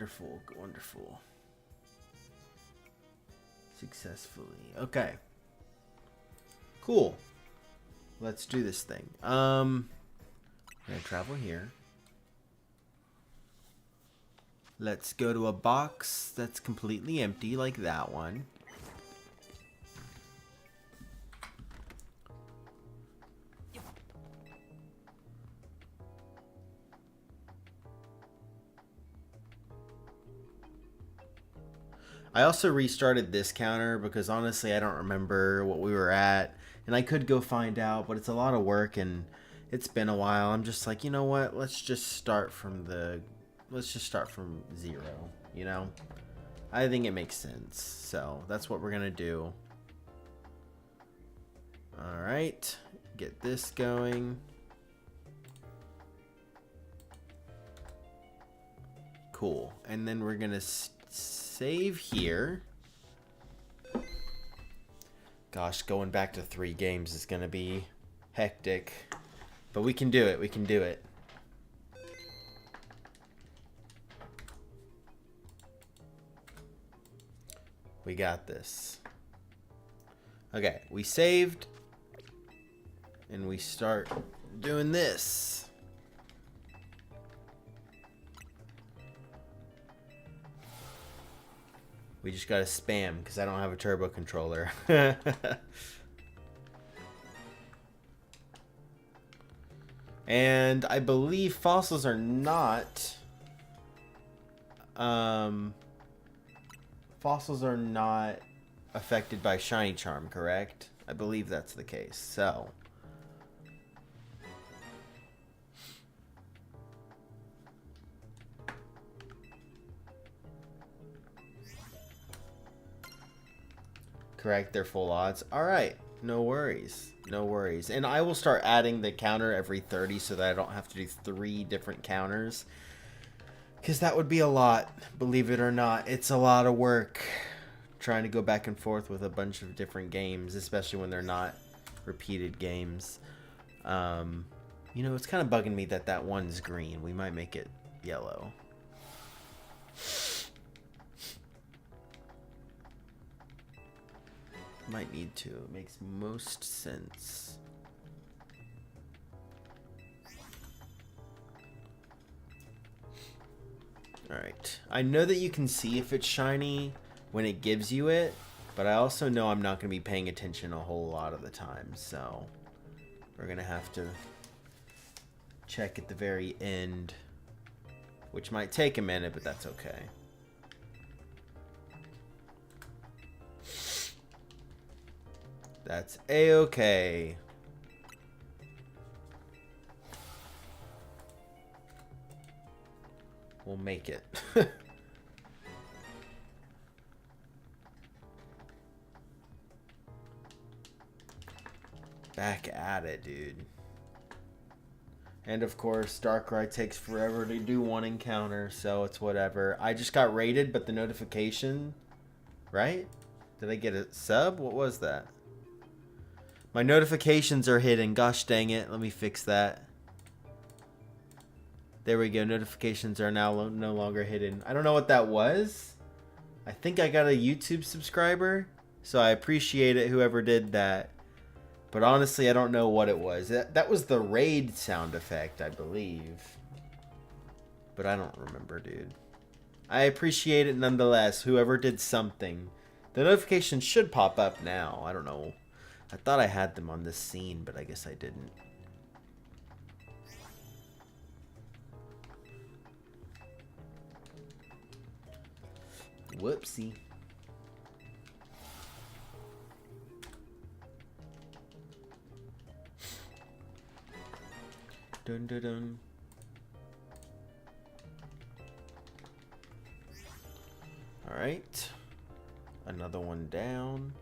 Wonderful, wonderful. Successfully. Okay. Cool. Let's do this thing. I'm gonna travel here. Let's go to a box that's completely empty, like that one. I also restarted this counter because honestly I don't remember what we were at, and I could go find out, but it's a lot of work and it's been a while. I'm just like, you know what? Let's just start from zero, you know? I think it makes sense. So, that's what we're going to do. All right. Get this going. Cool. And then we're going to save here. Gosh, going back to 3 games is going to be hectic. But we can do it. We can do it. We got this. Okay, we saved. And we start doing this. We just gotta spam because I don't have a turbo controller. And I believe fossils are not affected by shiny charm, correct? I believe that's the case. So correct, they're full odds. All right, no worries. No worries. And I will start adding the counter every 30 so that I don't have to do 3 different counters. Because that would be a lot, believe it or not. It's a lot of work trying to go back and forth with a bunch of different games, especially when they're not repeated games. You know, it's kind of bugging me that that one's green. We might make it yellow. Might need to. It makes most sense. Alright. I know that you can see if it's shiny when it gives you it, but I also know I'm not going to be paying attention a whole lot of the time, so we're going to have to check at the very end, which might take a minute, but that's okay. That's a-okay. We'll make it. Back at it, dude. And of course, Darkrai takes forever to do one encounter, so it's whatever. I just got raided, but the notification... Right? Did I get a sub? What was that? My notifications are hidden. Gosh dang it. Let me fix that. There we go. Notifications are now no longer hidden. I don't know what that was. I think I got a YouTube subscriber. So I appreciate it, whoever did that. But honestly, I don't know what it was. That was the raid sound effect, I believe. But I don't remember, dude. I appreciate it nonetheless. Whoever did something. The notifications should pop up now. I don't know. I thought I had them on this scene, but I guess I didn't. Whoopsie. Dun dun dun. All right. Another one down.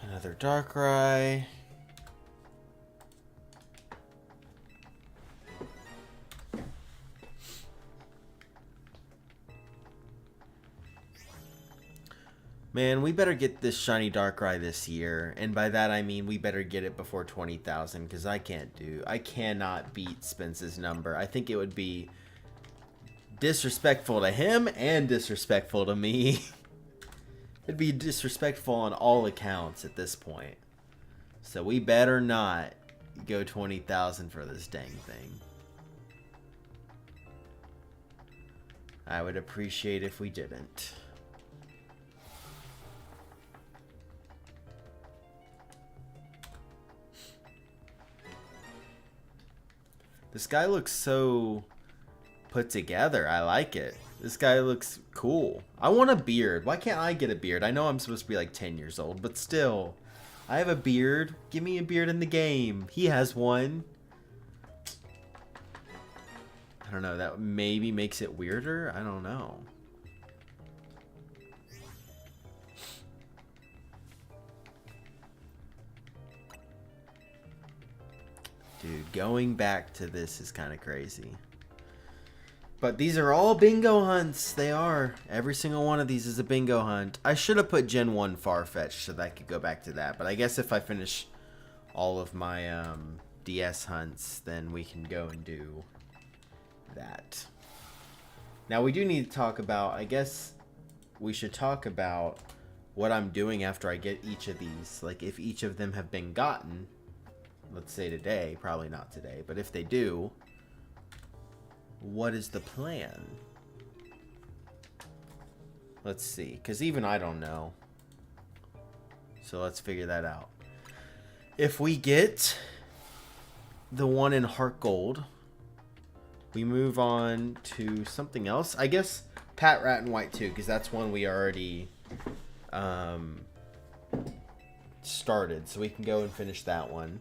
Another Darkrai. Man, we better get this shiny Darkrai this year, and by that I mean we better get it before 20,000, because I cannot beat Spence's number. I think it would be disrespectful to him and disrespectful to me. It'd be disrespectful on all accounts at this point. So we better not go 20,000 for this dang thing. I would appreciate if we didn't. This guy looks so put together. I like it. This guy looks cool. I want a beard. Why can't I get a beard? I know I'm supposed to be like 10 years old, but still. I have a beard. Give me a beard in the game. He has one. I don't know. That maybe makes it weirder. I don't know. Dude, going back to this is kind of crazy. But these are all bingo hunts. They are. Every single one of these is a bingo hunt. I should have put Gen 1 Farfetch'd so that I could go back to that. But I guess if I finish all of my DS hunts, then we can go and do that. Now we do need to talk about, I guess we should talk about what I'm doing after I get each of these. Like if each of them have been gotten, let's say today, probably not today, but if they do, what is the plan? Let's see, because even I don't know. So let's figure that out. If we get the one in Heart Gold, we move on to something else. I guess Pat Rat and White 2, because that's one we already started. So we can go and finish that one.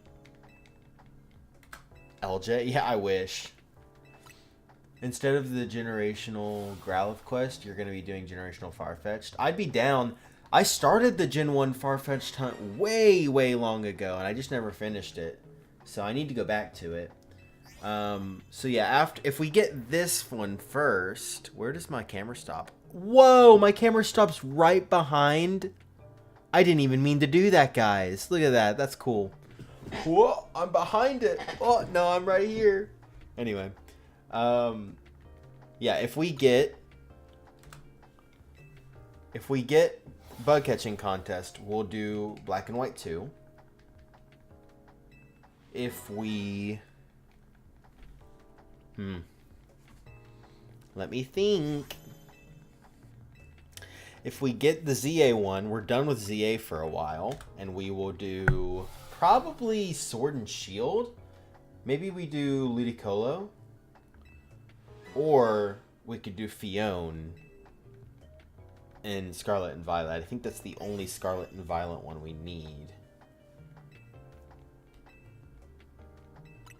LJ? Yeah, I wish. Instead of the generational Growlithe quest, you're going to be doing generational Farfetch'd. I'd be down. I started the Gen 1 Farfetch'd hunt way, way long ago, and I just never finished it. So I need to go back to it. So yeah, if we get this one first, where does my camera stop? Whoa, my camera stops right behind. I didn't even mean to do that, guys. Look at that. That's cool. Whoa, I'm behind it. Oh, no, I'm right here. Anyway. Yeah, if we get bug catching contest, we'll do Black and White 2. If we let me think. If we get the ZA one, we're done with ZA for a while, and we will do probably Sword and Shield. Maybe we do Ludicolo. Or we could do Fione and Scarlet and Violet. I think that's the only Scarlet and Violet one we need.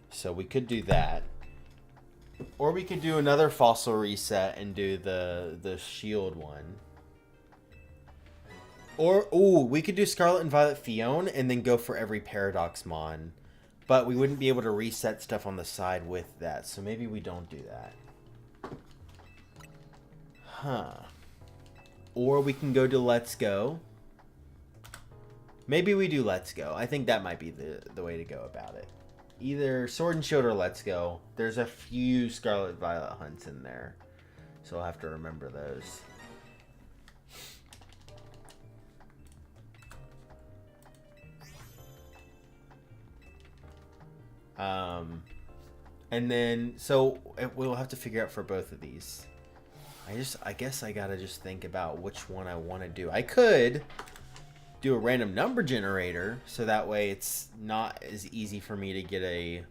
So we could do that. Or we could do another Fossil Reset and do the Shield one. Or, ooh, we could do Scarlet and Violet Fione and then go for every Paradox Mon. But we wouldn't be able to reset stuff on the side with that. So maybe we don't do that. Huh. Or we can go to Let's Go. Maybe we do Let's Go. I think that might be the way to go about it. Either Sword and Shield or Let's Go. There's a few Scarlet Violet hunts in there. So I'll have to remember those. And then, so we'll have to figure out for both of these. I guess I gotta just think about which one I want to do. I could do a random number generator, so that way it's not as easy for me to get a,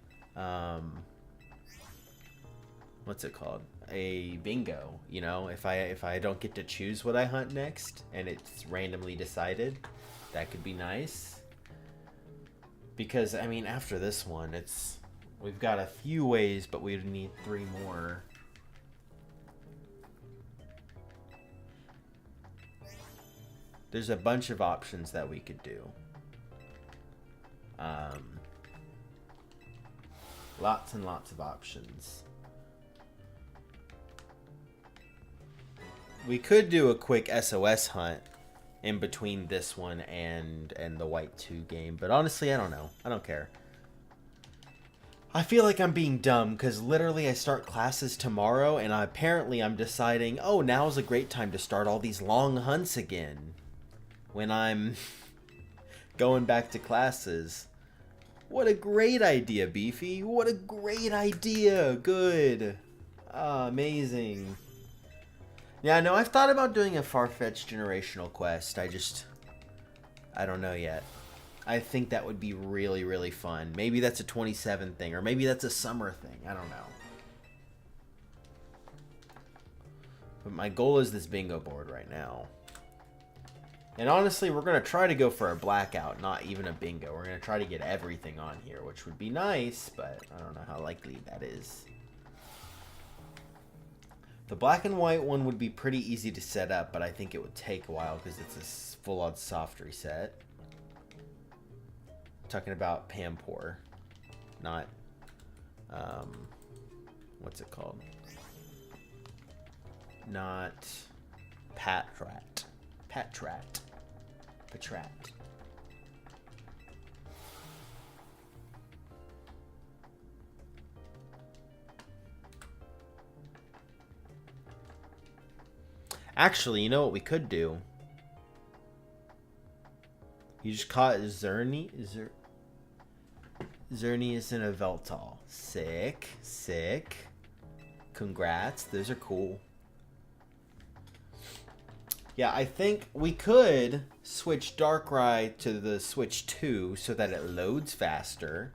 what's it called? A bingo, you know? If I don't get to choose what I hunt next, and it's randomly decided, that could be nice. Because, I mean, after this one, we've got a few ways, but we need 3 more. There's a bunch of options that we could do. Lots and lots of options. We could do a quick SOS hunt in between this one and the White 2 game. But honestly, I don't know. I don't care. I feel like I'm being dumb because literally I start classes tomorrow and apparently I'm deciding, oh, now's a great time to start all these long hunts again when I'm going back to classes. What a great idea, Beefy. What a great idea. Good. Amazing. Yeah, no, I've thought about doing a Farfetch'd generational quest. I don't know yet. I think that would be really, really fun. Maybe that's a 27 thing, or maybe that's a summer thing. I don't know. But my goal is this bingo board right now. And honestly, we're going to try to go for a blackout, not even a bingo. We're going to try to get everything on here, which would be nice, but I don't know how likely that is. The black and white one would be pretty easy to set up, but I think it would take a while because it's a full-on soft reset. Talking about Pampor, not what's it called? Not Patrat. Actually, you know what we could do? You just caught Xerneas and a Veltal. Sick. Congrats. Those are cool. Yeah, I think we could switch Darkrai to the Switch 2 so that it loads faster.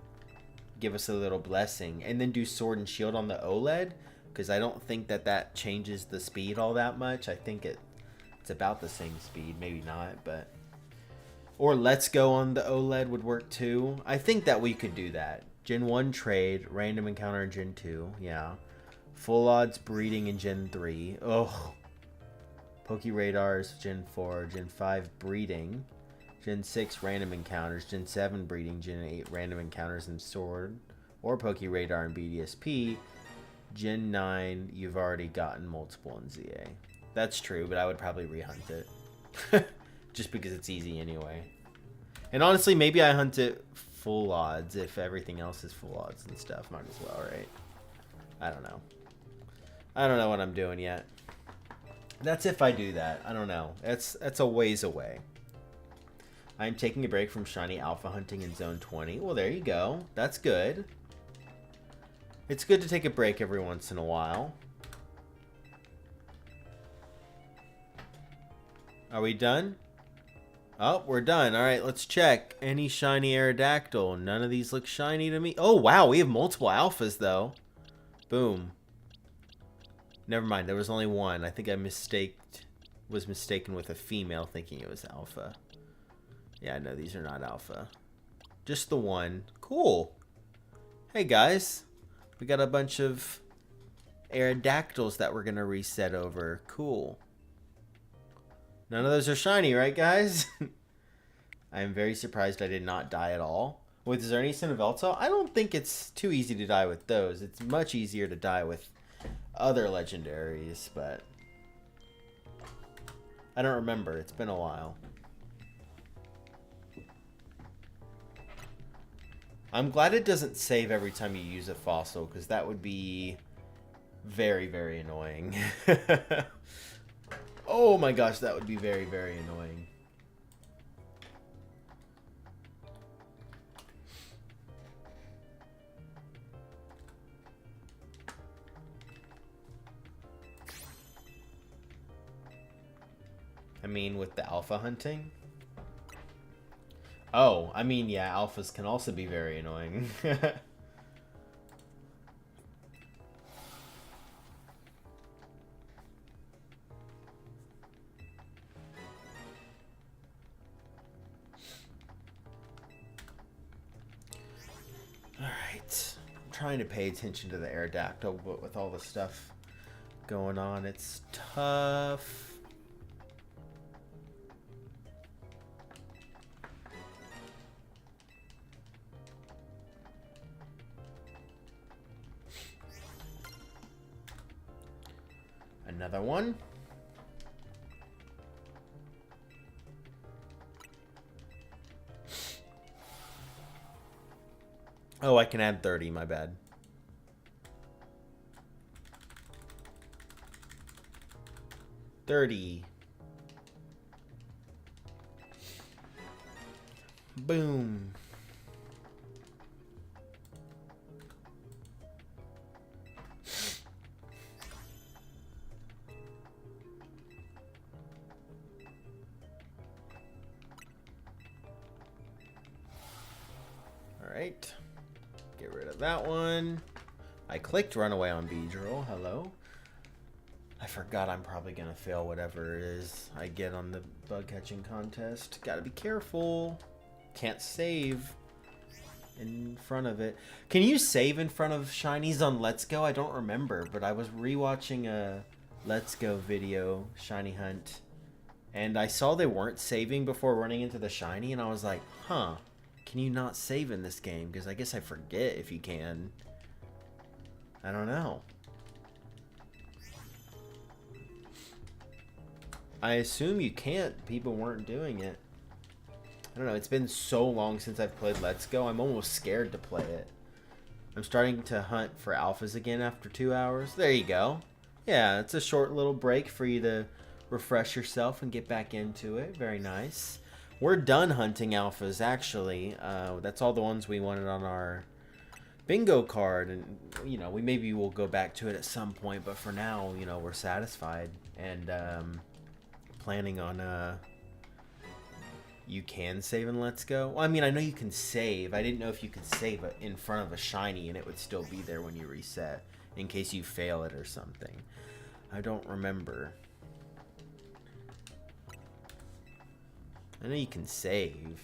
Give us a little blessing. And then do Sword and Shield on the OLED. Because I don't think that changes the speed all that much. I think it's about the same speed. Maybe not, but... Or Let's Go on the OLED would work too. I think that we could do that. Gen 1 trade, random encounter in Gen 2. Yeah. Full odds breeding in Gen 3. Oh. Pokeradars, Gen 4. Gen 5 breeding. Gen 6 random encounters. Gen 7 breeding. Gen 8 random encounters in Sword. Or Pokeradar and BDSP. Gen 9, you've already gotten multiple in ZA. That's true, but I would probably rehunt it. Just because it's easy anyway. And honestly, maybe I hunt it full odds if everything else is full odds and stuff. Might as well, right? I don't know. I don't know what I'm doing yet. That's if I do that. I don't know. That's a ways away. I'm taking a break from shiny alpha hunting in Zone 20. Well, there you go. That's good. It's good to take a break every once in a while. Are we done? Oh, we're done. All right, let's check. Any shiny Aerodactyl? None of these look shiny to me. Oh, wow. We have multiple alphas, though. Boom. Never mind. There was only one. I think I was mistaken with a female thinking it was alpha. Yeah, no, these are not alpha. Just the one. Cool. Hey, guys. We got a bunch of Aerodactyls that we're going to reset over. Cool. None of those are shiny, right, guys? I am very surprised I did not die at all. With Xerneas and Veltal, I don't think it's too easy to die with those. It's much easier to die with other legendaries, but I don't remember. It's been a while. I'm glad it doesn't save every time you use a fossil, because that would be very, very annoying. Oh my gosh, that would be very, very annoying. I mean, with the alpha hunting? Oh, I mean, yeah, alphas can also be very annoying. Alright. I'm trying to pay attention to the Aerodactyl, but with all the stuff going on, it's tough. Another one. Oh, I can add 30, my bad. $30. Boom. Alright. Get rid of that one. I clicked runaway on Beedrill. Hello. I forgot I'm probably going to fail whatever it is I get on the bug catching contest. Gotta be careful. Can't save in front of it. Can you save in front of shinies on Let's Go? I don't remember, but I was rewatching a Let's Go video, Shiny Hunt, and I saw they weren't saving before running into the shiny, and I was like, huh, can you not save in this game? Because I guess I forget if you can. I don't know. I assume you can't. People weren't doing it. I don't know. It's been so long since I've played Let's Go. I'm almost scared to play it. I'm starting to hunt for alphas again after 2 hours. There you go. Yeah, it's a short little break for you to refresh yourself and get back into it. Very nice. We're done hunting alphas, actually. That's all the ones we wanted on our bingo card. And, you know, maybe we'll go back to it at some point. But for now, you know, we're satisfied. And planning on... You can save in Let's Go? Well, I mean, I know you can save. I didn't know if you could save it in front of a shiny and it would still be there when you reset, in case you fail it or something. I don't remember. I know you can save.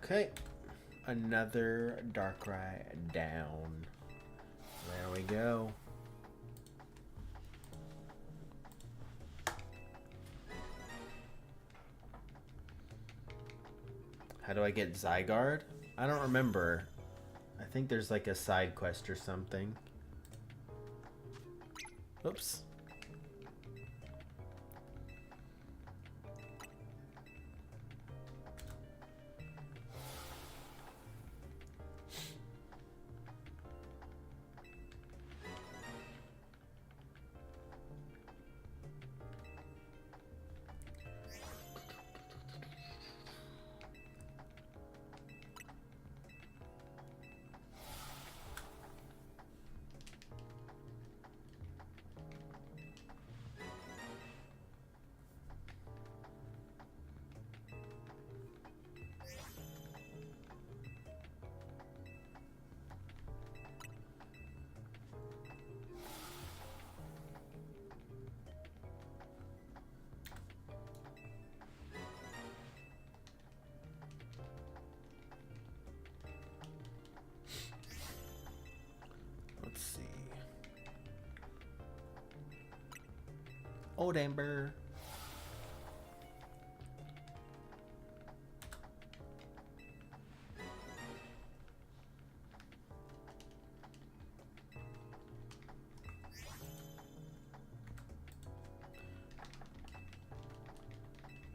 Okay, another Darkrai down. There we go. How do I get Zygarde? I don't remember. I think there's like a side quest or something. Oops. Old Amber.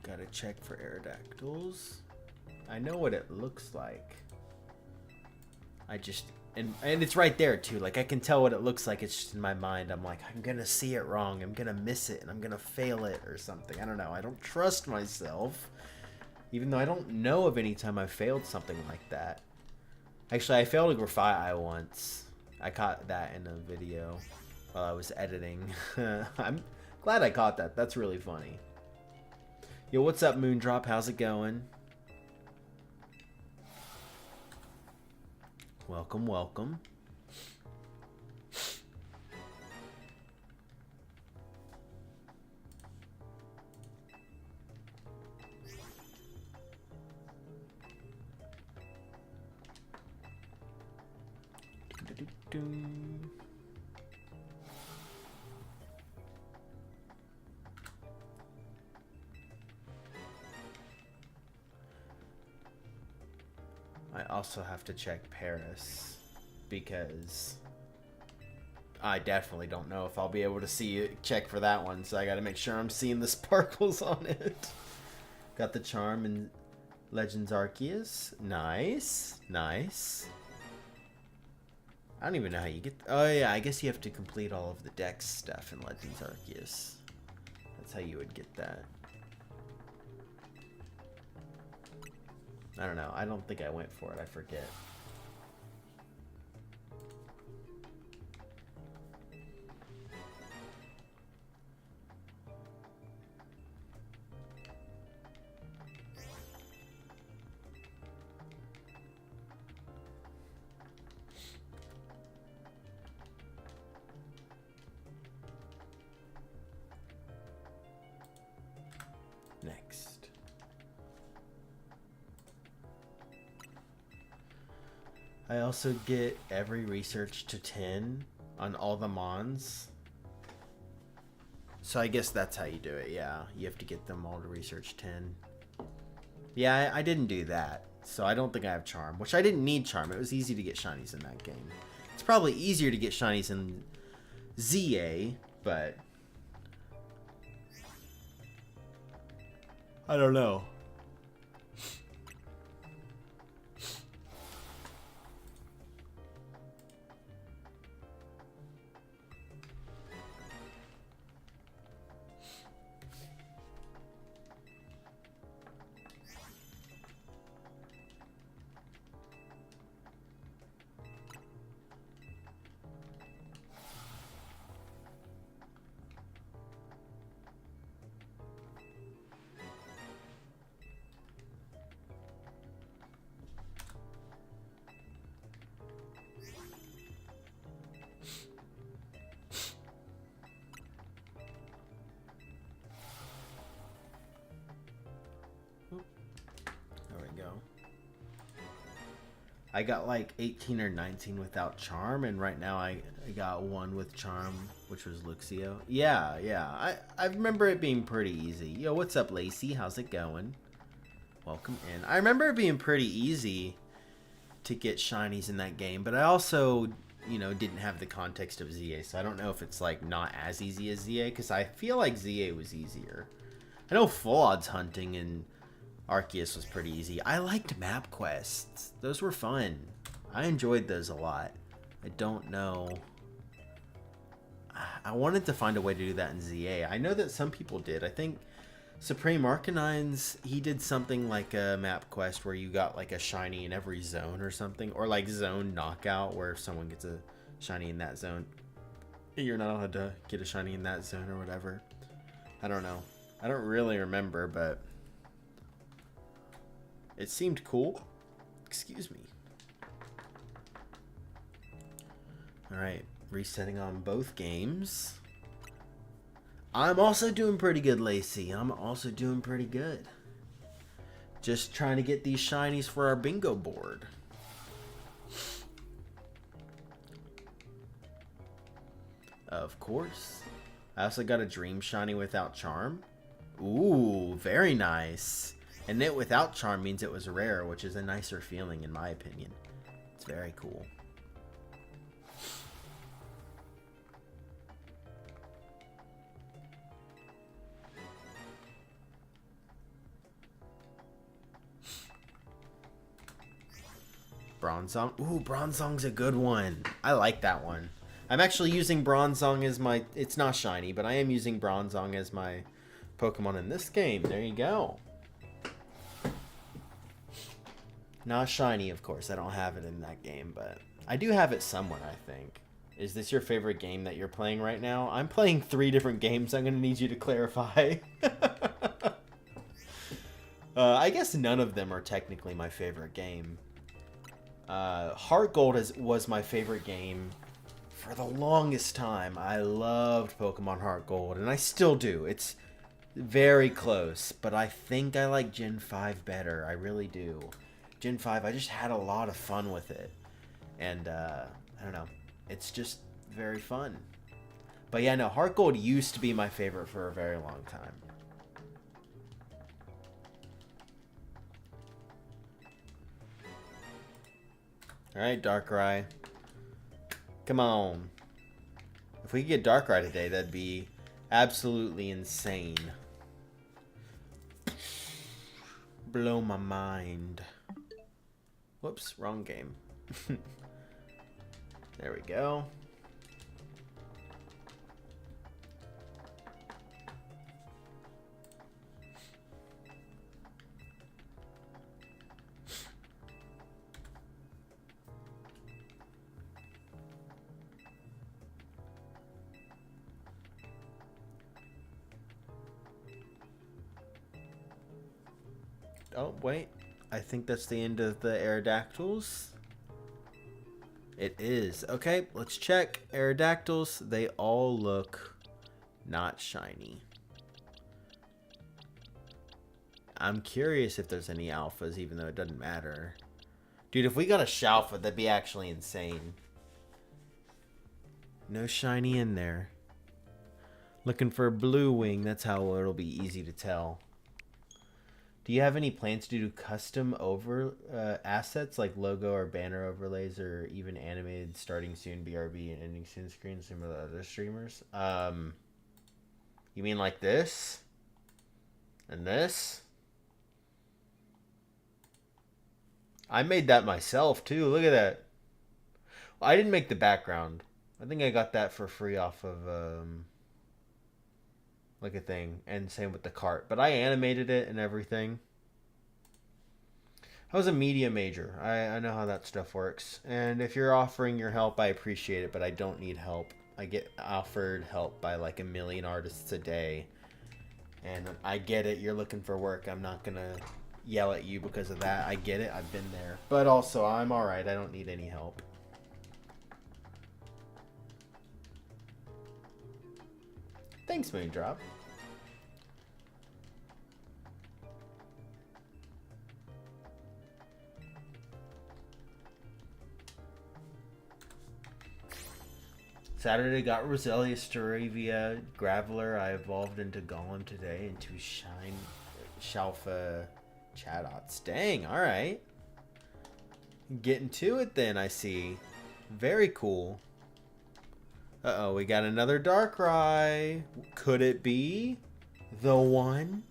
Gotta check for Aerodactyls. I know what it looks like. I just... And it's right there, too. Like, I can tell what it looks like. It's just in my mind. I'm like, I'm gonna see it wrong. I'm gonna miss it, and I'm gonna fail it or something. I don't know. I don't trust myself. Even though I don't know of any time I've failed something like that. Actually, I failed a Grafaiai once. I caught that in a video while I was editing. I'm glad I caught that. That's really funny. Yo, what's up, Moondrop? How's it going? Welcome, welcome. I also have to check Paris because I definitely don't know if I'll be able to check for that one, so I gotta make sure I'm seeing the sparkles on it. Got the charm in Legends Arceus. Nice. Nice. I don't even know how you get... Oh, yeah, I guess you have to complete all of the Dex stuff in Legends Arceus. That's how you would get that. I don't know. I don't think I went for it. I forget. Next. I also get every research to 10 on all the Mons. So I guess that's how you do it, yeah. You have to get them all to research 10. Yeah, I didn't do that. So I don't think I have Charm, which I didn't need Charm. It was easy to get Shinies in that game. It's probably easier to get Shinies in ZA, but... I don't know. I got like 18 or 19 without Charm, and right now I got one with Charm, which was Luxio. Yeah. I remember it being pretty easy. Yo, what's up, Lacey? How's it going? Welcome in. I remember it being pretty easy to get shinies in that game, but I also, you know, didn't have the context of ZA, so I don't know if it's like not as easy as ZA, because I feel like ZA was easier. I know full odds hunting and Arceus was pretty easy. I liked map quests. Those were fun. I enjoyed those a lot. I don't know. I wanted to find a way to do that in ZA. I know that some people did. I think Supreme Arcanines, he did something like a map quest where you got like a shiny in every zone or something. Or like zone knockout where if someone gets a shiny in that zone, you're not allowed to get a shiny in that zone or whatever. I don't know. I don't really remember, but... it seemed cool. Excuse me. Alright, resetting on both games. I'm also doing pretty good, Lacey. I'm also doing pretty good. Just trying to get these shinies for our bingo board. Of course. I also got a Dream Shiny without Charm. Ooh, very nice. And it without Charm means it was rare, which is a nicer feeling in my opinion. It's very cool. Bronzong. Ooh, Bronzong's a good one. I like that one. I'm actually using Bronzong as my... it's not shiny, but I am using Bronzong as my Pokemon in this game. There you go. Not shiny, of course. I don't have it in that game, but I do have it somewhere, I think. Is this your favorite game that you're playing right now? I'm playing 3 different games. I'm going to need you to clarify. I guess none of them are technically my favorite game. Heart Gold was my favorite game for the longest time. I loved Pokemon Heart Gold, and I still do. It's very close, but I think I like Gen 5 better. I really do. Gen 5, I just had a lot of fun with it. And, I don't know. It's just very fun. But yeah, no, Heart Gold used to be my favorite for a very long time. Alright, Darkrai. Come on. If we could get Darkrai today, that'd be absolutely insane. Blow my mind. Whoops, wrong game. There we go. Oh, wait. I think that's the end of the Aerodactyls. It is. Okay, let's check. Aerodactyls, they all look not shiny. I'm curious if there's any alphas, even though it doesn't matter. Dude, if we got a Shalfa, that'd be actually insane. No shiny in there. Looking for a blue wing. That's how it'll be easy to tell. Do you have any plans to do custom assets like logo or banner overlays or even animated starting soon BRB and ending soon screens similar to other streamers? You mean like this? And this? I made that myself too. Look at that. Well, I didn't make the background. I think I got that for free off of like a thing, and same with the cart, but I animated it and everything. I was a media major. I know how that stuff works, and if you're offering your help, I appreciate it, but I don't need help. I get offered help by like a million artists a day, and I get it. You're looking for work. I'm not gonna yell at you because of that. I get it. I've been there, but also I'm all right. I don't need any help. Thanks, Moondrop. Saturday got Roselia, Staravia, Graveler. I evolved into Golem today, into Shalfa Chadots. Dang, alright. Getting to it then, I see. Very cool. Uh-oh, we got another Darkrai. Could it be the one?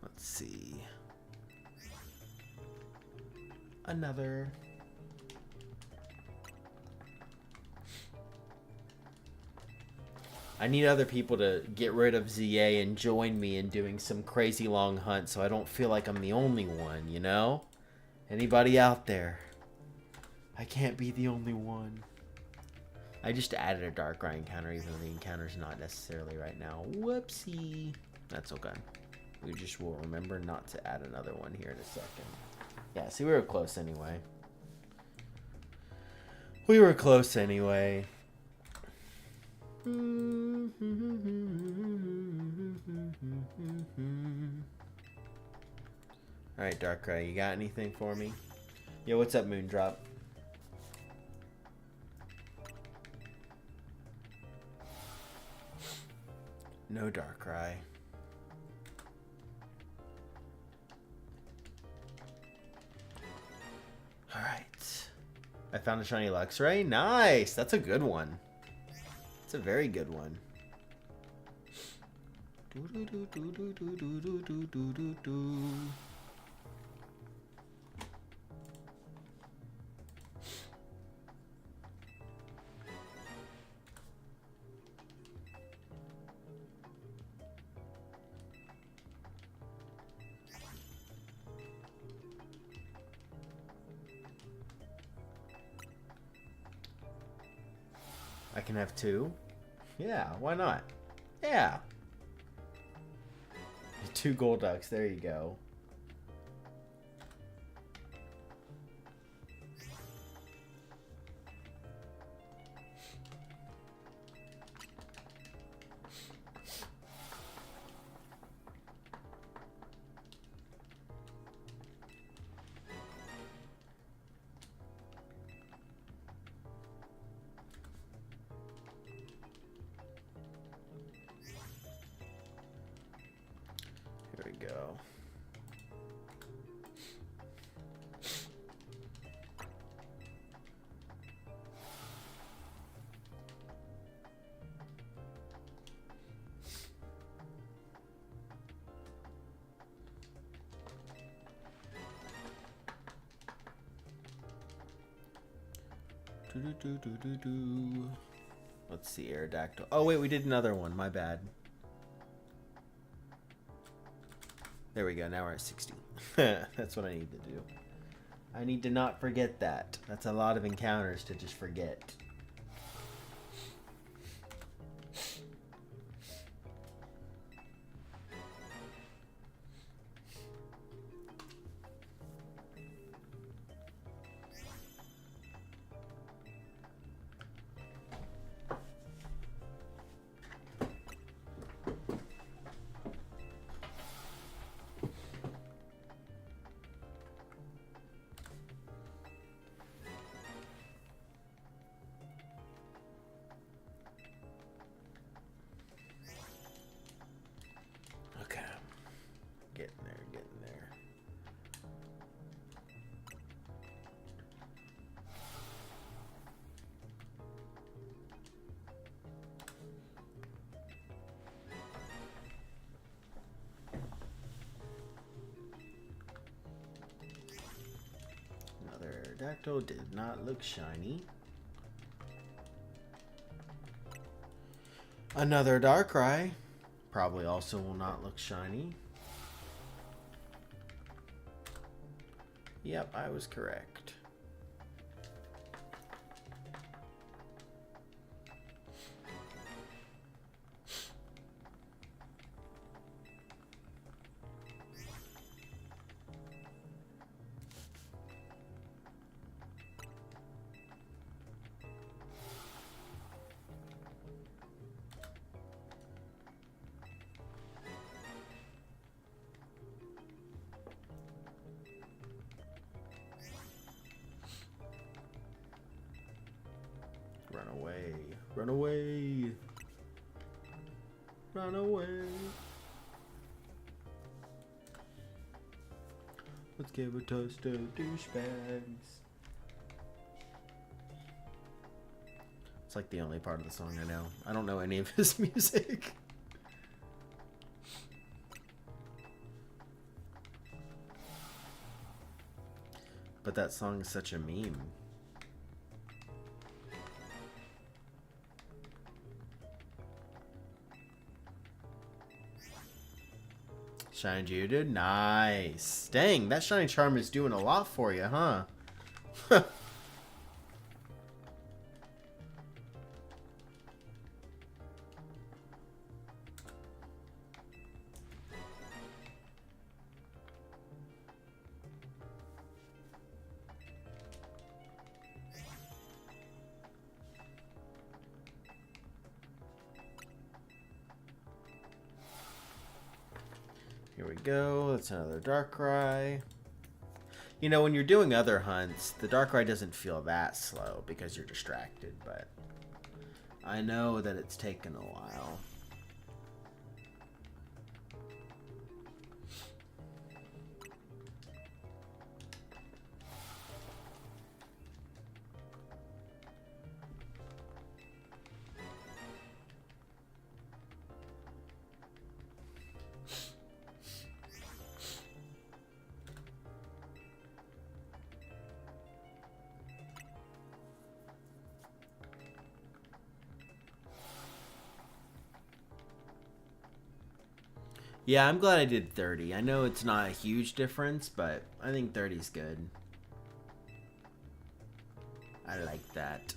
Let's see. Another. I need other people to get rid of ZA and join me in doing some crazy long hunt so I don't feel like I'm the only one, you know? Anybody out there? I can't be the only one. I just added a Darkrai encounter even though the encounter's not necessarily right now. Whoopsie. That's okay. We just will remember not to add another one here in a second. Yeah, see, we were close anyway. We were close anyway. Alright, Darkrai, you got anything for me? Yo, what's up, Moondrop? No Darkrai. Alright. I found a shiny Luxray. Nice! That's a good one. It's a very good one. I can have 2? Yeah, why not? Yeah. 2 Golducks, there you go. Here we go. Let's see, Aerodactyl. Oh wait, we did another one. My bad. There we go. Now we're at 60. That's what I need to do. I need to not forget that. That's a lot of encounters to just forget. Okay. Getting there, getting there. Another Aerodactyl did not look shiny. Another Darkrai. Probably also will not look shiny. Yep, I was correct. Run away. Run away. Run away. Let's give a toast to douchebags. It's like the only part of the song I know. I don't know any of his music. But that song is such a meme. Shiny Geodude, nice. Dang, that Shiny Charm is doing a lot for you, huh? Here we go. That's another Darkrai. You know, when you're doing other hunts, the Darkrai doesn't feel that slow because you're distracted, but I know that it's taken a while. Yeah, I'm glad I did 30. I know it's not a huge difference, but I think 30 is good. I like that.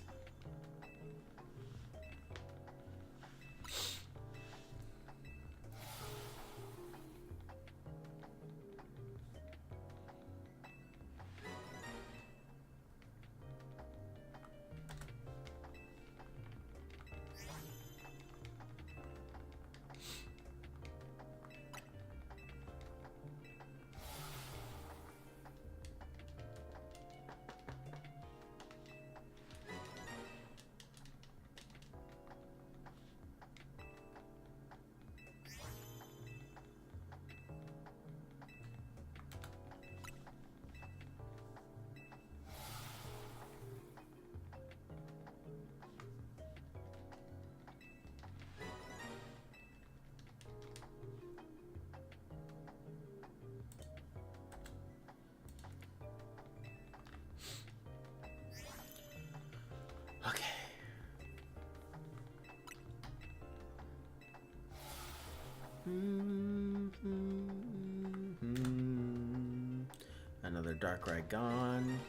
Another Darkrai gone.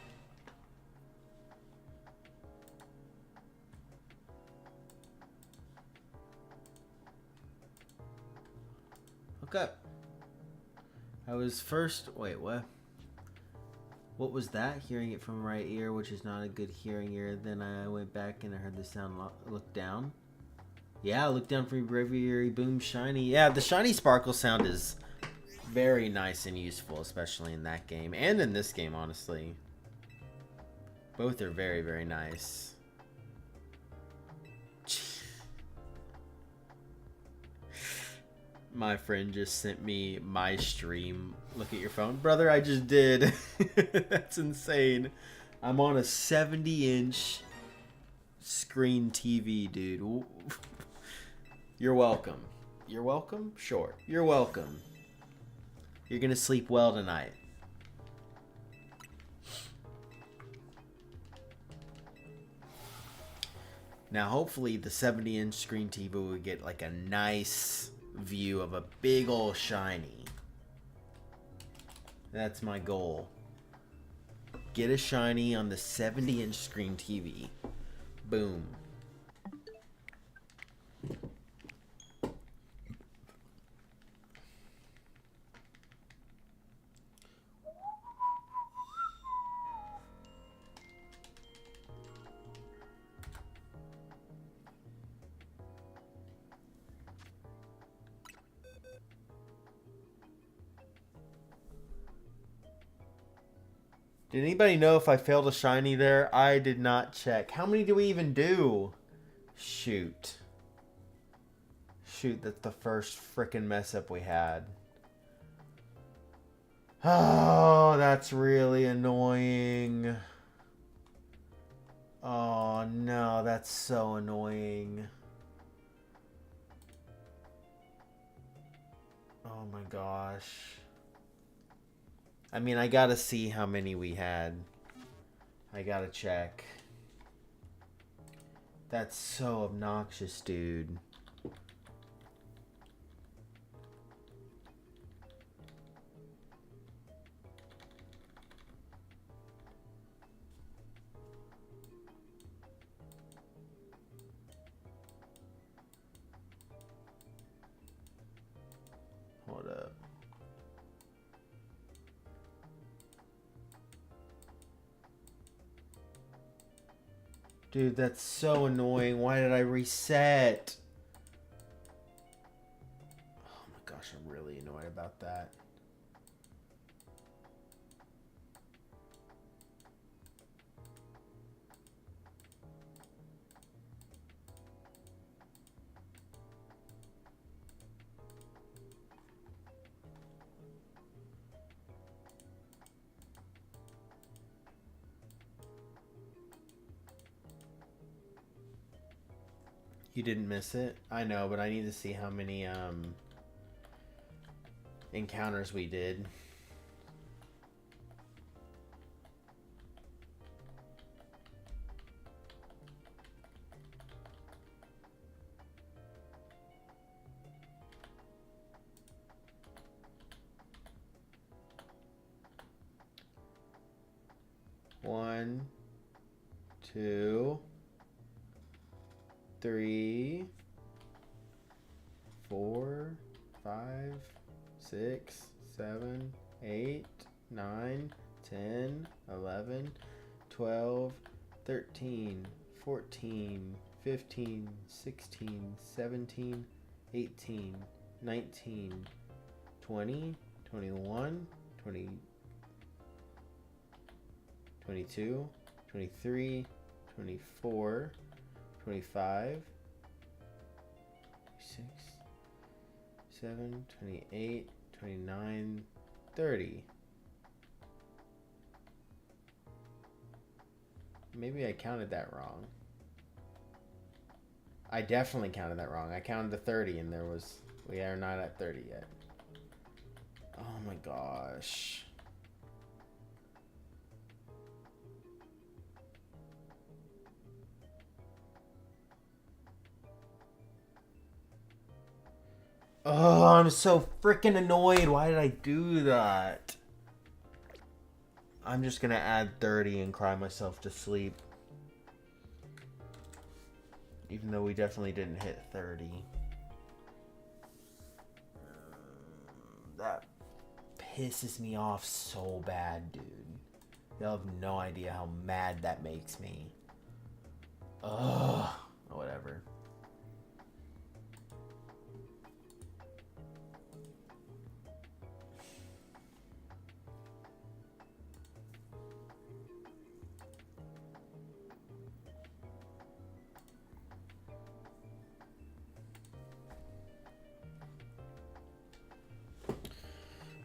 Okay. I was first. Wait, what? What was that? Hearing it from right ear, which is not a good hearing ear. Then I went back and I heard the sound. Look down. Yeah, look down for Braviary Boom Shiny. Yeah, the Shiny Sparkle sound is very nice and useful, especially in that game and in this game, honestly. Both are very, very nice. My friend just sent me my stream. Look at your phone. Brother, I just did. That's insane. I'm on a 70-inch screen TV, dude. You're welcome. You're welcome? Sure. You're welcome. You're gonna sleep well tonight. Now, hopefully, the 70-inch screen TV will get like a nice view of a big old shiny. That's my goal. Get a shiny on the 70-inch screen TV. Boom. Did anybody know if I failed a shiny there? I did not check. How many do we even do? Shoot. Shoot, that's the first frickin' mess up we had. Oh, that's really annoying. Oh, no, that's so annoying. Oh my gosh. I mean, I gotta see how many we had. I gotta check. That's so obnoxious, dude. Hold up. Dude, that's so annoying. Why did I reset? Oh my gosh, I'm really annoyed about that. You didn't miss it? I know, but I need to see how many encounters we did. One, 2, 3, 4, 5, 6, 7, 8, 9, 10, 11, 12, 13, 14, 15, 16, 17, 18, 19, 20, 21, 20, 22, 23, 24, 25, 26, 27, 28, 29, 30. Maybe I counted that wrong. I definitely counted that wrong. I counted to 30 and we are not at 30 yet. Oh my gosh. Oh, I'm so freaking annoyed. Why did I do that? I'm just gonna add 30 and cry myself to sleep. Even though we definitely didn't hit 30. That pisses me off so bad, dude. You'll have no idea how mad that makes me. Ugh. Whatever.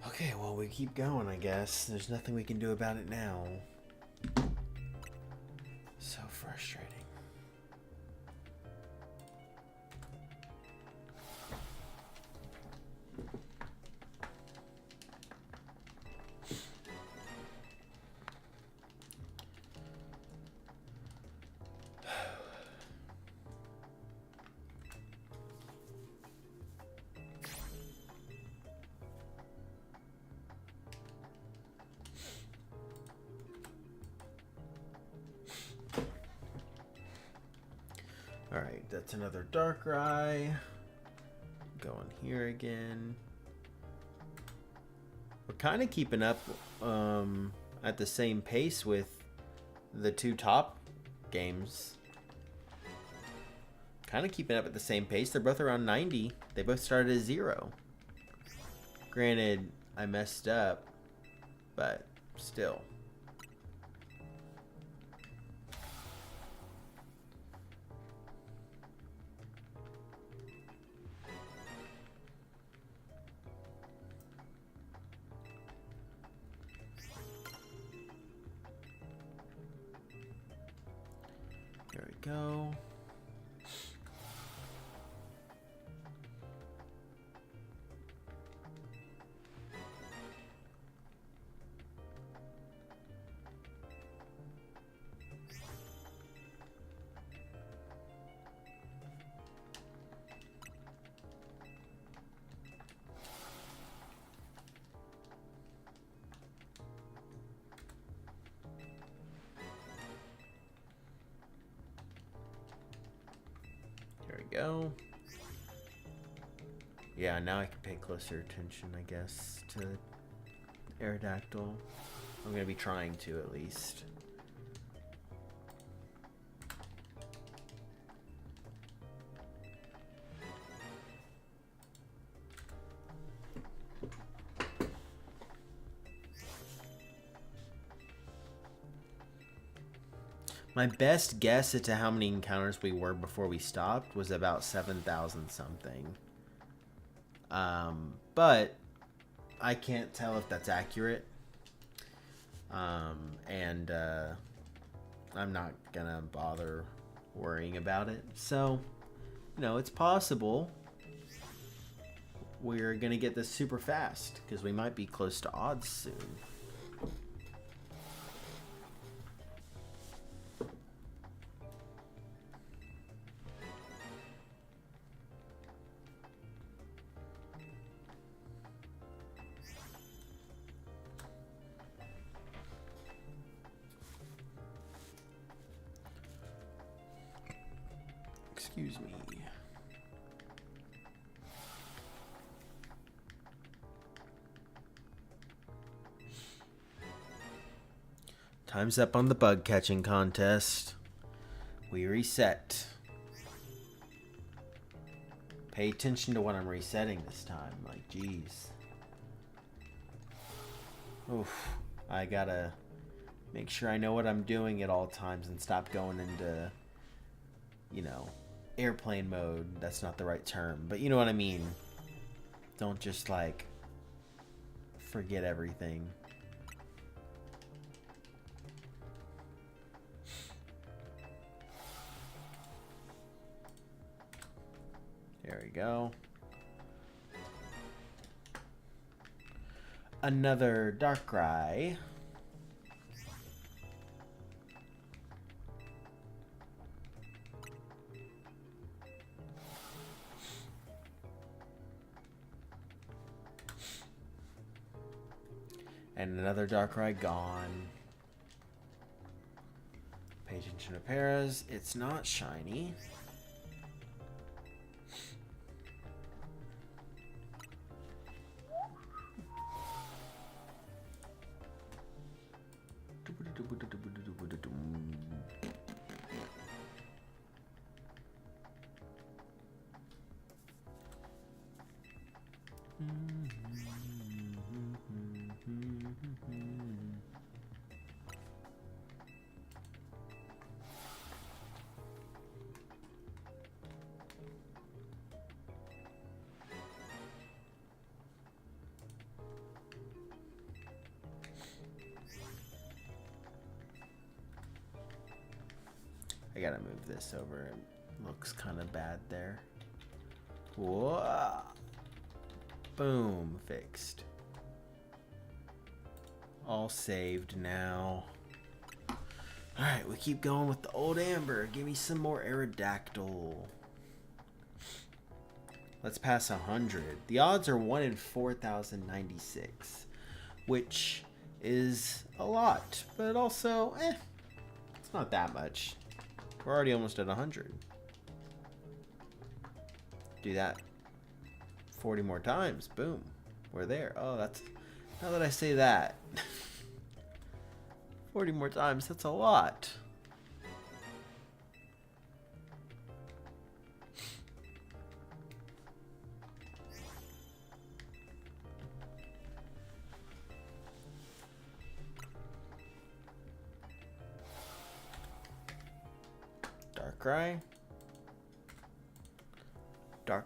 Okay, well, we keep going, I guess. There's nothing we can do about it now. So frustrating. Alright, that's another Darkrai. Going here again. We're kind of keeping up at the same pace with the two top games. Kind of keeping up at the same pace. They're both around 90. They both started at 0. Granted, I messed up, but still. There we go. Go. Yeah, now I can pay closer attention, I guess, to Aerodactyl. I'm gonna be trying to, at least. My best guess as to how many encounters we were before we stopped was about 7,000 something. But I can't tell if that's accurate. And I'm not gonna bother worrying about it. So, you know, it's possible we're gonna get this super fast because we might be close to odds soon. Excuse me. Time's up on the bug catching contest. We reset. Pay attention to what I'm resetting this time. Like, jeez. Oof. I gotta make sure I know what I'm doing at all times and stop going into, you know, airplane mode. That's not the right term, but you know what I mean. Don't just, like, forget everything. There we go. Another Darkrai. And another Darkrai gone. Page Junipera's. It's not shiny. I gotta move this over. It looks kind of bad there. Whoa. Boom. Fixed. All saved now. Alright, we keep going with the old Amber. Give me some more Aerodactyl. Let's pass 100. The odds are 1 in 4,096, which is a lot, but also, it's not that much. We're already almost at 100. Do that 40 more times. Boom. We're there. Oh, that's... Now that I say that. 40 more times. That's a lot. Darkrai. Darkrai.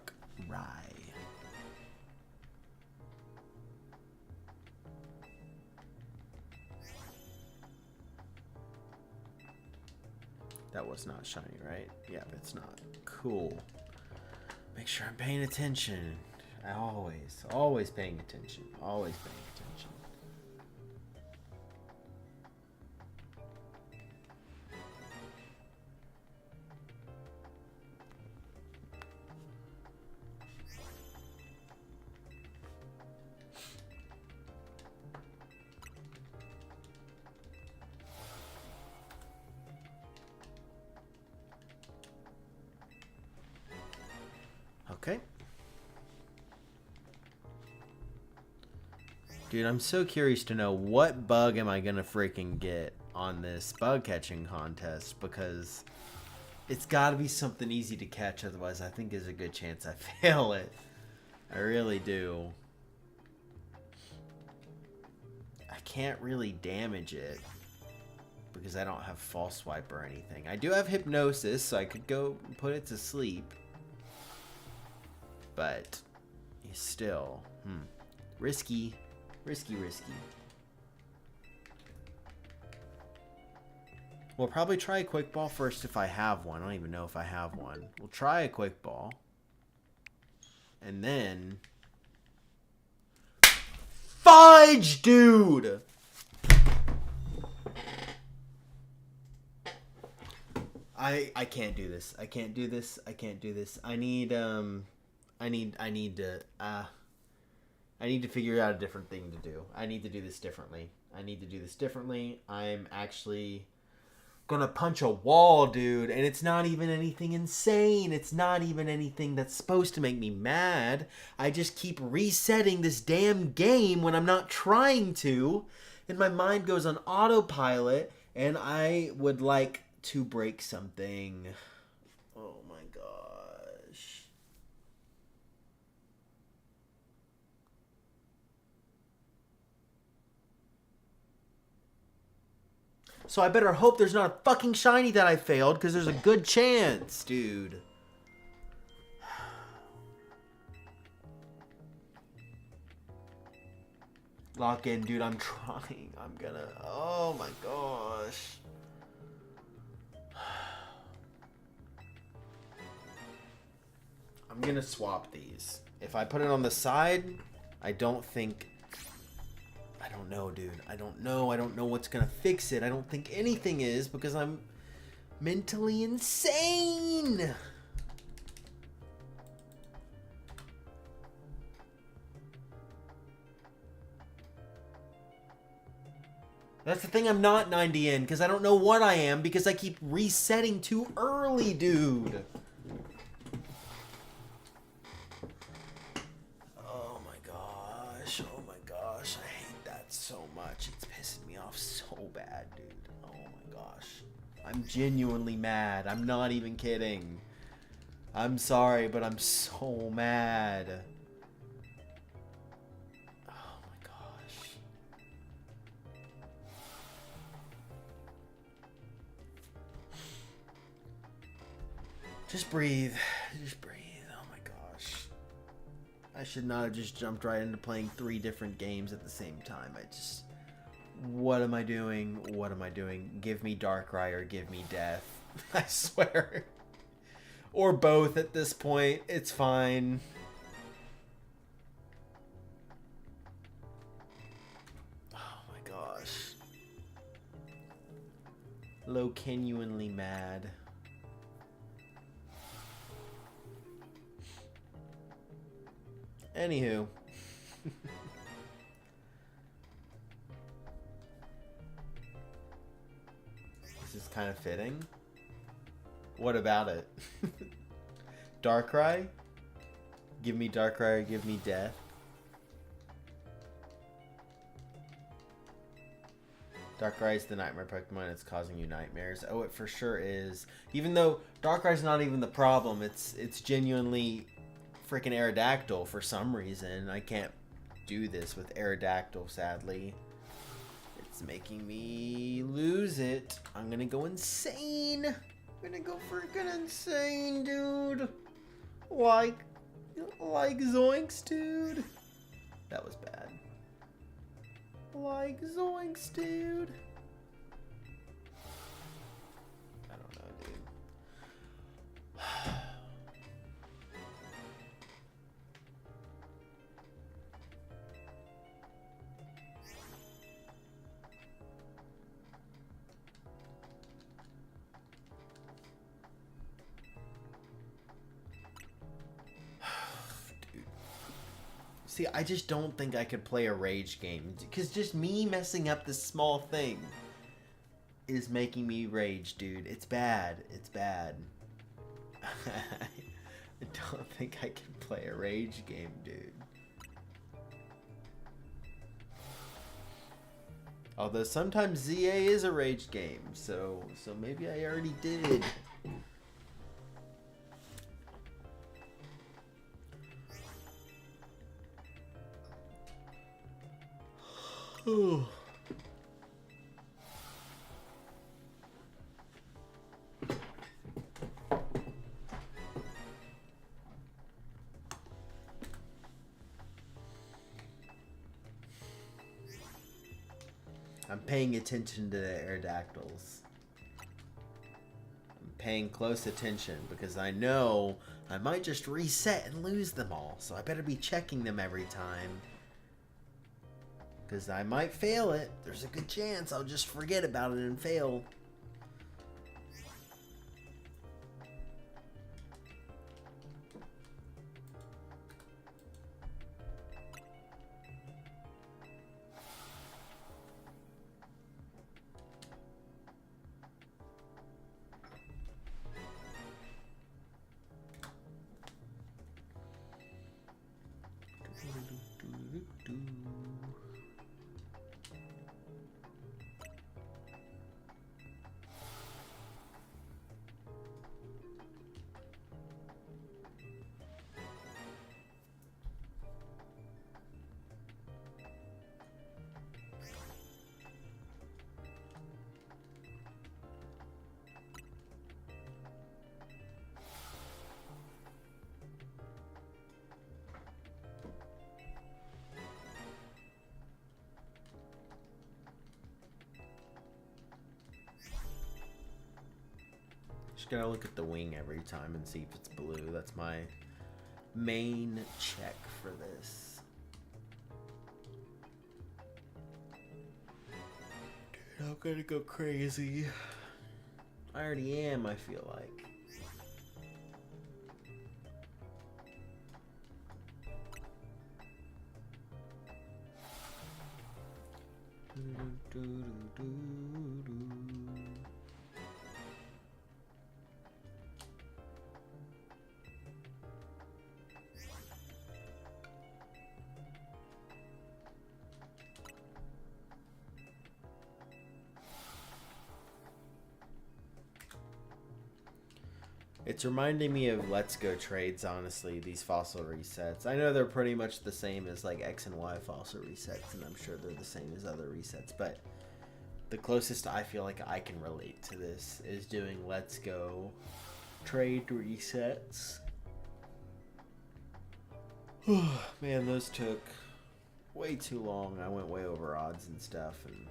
That was not shiny, right? Yeah, it's not. Cool. Make sure I'm paying attention. Always paying attention. Always paying attention. Okay. Dude, I'm so curious to know what bug am I gonna freaking get on this bug catching contest, because it's gotta be something easy to catch, otherwise I think there's a good chance I fail it. I really do. I can't really damage it because I don't have False Swipe or anything. I do have Hypnosis, so I could go put it to sleep. But still, risky. We'll probably try a Quick Ball first if I have one. I don't even know if I have one. We'll try a Quick Ball. And then... Fudge, dude! I can't do this. I can't do this. I need to figure out a different thing to do. I need to do this differently. I'm actually gonna punch a wall, dude, and it's not even anything insane. It's not even anything that's supposed to make me mad. I just keep resetting this damn game when I'm not trying to, and my mind goes on autopilot, and I would like to break something. Oh my gosh. So I better hope there's not a fucking shiny that I failed, because there's a good chance, dude. Lock in, dude. I'm trying. I'm gonna... Oh my gosh. I'm gonna swap these. If I put it on the side, I don't think... I don't know, dude. I don't know what's gonna fix it. I don't think anything is, because I'm mentally insane. That's the thing, I'm not 90 in, because I don't know what I am, because I keep resetting too early, dude. Oh my gosh, I hate that so much. It's pissing me off so bad, dude. Oh my gosh. I'm genuinely mad. I'm not even kidding. I'm sorry, but I'm so mad. Oh my gosh. Just breathe. Just breathe. Oh my gosh. I should not have just jumped right into playing 3 different games at the same time. What am I doing? What am I doing? Give me Darkrai or give me death. I swear. Or both at this point. It's fine. Oh my gosh. Genuinely mad. Anywho. This is kind of fitting. What about it? Darkrai? Give me Darkrai or give me death. Darkrai is the nightmare Pokemon. It's causing you nightmares. Oh, it for sure is. Even though Darkrai's not even the problem. It's genuinely freaking Aerodactyl for some reason. I can't do this with Aerodactyl, sadly. It's making me lose it. I'm gonna go insane. I'm gonna go freaking insane, dude. Like Zoinks, dude. That was bad. Like Zoinks, dude. I don't know, dude. See, I just don't think I could play a rage game. Because just me messing up this small thing is making me rage, dude. It's bad. It's bad. I don't think I can play a rage game, dude. Although sometimes ZA is a rage game, so maybe I already did. Oh. I'm paying attention to the Aerodactyls. I'm paying close attention because I know I might just reset and lose them all, so I better be checking them every time. Because I might fail it. There's a good chance I'll just forget about it and fail. Just gotta look at the wing every time and see if it's blue. That's my main check for this. Dude, I'm gonna go crazy. I already am, I feel like. It's reminding me of Let's Go trades, honestly, these fossil resets. I know they're pretty much the same as like X and Y fossil resets, and I'm sure they're the same as other resets, but the closest I feel like I can relate to this is doing Let's Go trade resets. Man, those took way too long. I went way over odds and stuff, and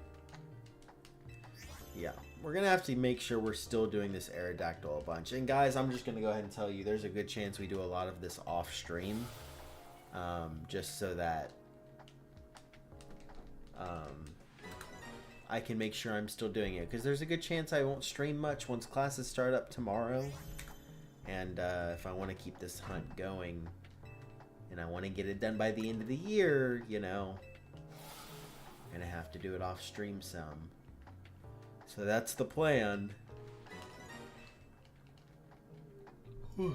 yeah, we're gonna have to make sure we're still doing this Aerodactyl a bunch. And guys, I'm just gonna go ahead and tell you, there's a good chance we do a lot of this off stream, just so that I can make sure I'm still doing it, because there's a good chance I won't stream much once classes start up tomorrow. And if I want to keep this hunt going and I want to get it done by the end of the year, you know, I'm gonna have to do it off stream some. So that's the plan. Whew.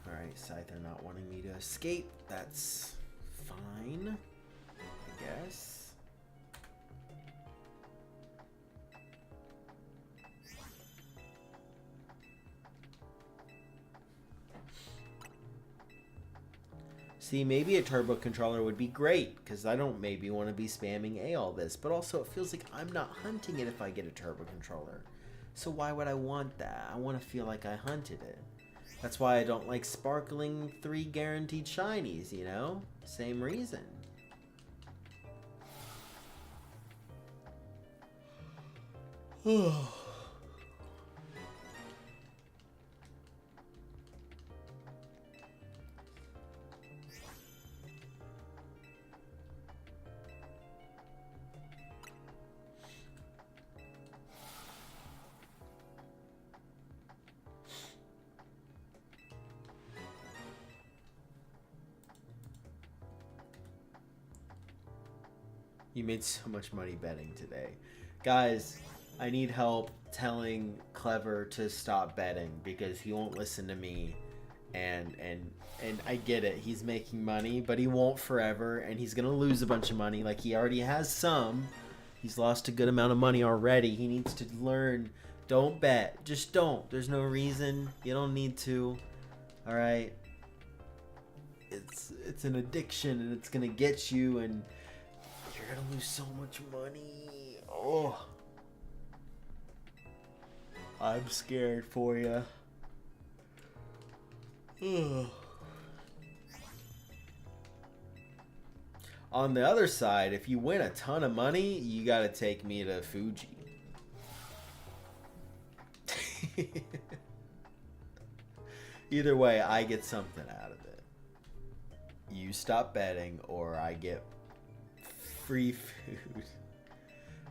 Alright, Scyther not wanting me to escape. That's fine, I guess. See, maybe a turbo controller would be great, because I don't maybe want to be spamming A all this, but also it feels like I'm not hunting it if I get a turbo controller. So why would I want that? I want to feel like I hunted it. That's why I don't like sparkling 3 guaranteed shinies, you know? Same reason. You made so much money betting today. Guys, I need help telling Clever to stop betting, because he won't listen to me. And I get it. He's making money, but he won't forever, and he's going to lose a bunch of money. Like, he already has some. He's lost a good amount of money already. He needs to learn. Don't bet. Just don't. There's no reason. You don't need to. All right? It's an addiction, and it's going to get you, and you're gonna lose so much money. Oh, I'm scared for you. On the other side, if you win a ton of money, you gotta take me to Fuji. Either way, I get something out of it. You stop betting, or I get free food.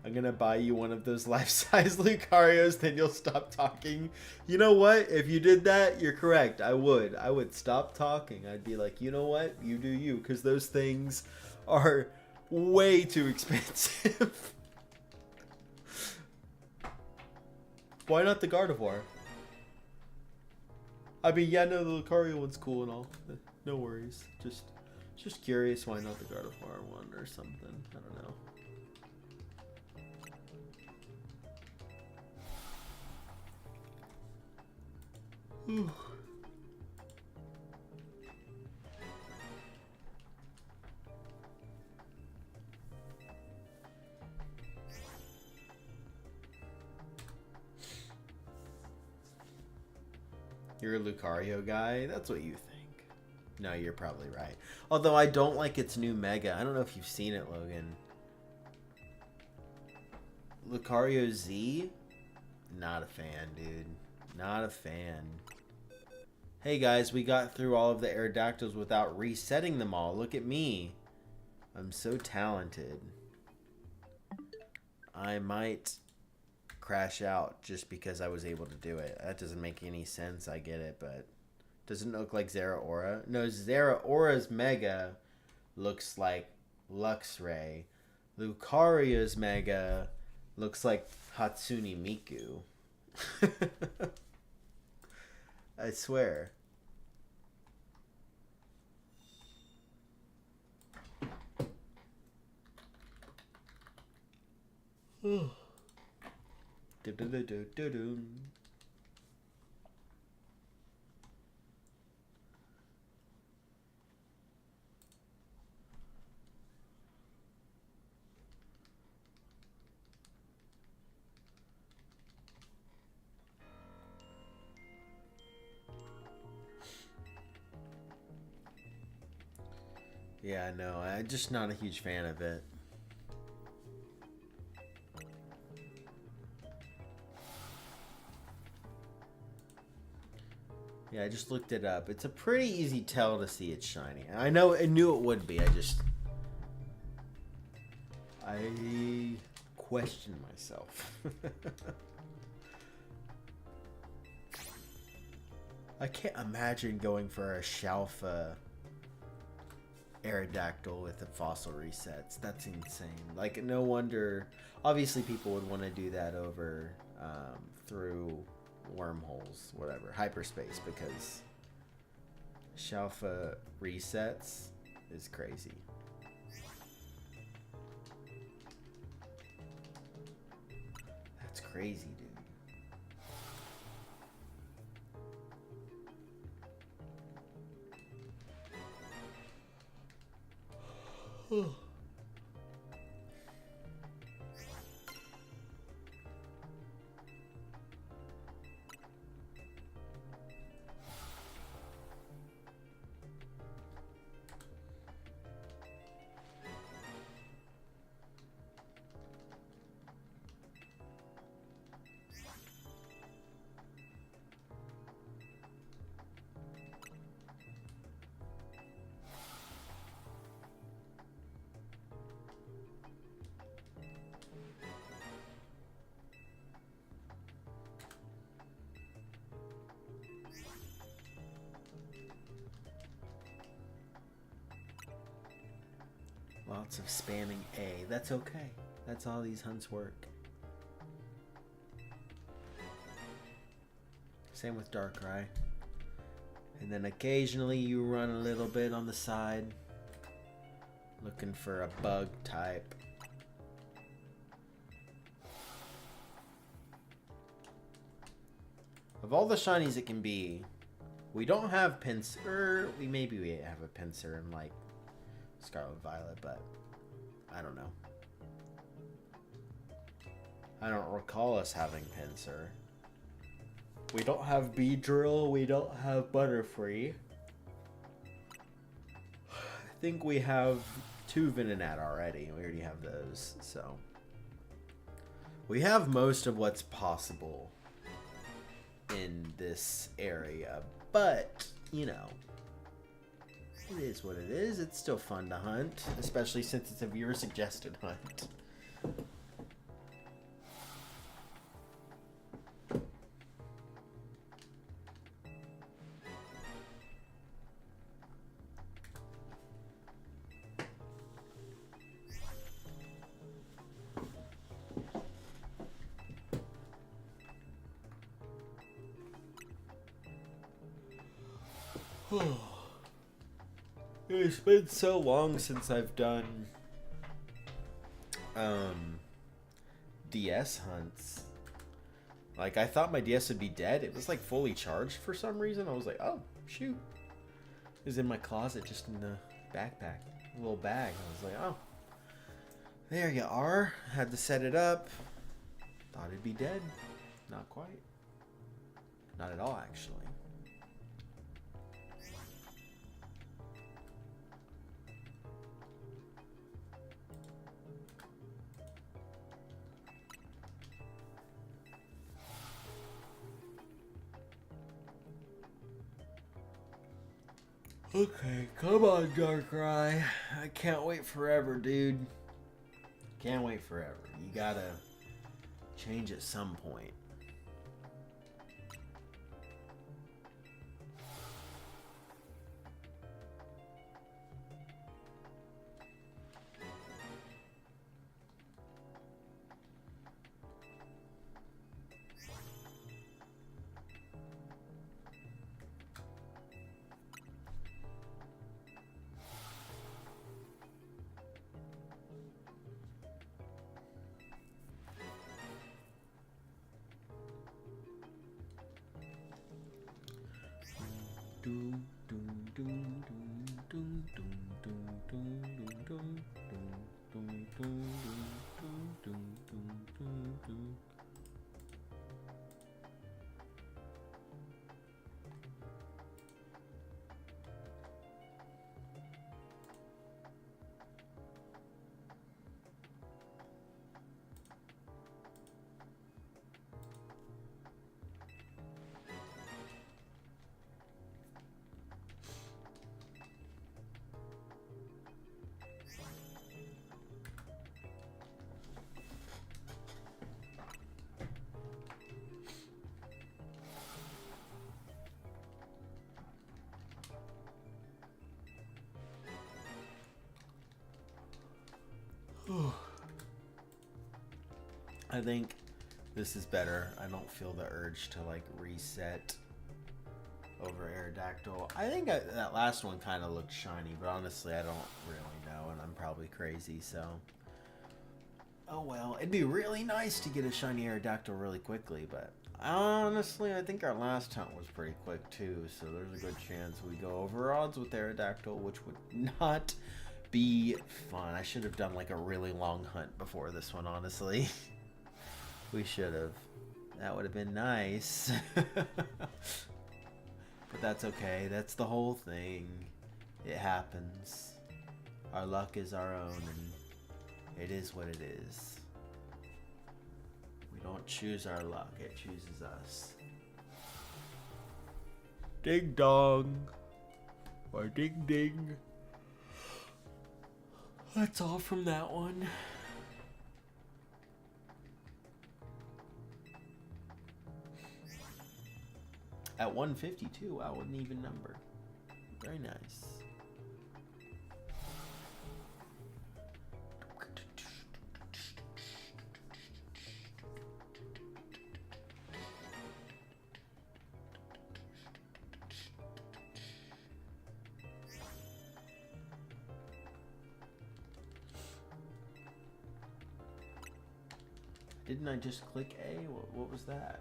I'm gonna buy you one of those life-size Lucarios, then you'll stop talking. You know what? If you did that, you're correct. I would stop talking. I'd be like, you know what? You do you, because those things are way too expensive. Why not the Gardevoir? I mean, yeah, no, the Lucario one's cool and all. No worries. Just curious why not the Gardevoir one or something. I don't know. Whew. You're a Lucario guy? That's what you think. No, you're probably right. Although I don't like its new Mega. I don't know if you've seen it, Logan. Lucario Z? Not a fan, dude. Not a fan. Hey guys, we got through all of the Aerodactyls without resetting them all. Look at me. I'm so talented. I might crash out just because I was able to do it. That doesn't make any sense, I get it, but doesn't look like Zeraora. No, Zeraora's Mega looks like Luxray. Lucario's Mega looks like Hatsune Miku. I swear. Do-do-do-do-do-do. Yeah, no, I'm just not a huge fan of it. Yeah, I just looked it up. It's a pretty easy tell to see it's shiny. I knew it would be. I question myself. I can't imagine going for a Shalfa Aerodactyl with the fossil resets. That's insane. Like, no wonder. Obviously, people would want to do that over through wormholes, whatever, hyperspace, because Shalfa resets is crazy. That's crazy, dude. Lots of spamming A. That's okay. That's how these hunts work. Same with Darkrai. And then occasionally you run a little bit on the side, looking for a bug type. Of all the shinies it can be, we don't have Pinsir. Maybe we have a Pinsir in like Scarlet Violet, but I don't know. I don't recall us having Pinsir. We don't have Beedrill. We don't have Butterfree. I think we have 2 Venonat already. We already have those, so we have most of what's possible in this area, but you know, it is what it is. It's still fun to hunt, especially since it's a viewer suggested hunt. It's been so long since I've done DS hunts. Like, I thought my DS would be dead. It was like fully charged for some reason. I was like, oh shoot. It was in my closet, just in the backpack, a little bag. I was like, oh, there you are. Had to set it up. Thought it'd be dead. Not quite. Not at all, actually. Okay, come on, Darkrai. I can't wait forever, dude. Can't wait forever. You gotta change at some point. I think this is better. I don't feel the urge to like reset over Aerodactyl. I think that last one kind of looked shiny, but honestly I don't really know, and I'm probably crazy, so oh well. It'd be really nice to get a shiny Aerodactyl really quickly, but honestly I think our last hunt was pretty quick too, so there's a good chance we go over odds with Aerodactyl, which would not be fun. I should have done like a really long hunt before this one, honestly. We should have. That would have been nice. But that's okay. That's the whole thing. It happens. Our luck is our own, and it is what it is. We don't choose our luck. It chooses us. Ding dong. Or ding ding. That's all from that one. At 152, wow, what an even number. Very nice. Didn't I just click A? What was that?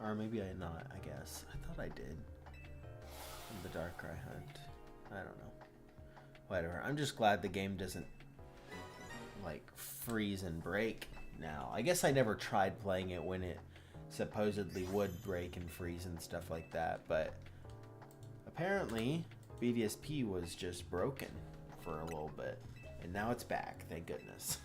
Or maybe I not, I guess. I thought I did. In the Darkrai hunt. I don't know. Whatever. I'm just glad the game doesn't, like, freeze and break now. I guess I never tried playing it when it supposedly would break and freeze and stuff like that, but apparently BDSP was just broken for a little bit. And now it's back, thank goodness.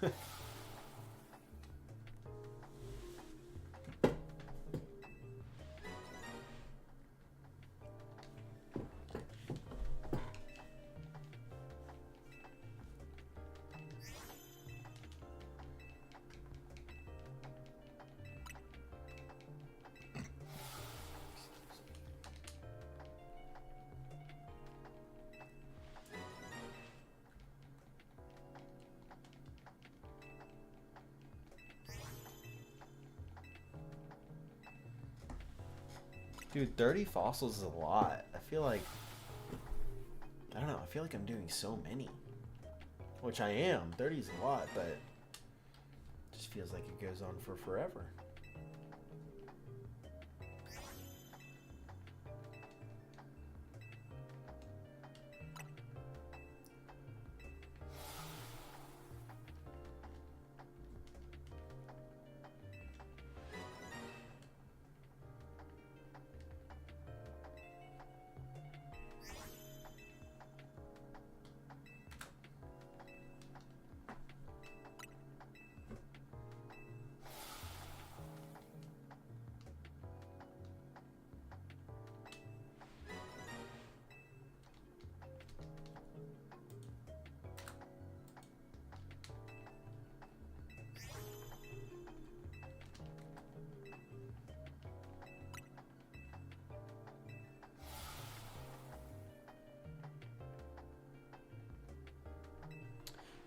Dude, 30 fossils is a lot. I feel like, I don't know, I feel like I'm doing so many. Which I am. 30 is a lot, but it just feels like it goes on for forever.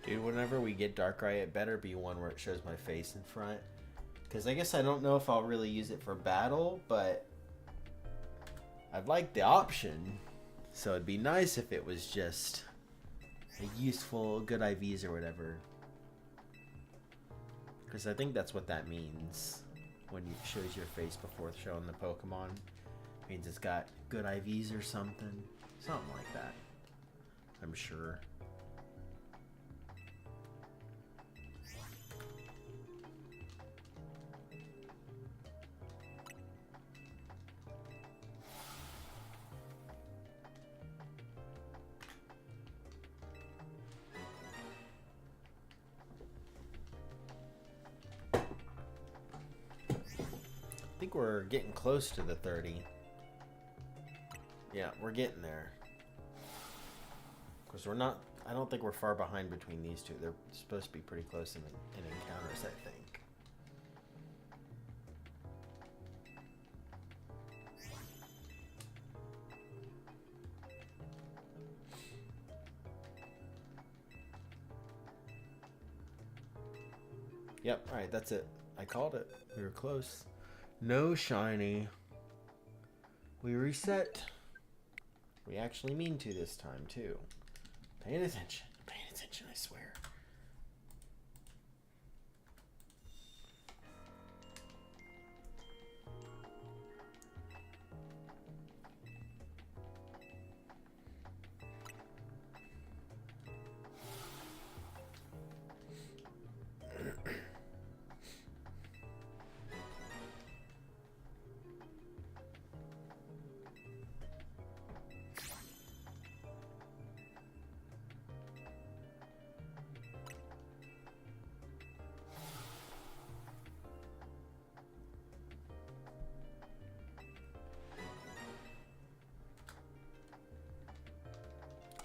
Dude, whenever we get Darkrai, it better be one where it shows my face in front. Because I guess I don't know if I'll really use it for battle, but I'd like the option. So it'd be nice if it was just a useful, good IVs or whatever. Because I think that's what that means when it shows your face before showing the Pokemon. It means it's got good IVs or something. Something like that. I'm sure. I think we're getting close to the 30. Yeah, we're getting there. Because we're not, I don't think we're far behind between these two. They're supposed to be pretty close in encounters, I think. Yep, alright, that's it. I called it. We were close. No shiny. We reset. We actually mean to this time, too. Paying attention. Paying attention, I swear.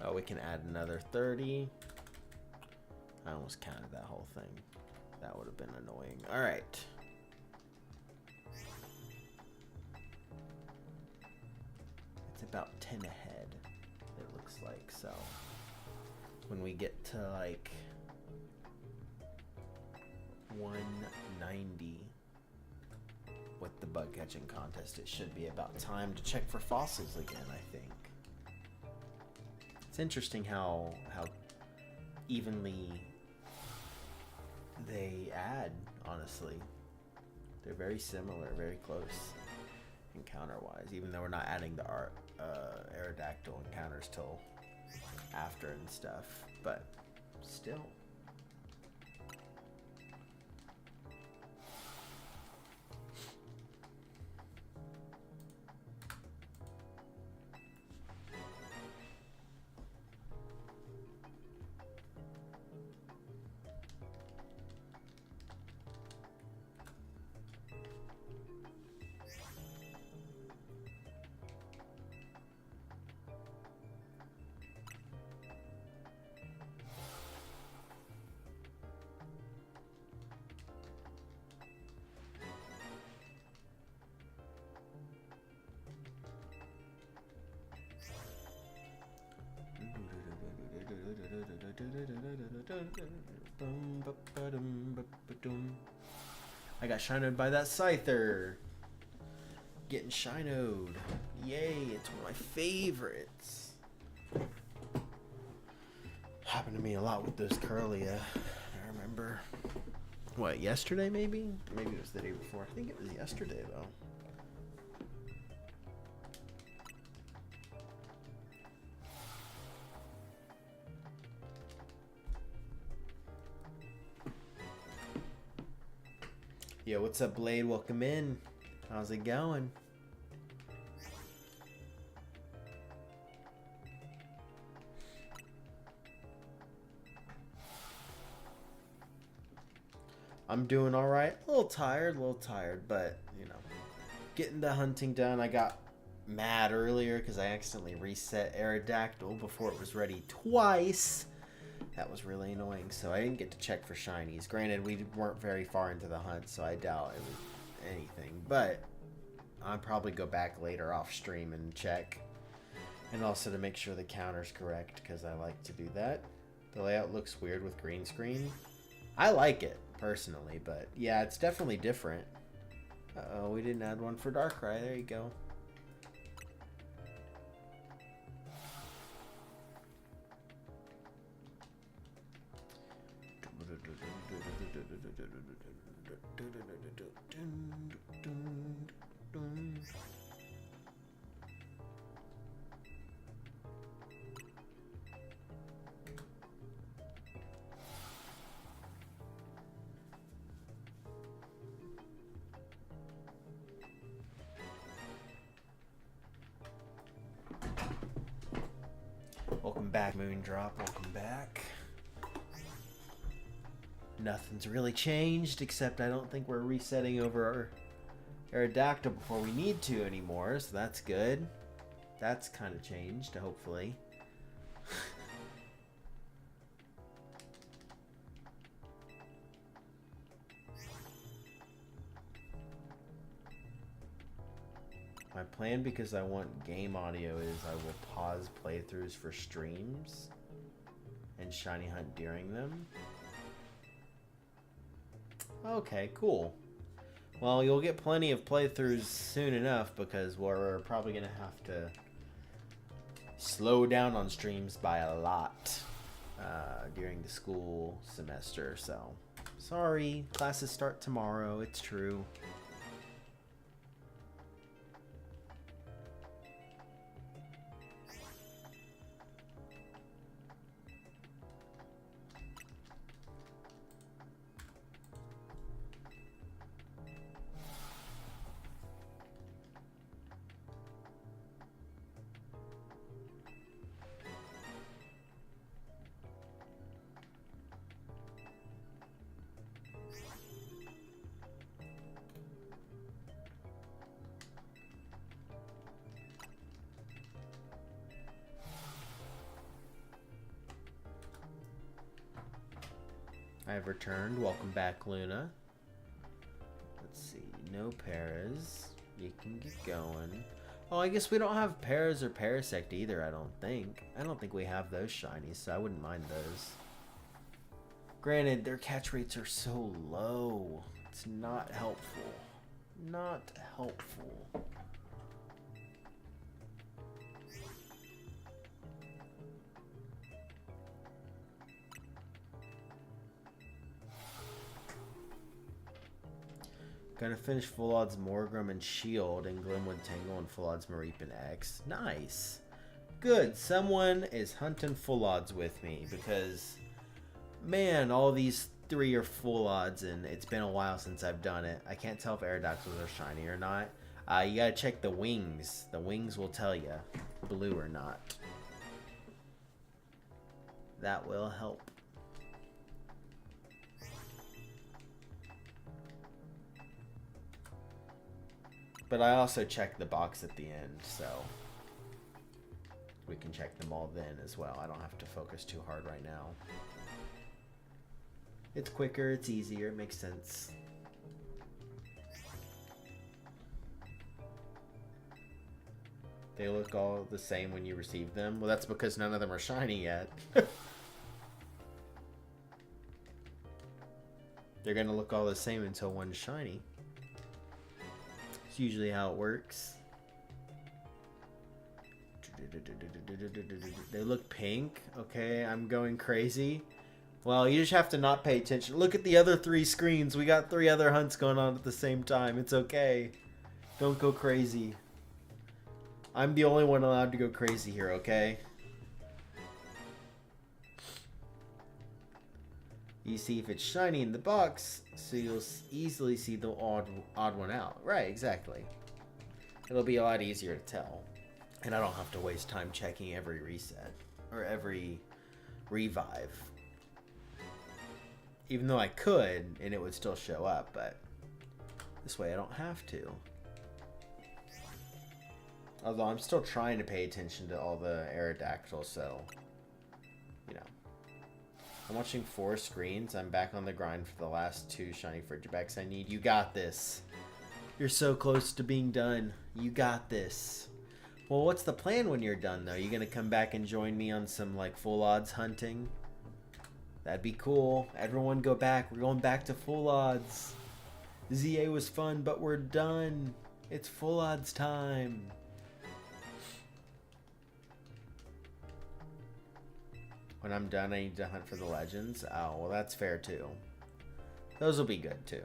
Oh, we can add another 30. I almost counted that whole thing. That would have been annoying. All right. It's about 10 ahead, it looks like. So when we get to like 190 with the bug catching contest, it should be about time to check for fossils again, I think. It's interesting how evenly they add, honestly. They're very similar, very close encounter-wise, even though we're not adding the Aerodactyl encounters till after and stuff, but still. I got shinoed by that Scyther. Getting shinoed. Yay, it's one of my favorites. Happened to me a lot with those Curlia. I remember. What, yesterday maybe? Maybe it was the day before. I think it was yesterday though. Yo, what's up, Blade? Welcome in. How's it going? I'm doing all right. A little tired, but, you know, getting the hunting done. I got mad earlier because I accidentally reset Aerodactyl before it was ready twice. That was really annoying, so I didn't get to check for shinies. Granted, we weren't very far into the hunt, so I doubt it was anything. But I'll probably go back later off stream and check. And also to make sure the counter's correct, because I like to do that. The layout looks weird with green screen. I like it, personally, but yeah, it's definitely different. Uh-oh, we didn't add one for Darkrai. There you go. Welcome back, Moondrop. Welcome back. Nothing's really changed, except I don't think we're resetting over our Aerodactyl before we need to anymore, so that's good. That's kind of changed, hopefully. My plan, because I want game audio, is I will pause playthroughs for streams and shiny hunt during them. Okay, cool. Well, you'll get plenty of playthroughs soon enough because we're probably going to have to slow down on streams by a lot during the school semester. So, sorry, classes start tomorrow. It's true. I've returned. Welcome back, Luna. Let's see. No Paras. You can get going. Oh, I guess we don't have Paras or Parasect either, I don't think. I don't think we have those shinies, so I wouldn't mind those. Granted, their catch rates are so low. It's not helpful. Not helpful. Gonna finish Full Odds Morgrem and Shield and Glenwood Tangle and Full Odds Mareep and X. Nice. Good. Someone is hunting Full Odds with me because, man, all these 3 are Full Odds and it's been a while since I've done it. I can't tell if Aerodoxils are shiny or not. You gotta check the wings. The wings will tell you, blue or not. That will help. But I also check the box at the end, so we can check them all then as well. I don't have to focus too hard right now. It's quicker, it's easier, it makes sense. They look all the same when you receive them. Well, that's because none of them are shiny yet. They're gonna look all the same until one's shiny. It's usually how it works. They look pink. Okay, I'm going crazy. Well, you just have to not pay attention. Look at the other 3 screens. We got 3 other hunts going on at the same time. It's okay. Don't go crazy. I'm the only one allowed to go crazy here, okay? You see if it's shiny in the box, so you'll easily see the odd one out. Right, exactly. It'll be a lot easier to tell. And I don't have to waste time checking every reset. Or every revive. Even though I could, and it would still show up, but this way I don't have to. Although I'm still trying to pay attention to all the Aerodactyls, so, you know. I'm watching 4 screens. I'm back on the grind for the last 2 shiny Frigibacks I need. You got this. You're so close to being done. You got this. Well, what's the plan when you're done, though? You gonna come back and join me on some, like, Full Odds hunting? That'd be cool. Everyone go back. We're going back to Full Odds. ZA was fun, but we're done. It's Full Odds time. When I'm done, I need to hunt for the legends. Oh, well, that's fair, too. Those will be good, too.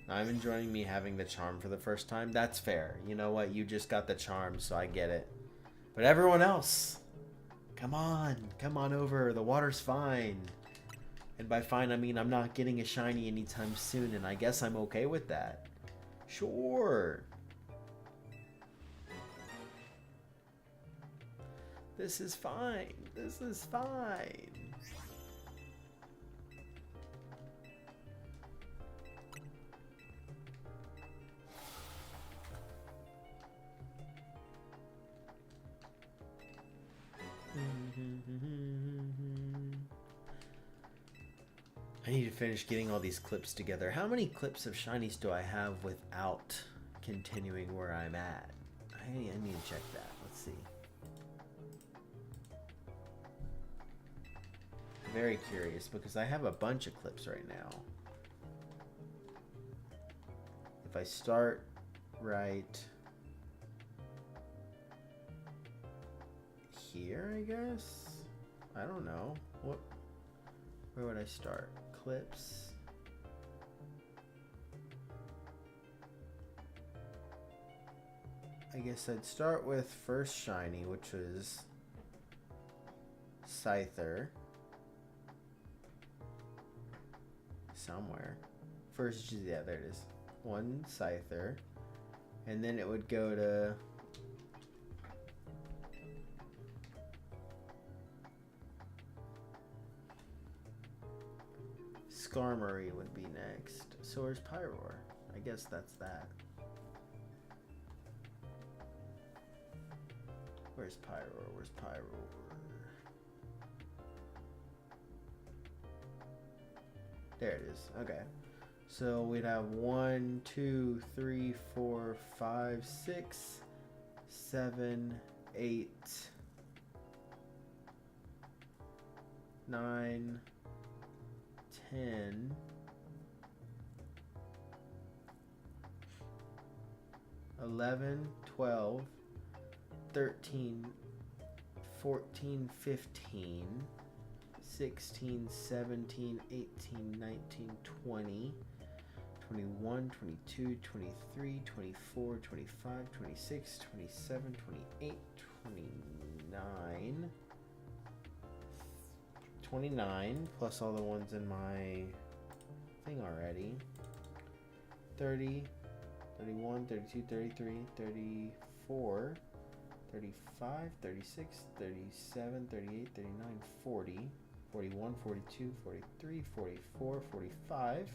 I'm enjoying me having the charm for the first time. That's fair. You know what? You just got the charm, so I get it. But everyone else, come on over. The water's fine. And by fine, I mean I'm not getting a shiny anytime soon, and I guess I'm okay with that. Sure. This is fine. This is fine. I need to finish getting all these clips together. How many clips of shinies do I have without continuing where I'm at. I need to check that. Let's see. Very curious because I have a bunch of clips right now. If I start right here, I guess. I don't know. Where would I start? Clips. I guess I'd start with first shiny, which was Scyther. Somewhere. First, yeah, there it is. One Scyther. And then it would go to Skarmory would be next. So where's Pyroar? I guess that's that. Where's Pyroar? Where's Pyroar? There it is. Okay. So we'd have 1, 2, 3, 4, 5, 6, 7, 8, 9, 10, 11, 12, 13, 14, 15, 16, 17, 18, 19, 20, 21, 22, 23, 24, 25, 26, 27, 28, 29, 29, plus all the ones in my thing already, 30, 31, 32, 33, 34, 35, 36, 37, 38, 39, 40, 41, 42, 43, 44, 45,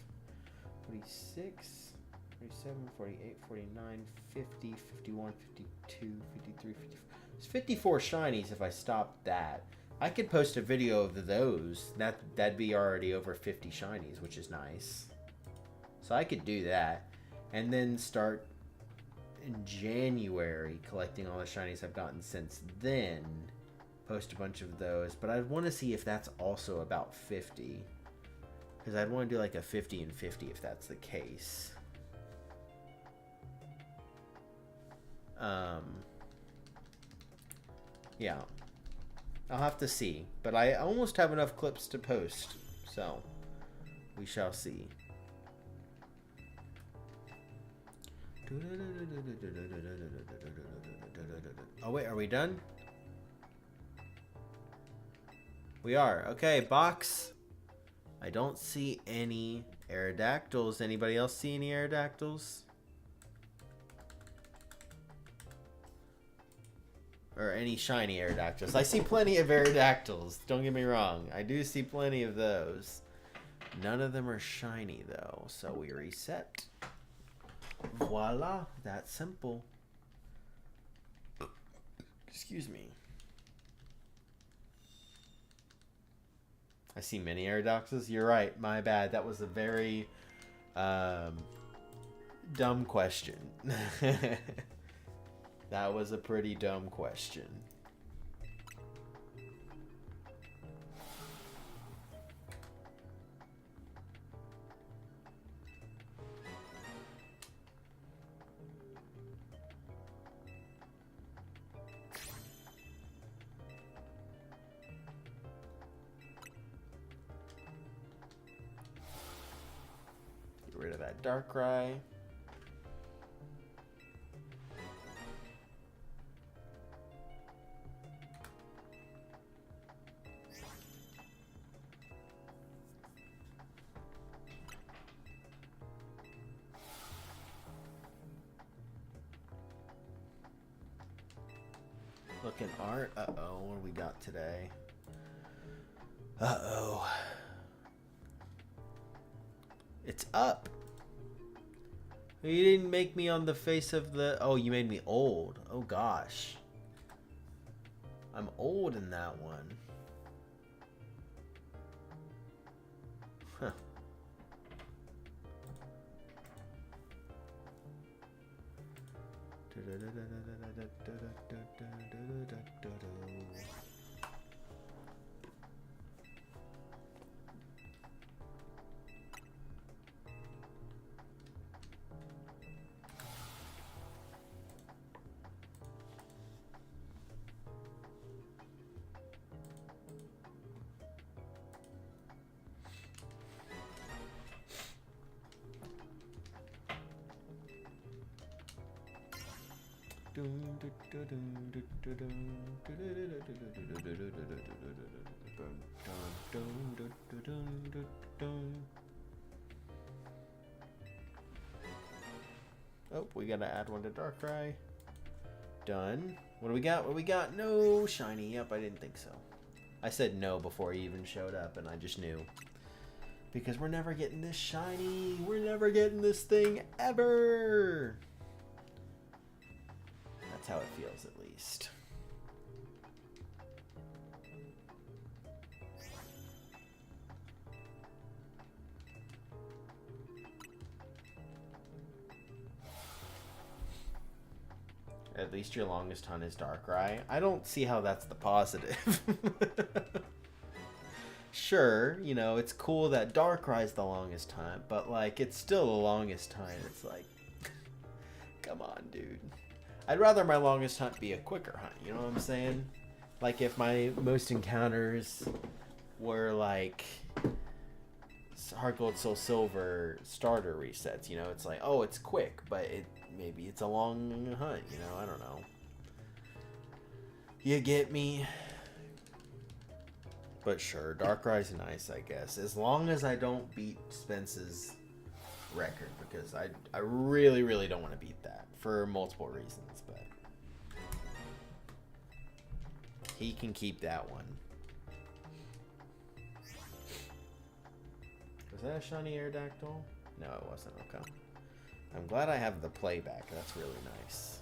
46, 47, 48, 49, 50, 51, 52, 53, 54. It's 54 shinies if I stop that. I could post a video of those. That'd be already over 50 shinies, which is nice. So I could do that. And then start in January collecting all the shinies I've gotten since then. Post a bunch of those. But I'd want to see if that's also about 50. Because I'd want to do like a 50 and 50 if that's the case. Yeah. I'll have to see. But I almost have enough clips to post. So, we shall see. Oh wait, are we done? We are. Okay, box. I don't see any Aerodactyls. Anybody else see any Aerodactyls? Or any shiny Aerodactyls. I see plenty of Aerodactyls. Don't get me wrong. I do see plenty of those. None of them are shiny though. So we reset. Voila. That's simple. Excuse me. I see many Aerodactyls. You're right. My bad. That was a very dumb question. That was a pretty dumb question. Get rid of that Darkrai. Looking art. Uh-oh, what do we got today? Uh-oh. It's up. You didn't make me on the face of the... Oh, you made me old. Oh, gosh. I'm old in that one. Huh. Oh, we gotta add one to Darkrai. Done. What do we got? What do we got? No shiny. Yep, I didn't think so. I said no before he even showed up, and I just knew. Because we're never getting this shiny. We're never getting this thing ever. That's how it feels, at least. At least your longest hunt is Darkrai. I don't see how that's the positive. Sure, you know, it's cool that Darkrai's the longest hunt, but, like, it's still the longest hunt. It's like, come on, dude. I'd rather my longest hunt be a quicker hunt, you know what I'm saying? Like, if my most encounters were, like, Heart Gold, Soul Silver starter resets, you know? It's like, oh, it's quick, but maybe it's a long hunt, you know? I don't know. You get me? But sure, Darkrai's nice, I guess. As long as I don't beat Spence's record, because I really, really don't want to beat that for multiple reasons, but he can keep that one. Was that a shiny Aerodactyl? No, it wasn't. Okay. I'm glad I have the playback. That's really nice.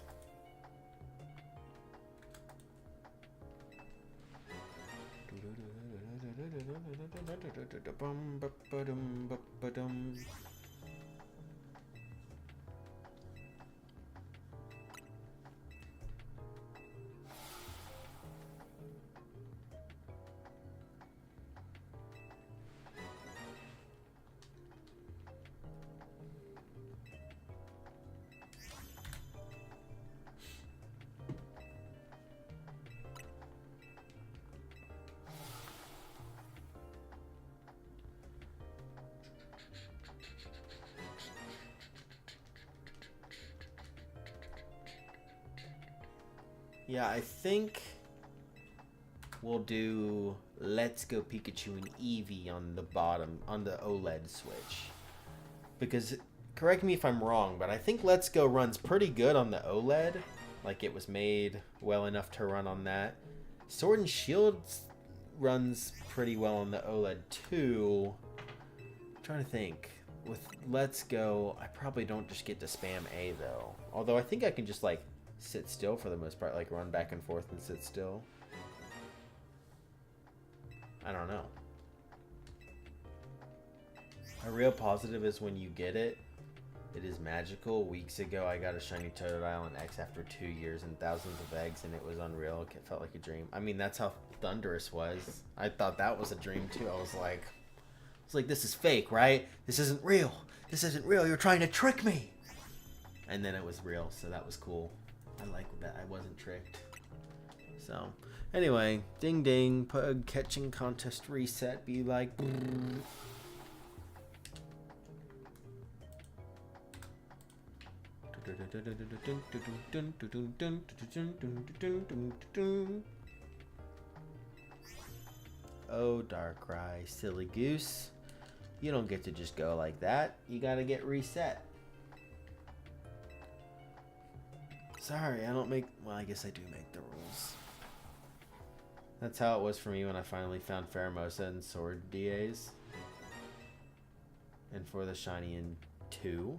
Yeah, I think we'll do Let's Go Pikachu and Eevee on the bottom, on the OLED switch. Because, correct me if I'm wrong, but I think Let's Go runs pretty good on the OLED. Like, it was made well enough to run on that. Sword and Shield runs pretty well on the OLED too. I'm trying to think. With Let's Go, I probably don't just get to spam A though. Although I think I can just, like, sit still for the most part, like run back and forth and sit still. I don't know. A real positive is when you get it, it is magical. Weeks ago, I got a shiny Totodile and X after 2 years and thousands of eggs, and it was unreal. It felt like a dream. I mean, that's how Thundurus was. I thought that was a dream too. I was like, this is fake, right? This isn't real. This isn't real. You're trying to trick me. And then it was real, so that was cool. I like that I wasn't tricked. So, anyway, ding ding, pug catching contest reset, be like... Oh, Darkrai, silly goose. You don't get to just go like that. You gotta get reset. Sorry, I don't make... Well, I guess I do make the rules. That's how it was for me when I finally found Pheromosa and Sword DAs. And for the shiny in 2.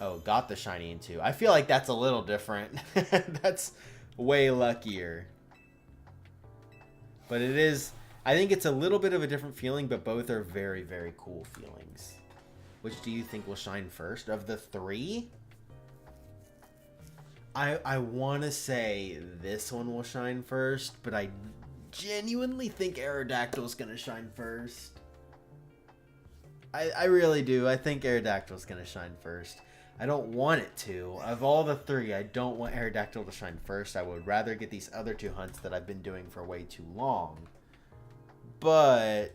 Oh, got the shiny in 2. I feel like that's a little different. That's way luckier. But it is... I think it's a little bit of a different feeling, but both are very, very cool feelings. Which do you think will shine first? Of the 3? I want to say this one will shine first, but I genuinely think Aerodactyl's gonna shine first. I really do. I think Aerodactyl's gonna shine first. I don't want it to. Of all the three, I don't want Aerodactyl to shine first. I would rather get these other two hunts that I've been doing for way too long. But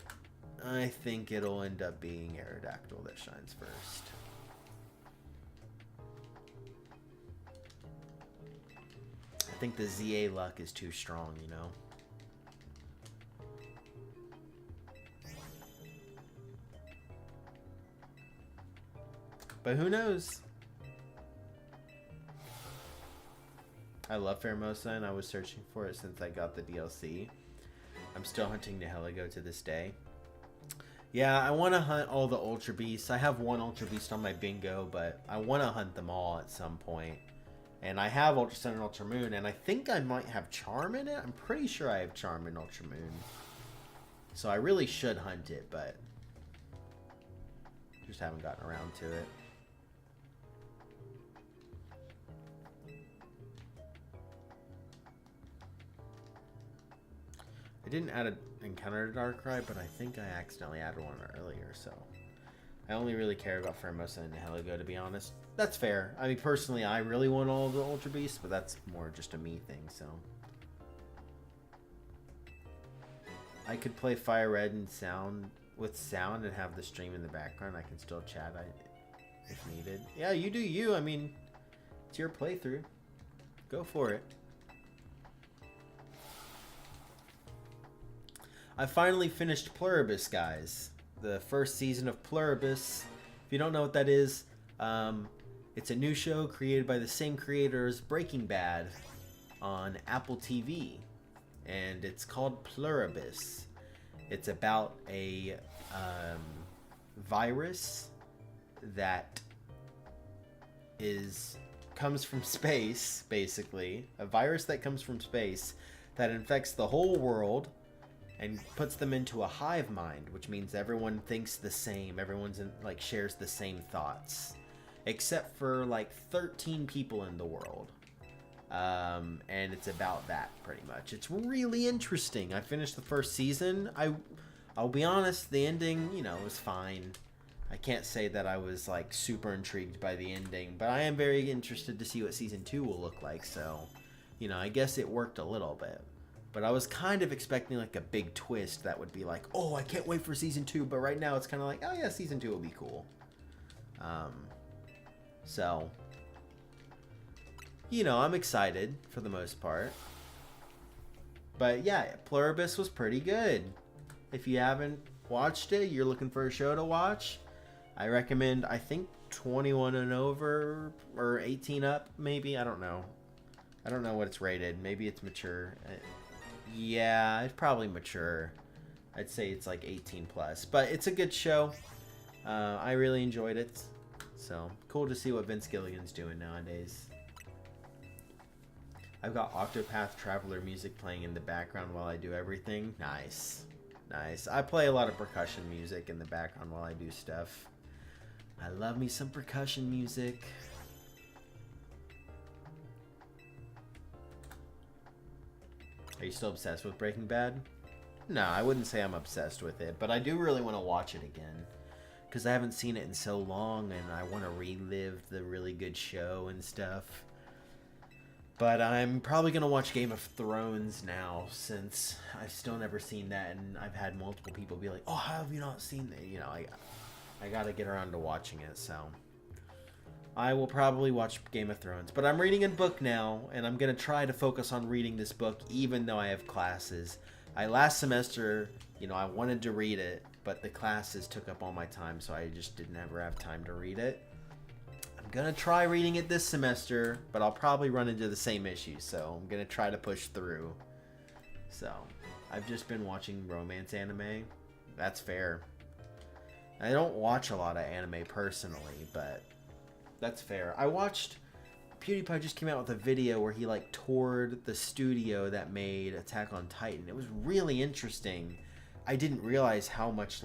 I think it'll end up being Aerodactyl that shines first. I think the ZA luck is too strong, you know? But who knows? I love Pheromosa, and I was searching for it since I got the DLC. I'm still hunting Nihilego to this day. Yeah, I want to hunt all the Ultra Beasts. I have one Ultra Beast on my bingo, but I want to hunt them all at some point. And I have Ultra Sun and Ultra Moon, and I think I might have Charm in it. I'm pretty sure I have Charm in Ultra Moon. So I really should hunt it, but just haven't gotten around to it. I didn't add an encounter to Darkrai, but I think I accidentally added one earlier, so I only really care about Pheromosa and Nihilego, to be honest. That's fair. I mean, personally, I really want all of the Ultra Beasts, but that's more just a me thing, so. I could play Fire Red and sound and have the stream in the background. I can still chat if needed. Yeah, you do you. I mean, it's your playthrough. Go for it. I finally finished Pluribus, guys. The first season of Pluribus. If you don't know what that is, it's a new show created by the same creator as Breaking Bad on Apple TV. And it's called Pluribus. It's about a virus that comes from space, basically. A virus that comes from space that infects the whole world and puts them into a hive mind, which means everyone thinks the same. Everyone's shares the same thoughts, except for like 13 people in the world. And it's about that pretty much. It's really interesting. I finished the first season. I'll be honest, the ending, was fine. I can't say that I was like super intrigued by the ending, but I am very interested to see what season 2 will look like. So, I guess it worked a little bit. But I was kind of expecting like a big twist that would be like, oh, I can't wait for season 2. But right now it's kind of like, oh yeah, season 2 will be cool. So, I'm excited for the most part. But yeah, Pluribus was pretty good. If you haven't watched it, you're looking for a show to watch, I recommend, I think 21 and over or 18 up, maybe. I don't know. I don't know what it's rated. Maybe it's mature. Yeah, it's probably mature. I'd say it's like 18 plus, but it's a good show. I really enjoyed it. So cool to see what Vince Gilligan's doing nowadays. I've got Octopath Traveler music playing in the background while I do everything. Nice. Nice. I play a lot of percussion music in the background while I do stuff. I love me some percussion music. Are you still obsessed with Breaking Bad? No, I wouldn't say I'm obsessed with it, but I do really want to watch it again. Because I haven't seen it in so long, and I want to relive the really good show and stuff. But I'm probably going to watch Game of Thrones now, since I've still never seen that, and I've had multiple people be like, oh, how have you not seen that? I got to get around to watching it, so I will probably watch Game of Thrones. But I'm reading a book now, and I'm going to try to focus on reading this book, even though I have classes. Last semester, I wanted to read it, but the classes took up all my time, so I just didn't ever have time to read it. I'm going to try reading it this semester, but I'll probably run into the same issues, so I'm going to try to push through. So, I've just been watching romance anime. That's fair. I don't watch a lot of anime personally, but that's fair. I watched... PewDiePie just came out with a video where he toured the studio that made Attack on Titan. It was really interesting. I didn't realize how much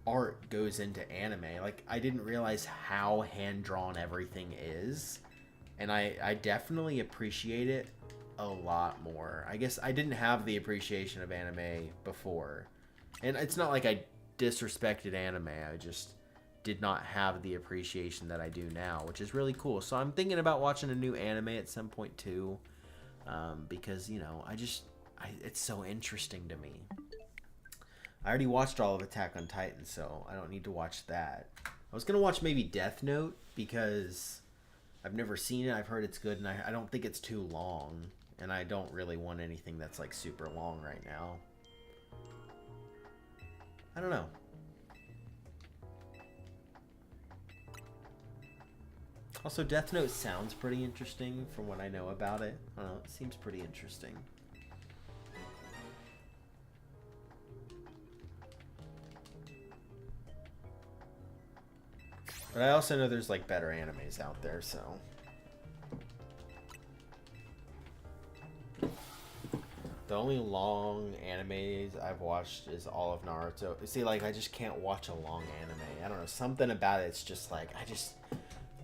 art goes into anime. I didn't realize how hand drawn everything is, and I definitely appreciate it a lot more. I guess I didn't have the appreciation of anime before, and it's not like I disrespected anime. I just did not have the appreciation that I do now, which is really cool. So I'm thinking about watching a new anime at some point too, because you know it's so interesting to me. I already watched all of Attack on Titan, so I don't need to watch that. I was gonna watch maybe Death Note because I've never seen it. I've heard it's good, and I don't think it's too long, and I don't really want anything that's like super long right now. I don't know. Also, Death Note sounds pretty interesting from what I know about it. I don't know, it seems pretty interesting. But I also know there's like better animes out there, so. The only long animes I've watched is all of Naruto. See, like, I just can't watch a long anime. I don't know, something about it, it's just like, I just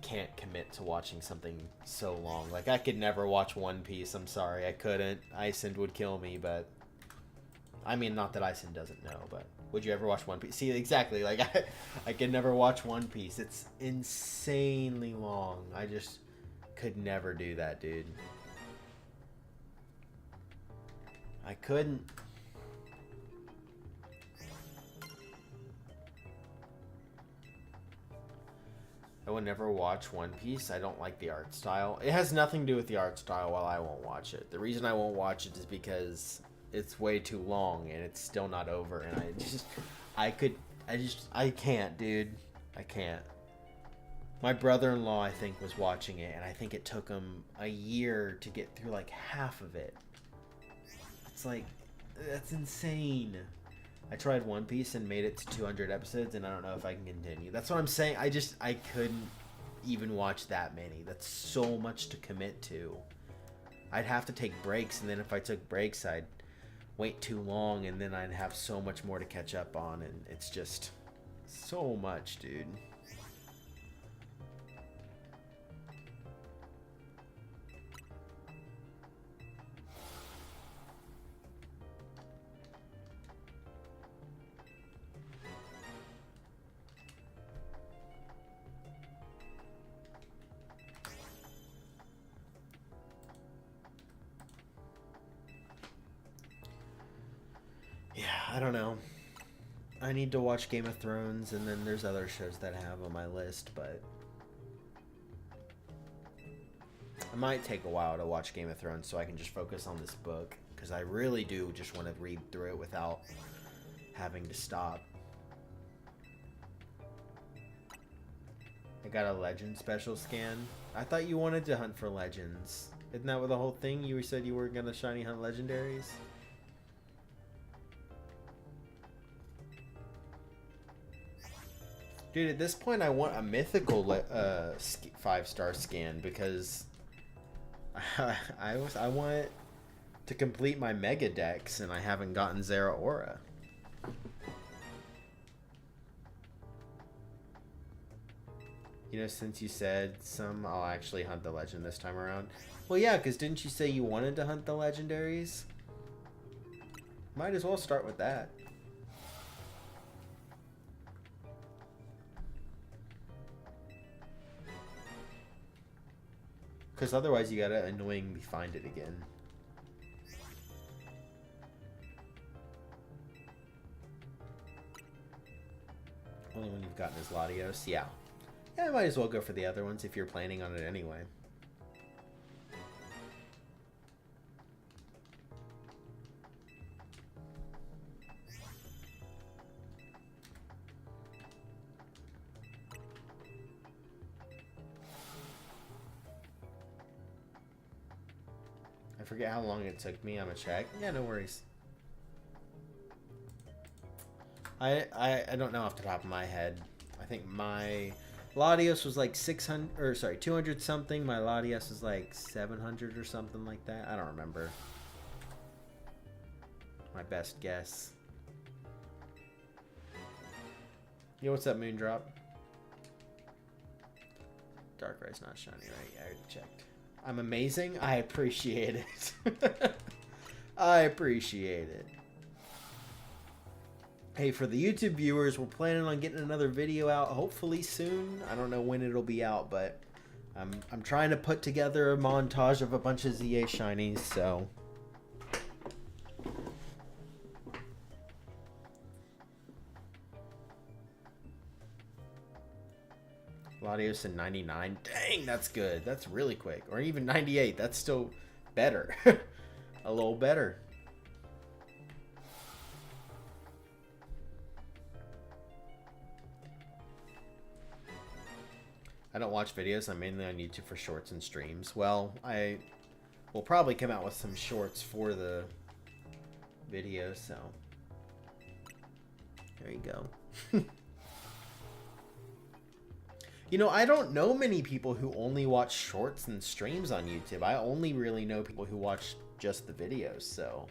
can't commit to watching something so long. Like, I could never watch One Piece, I'm sorry, I couldn't. Aizen would kill me, but... I mean, not that Aizen doesn't know, but... Would you ever watch One Piece? See, exactly, like, I could never watch One Piece. It's insanely long. I just could never do that, dude. I couldn't. I would never watch One Piece. I don't like the art style. It has nothing to do with the art style while I won't watch it. The reason I won't watch it is because it's way too long and it's still not over, and I can't, dude. I can't. My brother-in-law, I think, was watching it, and I think it took him a year to get through like half of it. It's like, that's insane. I tried One Piece and made it to 200 episodes, and I don't know if I can continue. That's what I'm saying. I couldn't even watch that many. That's so much to commit to. I'd have to take breaks, and then if I took breaks, I'd wait too long, and then I'd have so much more to catch up on, and it's just so much, dude. Yeah, I don't know. I need to watch Game of Thrones, and then there's other shows that I have on my list, but it might take a while to watch Game of Thrones so I can just focus on this book, because I really do just want to read through it without having to stop. I got a Legend special scan. I thought you wanted to hunt for Legends. Isn't that what the whole thing? You said you were going to shiny hunt Legendaries? Dude, at this point, I want a mythical 5-star scan because I want to complete my Mega Dex, and I haven't gotten Zeraora. You know, since you said some, I'll actually hunt the Legend this time around. Well, yeah, because didn't you say you wanted to hunt the Legendaries? Might as well start with that. Because otherwise you gotta annoyingly find it again. Only when you've gotten his Latios, yeah. Yeah, I might as well go for the other ones if you're planning on it anyway. I forget how long it took me. I'm gonna check. Yeah, no worries. I don't know off the top of my head. I think my Latios was like 600, or sorry, 200 something. My Latios was like 700 or something like that. I don't remember. My best guess. Yo, what's up, Moondrop? Darkrai's not shiny, right? Yeah, I already checked. I'm amazing. I appreciate it. I appreciate it. Hey, for the YouTube viewers, we're planning on getting another video out hopefully soon. I don't know when it'll be out, but I'm trying to put together a montage of a bunch of ZA shinies, so... Latios in 99. Dang, that's good. That's really quick. Or even 98. That's still better. A little better. I don't watch videos. I'm mainly on YouTube for shorts and streams. Well, I will probably come out with some shorts for the video, so there you go. You know, I don't know many people who only watch shorts and streams on YouTube. I only really know people who watch just the videos, so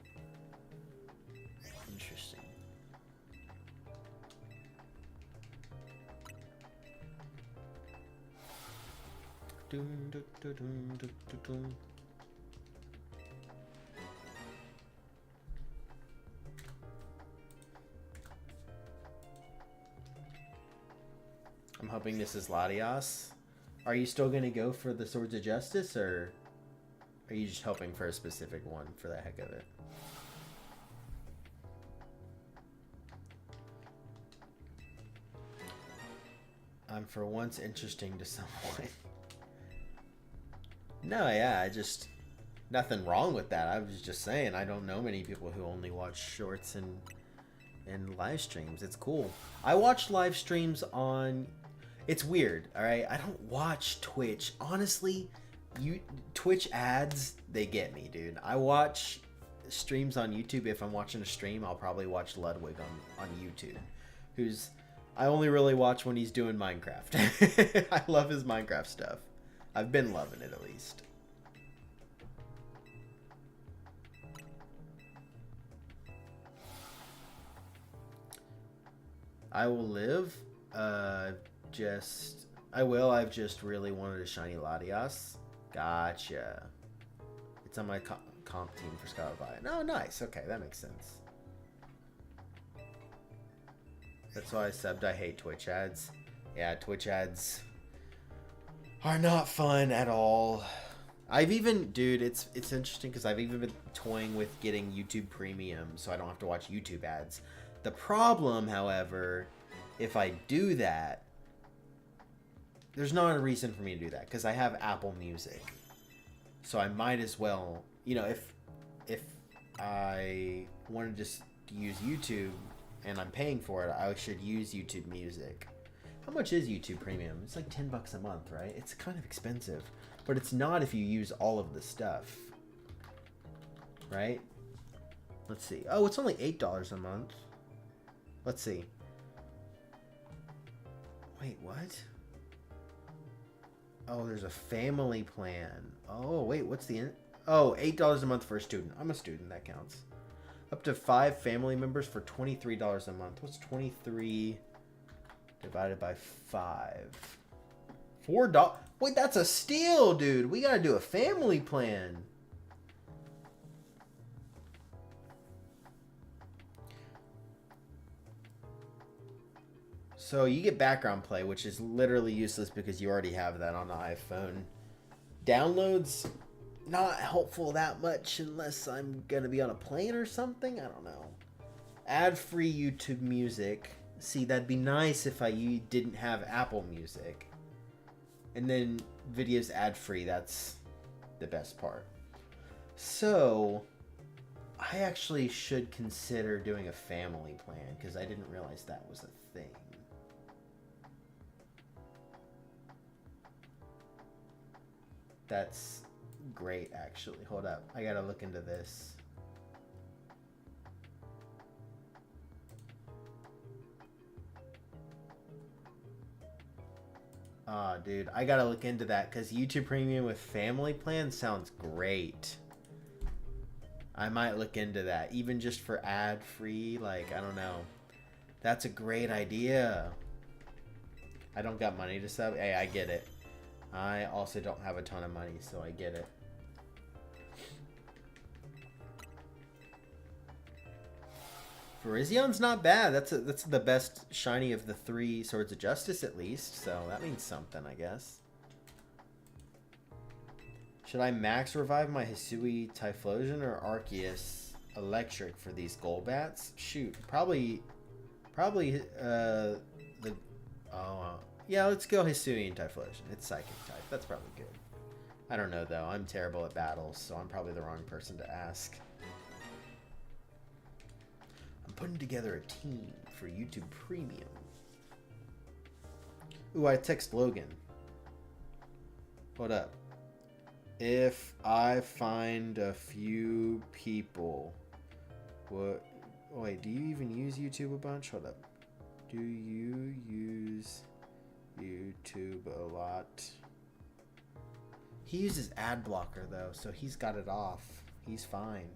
interesting. Dun, dun, dun, dun, dun, dun, dun. I'm hoping this is Latias. Are you still going to go for the Swords of Justice, or are you just hoping for a specific one for the heck of it? I'm for once interesting to someone. No, yeah, I just... Nothing wrong with that. I was just saying, I don't know many people who only watch shorts and live streams. It's cool. I watch live streams on... It's weird, alright? I don't watch Twitch. Honestly, Twitch ads, they get me, dude. I watch streams on YouTube. If I'm watching a stream, I'll probably watch Ludwig on YouTube. Who's... I only really watch when he's doing Minecraft. I love his Minecraft stuff. I've been loving it, at least. I will live. I will. I've just really wanted a shiny Latias. Gotcha. It's on my comp team for Spotify. Oh, nice. Okay, that makes sense. That's why I subbed. I hate Twitch ads. Yeah, Twitch ads are not fun at all. I've even, dude, it's interesting because I've even been toying with getting YouTube Premium so I don't have to watch YouTube ads. The problem, however, if I do that, there's not a reason for me to do that because I have Apple Music. So I might as well, you know, if I wanted to just use YouTube and I'm paying for it, I should use YouTube Music. How much is YouTube Premium? It's like $10 a month, right? It's kind of expensive, but it's not if you use all of the stuff, right? Let's see. Oh, it's only $8 a month. Let's see. Wait, what? Oh, there's a family plan. Oh, wait, what's the... Oh, $8 a month for a student. I'm a student, that counts. Up to 5 family members for $23 a month. What's 23 divided by 5? $4. Wait, that's a steal, dude. We gotta do a family plan. So you get background play, which is literally useless because you already have that on the iPhone. Downloads, not helpful that much unless I'm gonna be on a plane or something. I don't know. Ad-free YouTube Music. See, that'd be nice if I didn't have Apple Music. And then videos ad-free, that's the best part. So, I actually should consider doing a family plan because I didn't realize that was a thing. That's great, actually. Hold up. I gotta look into this. Ah, dude. I gotta look into that because YouTube Premium with family plan sounds great. I might look into that. Even just for ad-free, like, I don't know. That's a great idea. I don't got money to sub. Hey, I get it. I also don't have a ton of money, so I get it. Virizion not bad. That's the best shiny of the 3 Swords of Justice, at least. So that means something, I guess. Should I max revive my Hisui Typhlosion or Arceus Electric for these Golbats? Shoot, probably, yeah, let's go Hisui and Typhlosion. It's Psychic type. That's probably good. I don't know, though. I'm terrible at battles, so I'm probably the wrong person to ask. I'm putting together a team for YouTube Premium. Ooh, I text Logan. What up? If I find a few people... What? Wait, do you even use YouTube a bunch? Hold up. Do you use YouTube a lot? He uses ad blocker, though, so he's got it off. He's fine.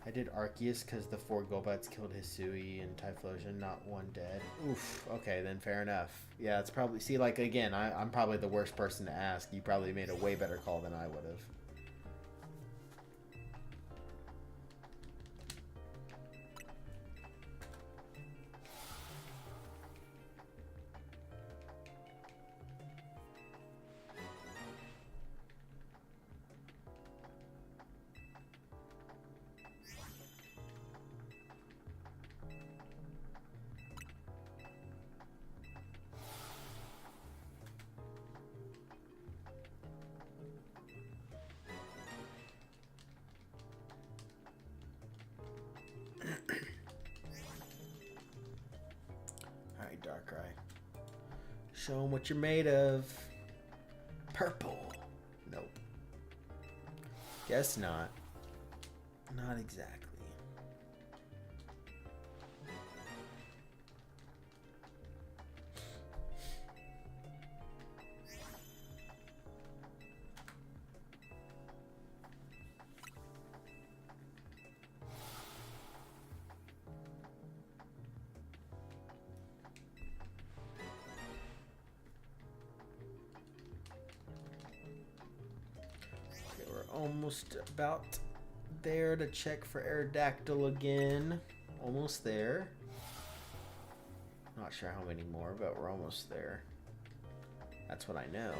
I did Arceus because the 4 Golbats killed Hisui and Typhlosion, not one dead. Oof, okay, then fair enough. Yeah, it's probably... See, like, again, I'm probably the worst person to ask. You probably made a way better call than I would have. Alright, Darkrai. Show them what you're made of. Purple. Nope. Guess not. Not exactly. Almost about there to check for Aerodactyl again. Almost there. Not sure how many more, but we're almost there. That's what I know.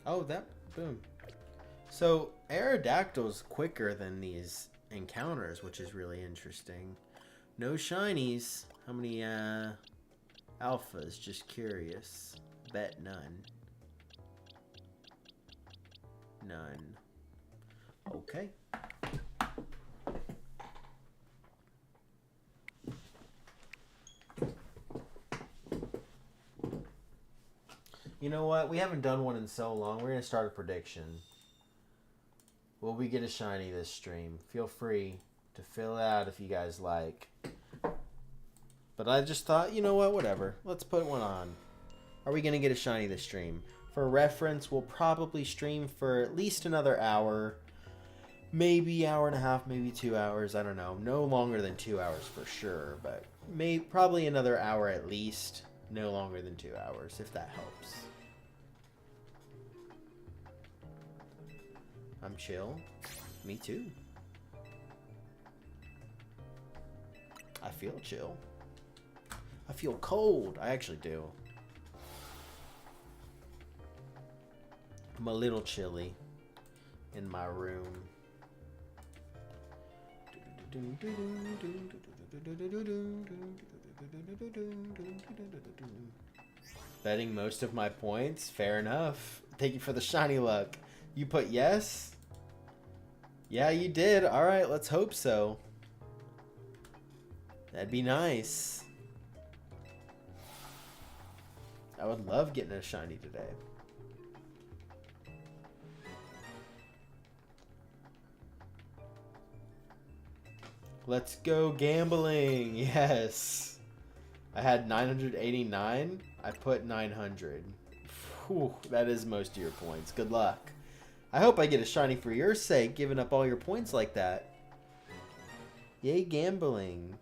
Oh, that boom. So Aerodactyl's quicker than these encounters, which is really interesting. No shinies. How many alphas? Just curious. Bet none. None. Okay. You know what? We haven't done one in so long. We're going to start a prediction. Will we get a shiny this stream? Feel free to fill out if you guys like. But I just thought, you know what, whatever. Let's put one on. Are we going to get a shiny this stream? For reference, we'll probably stream for at least another hour. Maybe hour and a half, maybe 2 hours. I don't know. No longer than 2 hours for sure. But probably another hour at least. No longer than 2 hours, if that helps. I'm chill. Me too. I feel chill. I feel cold. I actually do. I'm a little chilly in my room. Betting most of my points? Fair enough. Thank you for the shiny luck. You put yes? Yeah, you did. Alright, let's hope so. That'd be nice. I would love getting a shiny today. Let's go gambling. Yes. I had 989. I put 900. Whew, that is most of your points. Good luck. I hope I get a shiny for your sake, giving up all your points like that. Yay, gambling.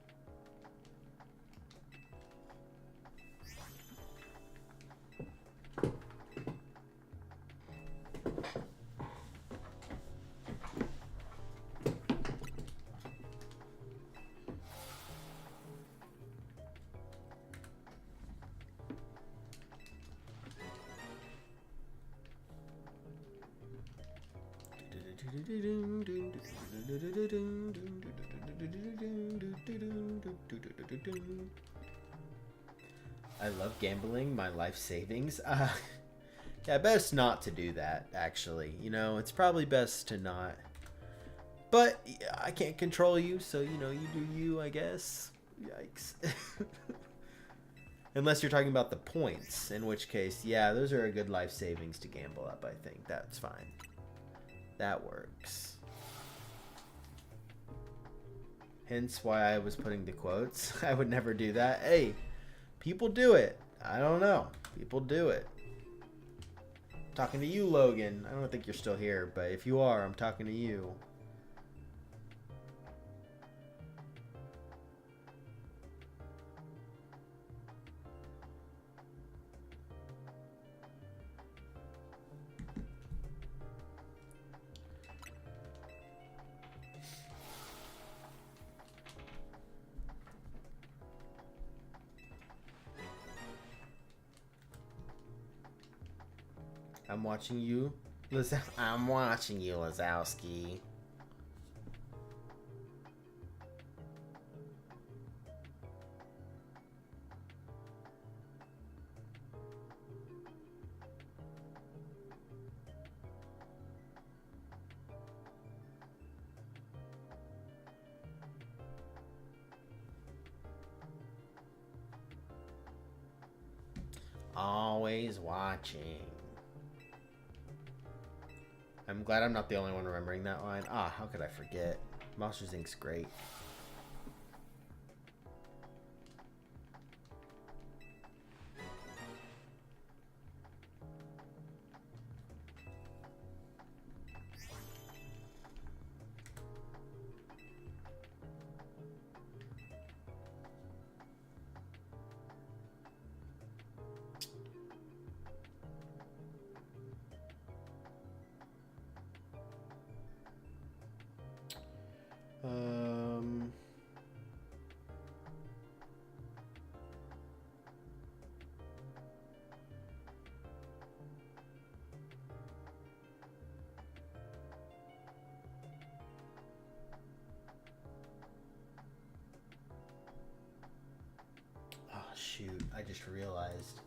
I love gambling my life savings. Yeah, best not to do that, actually. You know, it's probably best to not. But I can't control you, so, you know, you do you, I guess. Yikes. Unless you're talking about the points, in which case, yeah, those are a good life savings to gamble up, I think. That's fine. That works. Hence why I was putting the quotes. I would never do that. Hey, people do it. I don't know. People do it. I'm talking to you, Logan. I don't think you're still here, but if you are, I'm talking to you. I'm watching you, I'm watching you, Lazowski. Always watching. I'm glad I'm not the only one remembering that line. Ah, how could I forget? Monsters Inc.'s great. Oh, shoot. I just realized.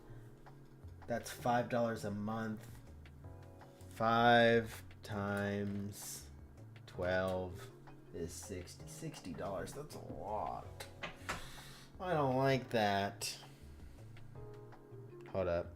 That's $5 a month. 5 times 12 is $60. That's a lot. I don't like that. Hold up.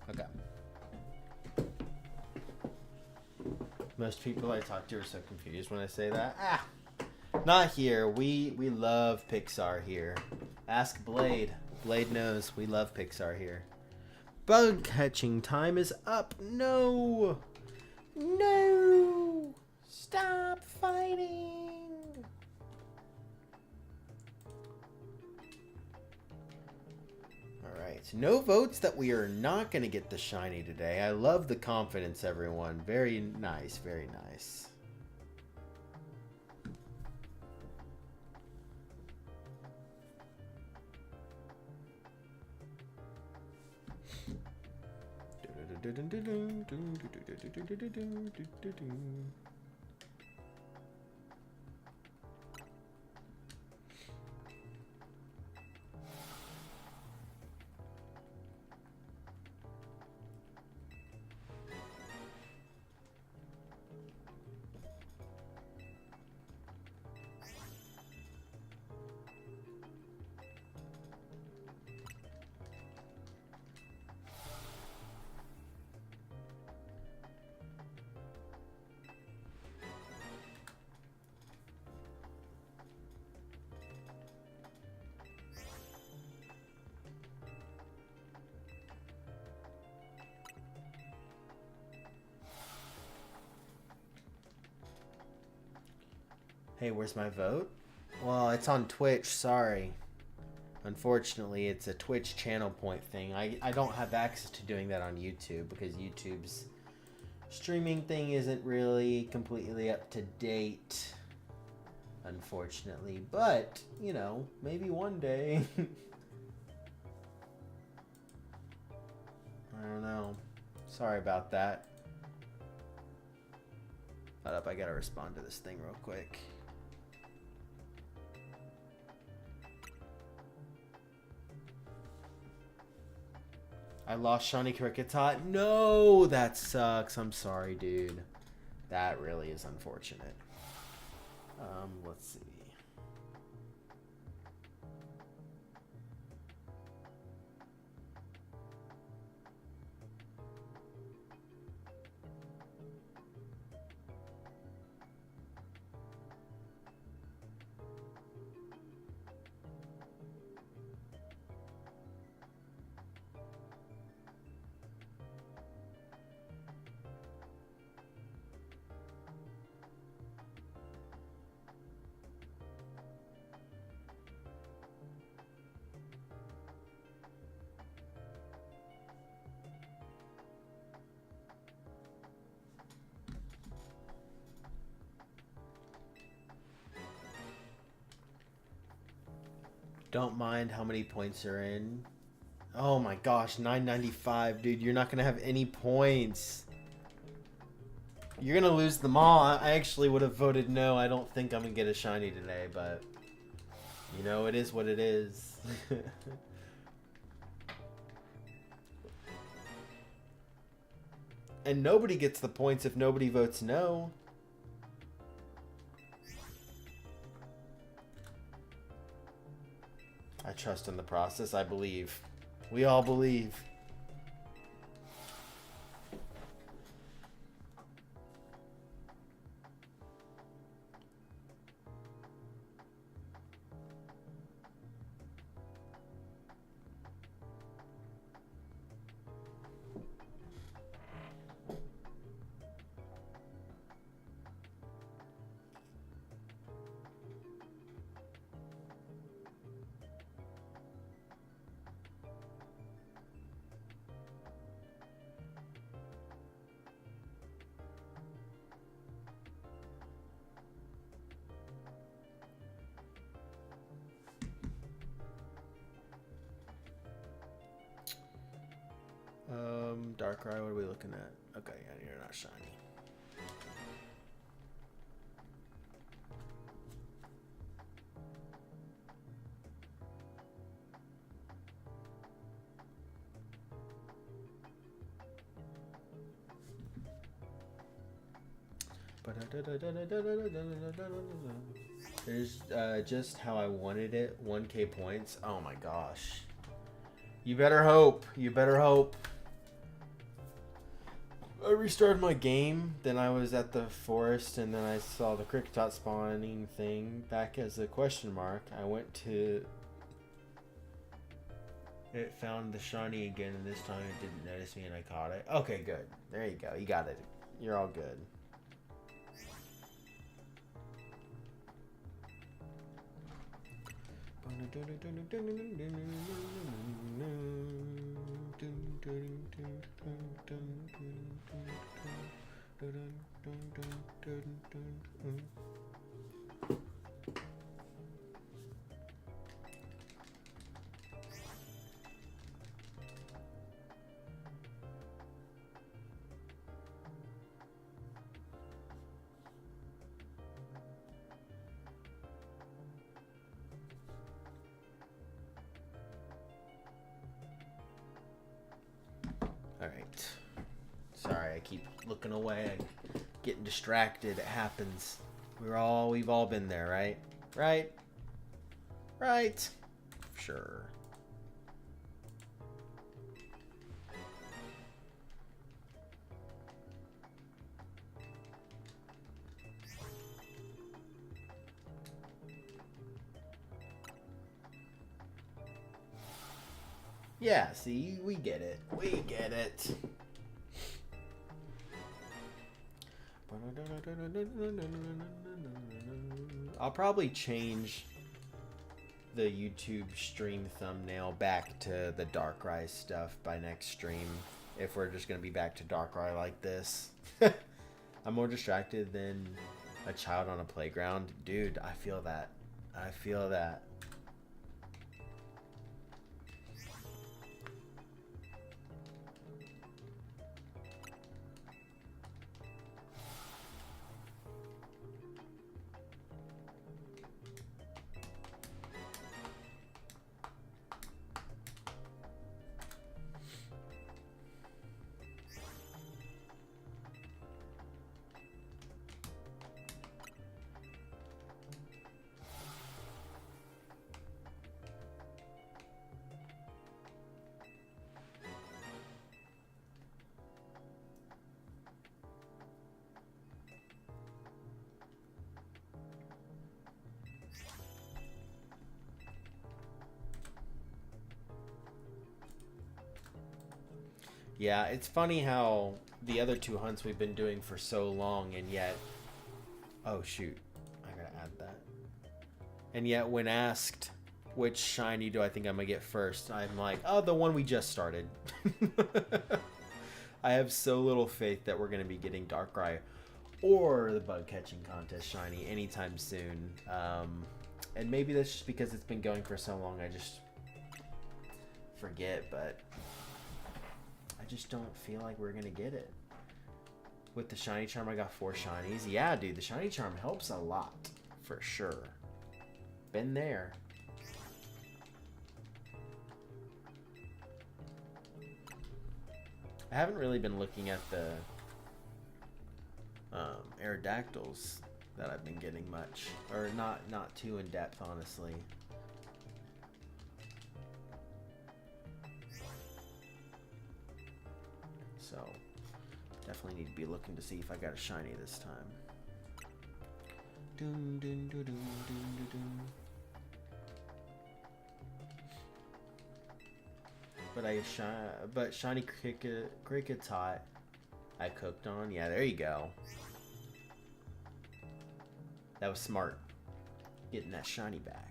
Okay. Most people I talk to are so confused when I say that. Ah, not here. We love Pixar here. Ask Blade. Blade knows we love Pixar here. Bug catching time is up. No. No. Stop fighting. Alright, no votes that we are not going to get the shiny today. I love the confidence, everyone. Very nice, very nice. Hey, where's my vote? Well, it's on Twitch, sorry. Unfortunately, it's a Twitch channel point thing. I don't have access to doing that on YouTube because YouTube's streaming thing isn't really completely up to date, unfortunately. But, you know, maybe one day. I don't know. Sorry about that. Hold up, I gotta respond to this thing real quick. I lost Shawnee Cricket-Tot. No, that sucks. I'm sorry, dude. That really is unfortunate. Let's see. Don't mind how many points are in. Oh my gosh, 995, dude. You're not gonna have any points. You're gonna lose them all. I actually would have voted no. I don't think I'm gonna get a shiny today, but you know, it is what it is. And nobody gets the points if nobody votes no. I trust in the process. I believe. We all believe. Darkrai, what are we looking at? Okay, yeah, you're not shiny. There's just how I wanted it. 1K points. Oh my gosh. You better hope. You better hope. I restarted my game, then I was at the forest, and then I saw the Kricketot spawning thing back as a question mark. I went to it, found the shiny again, and this time it didn't notice me and I caught it. Okay, good. There you go. You got it. You're all good. Alright. Sorry, I keep looking away. I'm getting distracted. It happens. We've all been there, right? Right? Right? Sure. Yeah, see, we get it. We get it. I'll probably change the YouTube stream thumbnail back to the Darkrai stuff by next stream. If we're just going to be back to Darkrai like this. I'm more distracted than a child on a playground. Dude, I feel that. I feel that. Yeah, it's funny how the other two hunts we've been doing for so long, and yet... Oh, shoot. I gotta add that. And yet, when asked which shiny do I think I'm gonna get first, I'm like, oh, the one we just started. I have so little faith that we're gonna be getting Darkrai or the bug catching contest shiny anytime soon. And maybe that's just because it's been going for so long, I just forget, but... I just don't feel like we're gonna get it. With the shiny charm, I got 4 shinies. Yeah, dude, the shiny charm helps a lot, for sure. Been there. I haven't really been looking at the Aerodactyls that I've been getting much, or not too in depth, honestly. So, definitely need to be looking to see if I got a shiny this time. Dun, dun, dun, dun, dun, dun. But shiny Kricketot I cooked on. Yeah, there you go. That was smart. Getting that shiny back.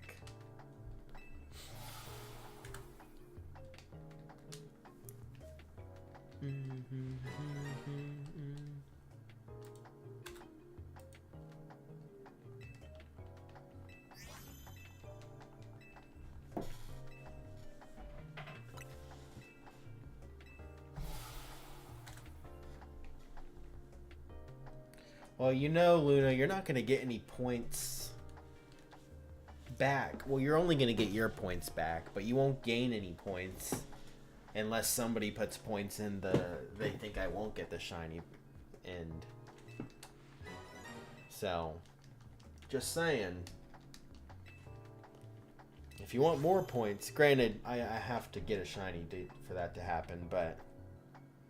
Well, you know, Luna, you're not going to get any points back. Well, you're only going to get your points back, but you won't gain any points unless somebody puts points in they think I won't get the shiny end. So, just saying. If you want more points, granted, I have to get a shiny for that to happen, but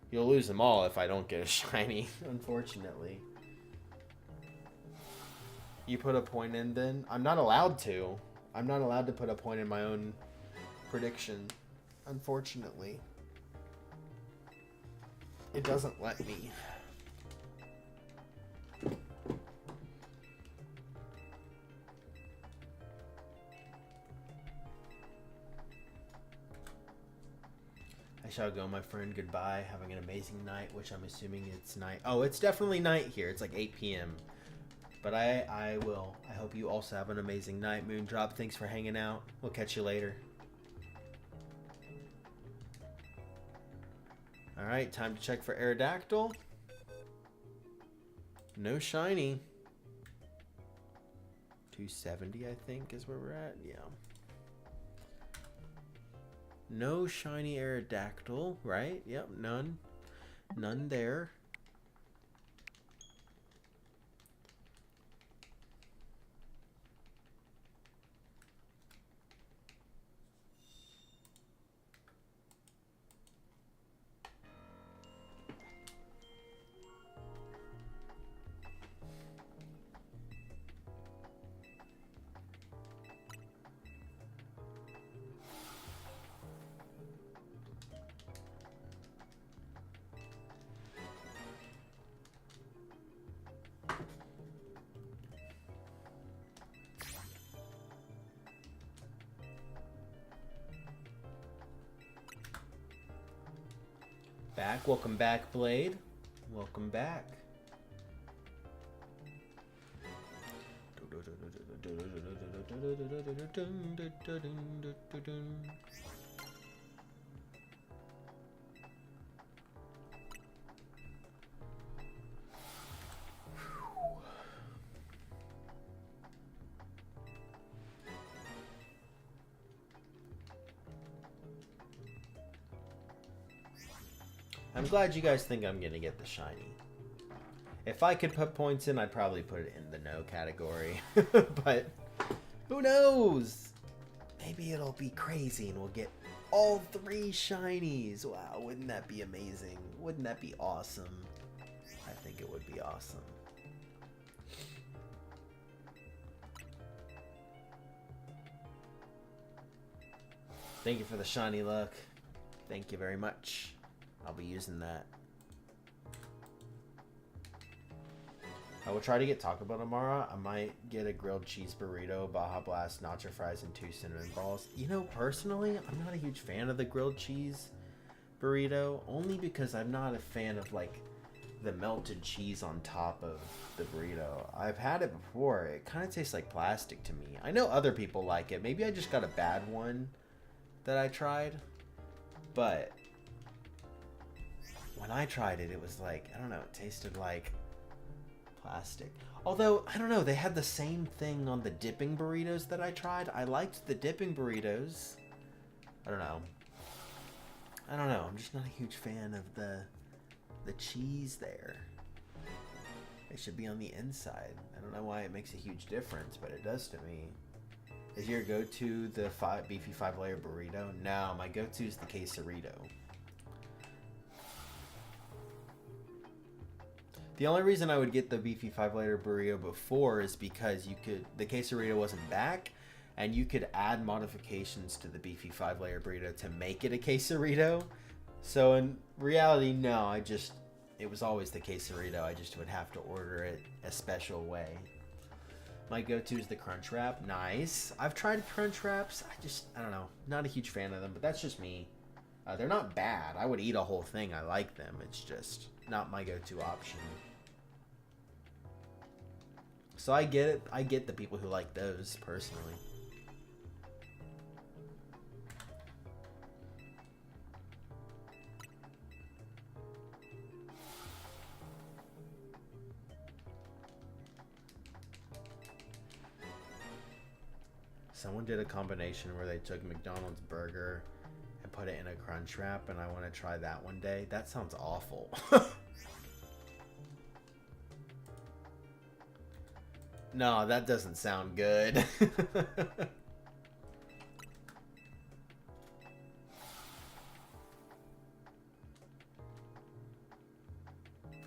you'll lose them all if I don't get a shiny, unfortunately. You put a point in then? I'm not allowed to. I'm not allowed to put a point in my own prediction, unfortunately. It doesn't let me. I shall go, my friend. Goodbye. Having an amazing night, which I'm assuming it's night. Oh, it's definitely night here. It's like 8 p.m. But I will. I hope you also have an amazing night, Moondrop. Thanks for hanging out. We'll catch you later. Alright, time to check for Aerodactyl. No shiny. 270, I think, is where we're at. Yeah. No shiny Aerodactyl, right? Yep, none. None there. Back. Welcome back, Blade. Welcome back. I'm glad you guys think I'm gonna get the shiny. If I could put points in, I'd probably put it in the no category. But who knows? Maybe it'll be crazy and we'll get all 3 shinies. Wow, wouldn't that be amazing? Wouldn't that be awesome? I think it would be awesome. Thank you for the shiny luck. Thank you very much. I'll be using that. I will try to get Taco Bell tomorrow. I might get a grilled cheese burrito, Baja Blast, nacho fries, and 2 cinnamon balls. You know, personally, I'm not a huge fan of the grilled cheese burrito, only because I'm not a fan of, like, the melted cheese on top of the burrito. I've had it before. It kind of tastes like plastic to me. I know other people like it. Maybe I just got a bad one that I tried. But when I tried it, it was like, I don't know, it tasted like plastic. Although, I don't know, they had the same thing on the dipping burritos that I tried. I liked the dipping burritos. I don't know. I'm just not a huge fan of the cheese there. It should be on the inside. I don't know why it makes a huge difference, but it does to me. Is your go-to the beefy 5-layer burrito? No, my go-to is the quesarito. The only reason I would get the beefy 5-layer burrito before is because the quesarito wasn't back, and you could add modifications to the beefy 5-layer burrito to make it a quesarito. So in reality, no, it was always the quesarito. I just would have to order it a special way. My go-to is the Crunch Wrap. Nice. I've tried Crunch Wraps. I don't know. Not a huge fan of them, but that's just me. They're not bad. I would eat a whole thing. I like them. It's just not my go-to option. So I get it. I get the people who like those, personally. Someone did a combination where they took McDonald's burger and put it in a Crunch Wrap, and I want to try that one day. That sounds awful. No, that doesn't sound good.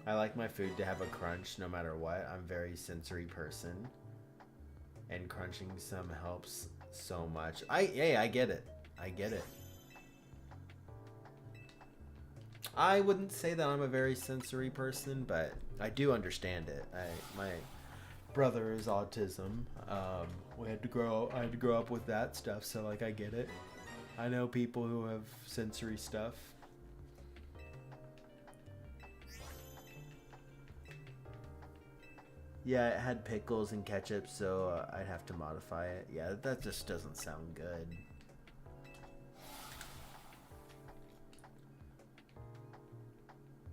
I like my food to have a crunch no matter what. I'm a very sensory person. And crunching some helps so much. I get it. I get it. I wouldn't say that I'm a very sensory person, but I do understand it. My brother is autism. I had to grow up with that stuff, so like I get it. I know people who have sensory stuff. Yeah, it had pickles and ketchup, so I'd have to modify it. Yeah, that just doesn't sound good.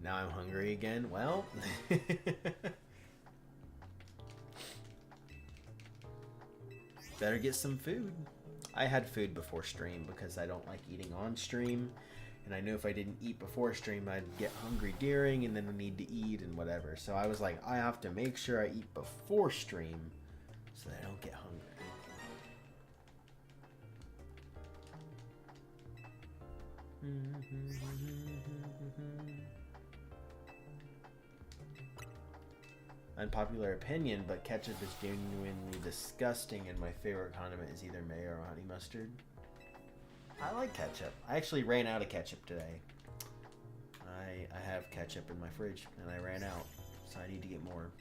Now I'm hungry again. Well, better get some food. I had food before stream because I don't like eating on stream. And I knew if I didn't eat before stream, I'd get hungry during and then I need to eat and whatever. So I was like, I have to make sure I eat before stream so that I don't get hungry. Unpopular opinion, but ketchup is genuinely disgusting and my favorite condiment is either mayo or honey mustard. I like ketchup. I actually ran out of ketchup today. I have ketchup in my fridge and I ran out, so I need to get more.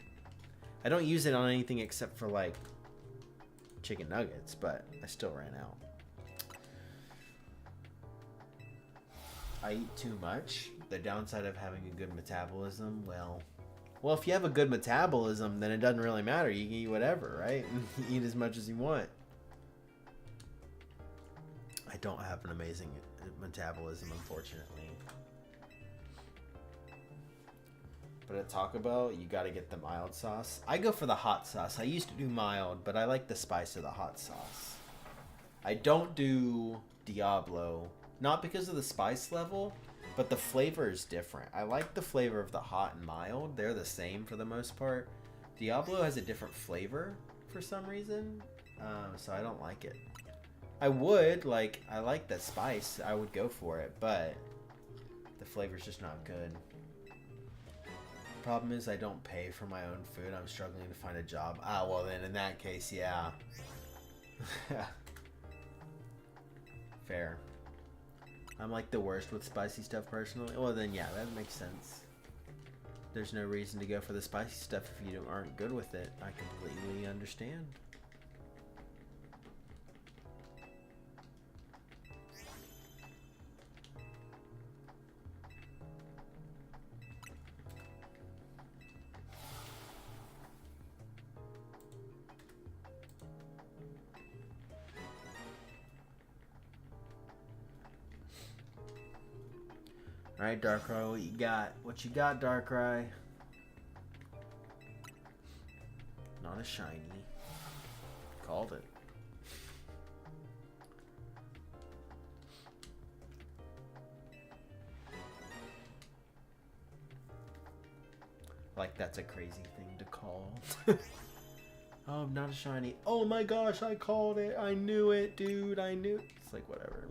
I don't use it on anything except for like chicken nuggets, but I still ran out. I eat too much. The downside of having a good metabolism, well, if you have a good metabolism, then it doesn't really matter. You can eat whatever, right? Eat as much as you want. I don't have an amazing metabolism, unfortunately. But at Taco Bell, you gotta get the mild sauce. I go for the hot sauce. I used to do mild, but I like the spice of the hot sauce. I don't do Diablo, not because of the spice level, but the flavor is different. I like the flavor of the hot and mild. They're the same for the most part. Diablo has a different flavor for some reason, so I don't like it. I would, I like that spice. I would go for it, but the flavor's just not good. Problem is I don't pay for my own food. I'm struggling to find a job. Ah, well then in that case, yeah. Fair. I'm like the worst with spicy stuff personally. Well then yeah, that makes sense. There's no reason to go for the spicy stuff if you aren't good with it. I completely understand. Alright, Darkrai, what you got? What you got, Darkrai? Not a shiny. Called it. Like, that's a crazy thing to call. Oh, not a shiny. Oh my gosh, I called it. I knew it, dude. I knew it. It's like, whatever.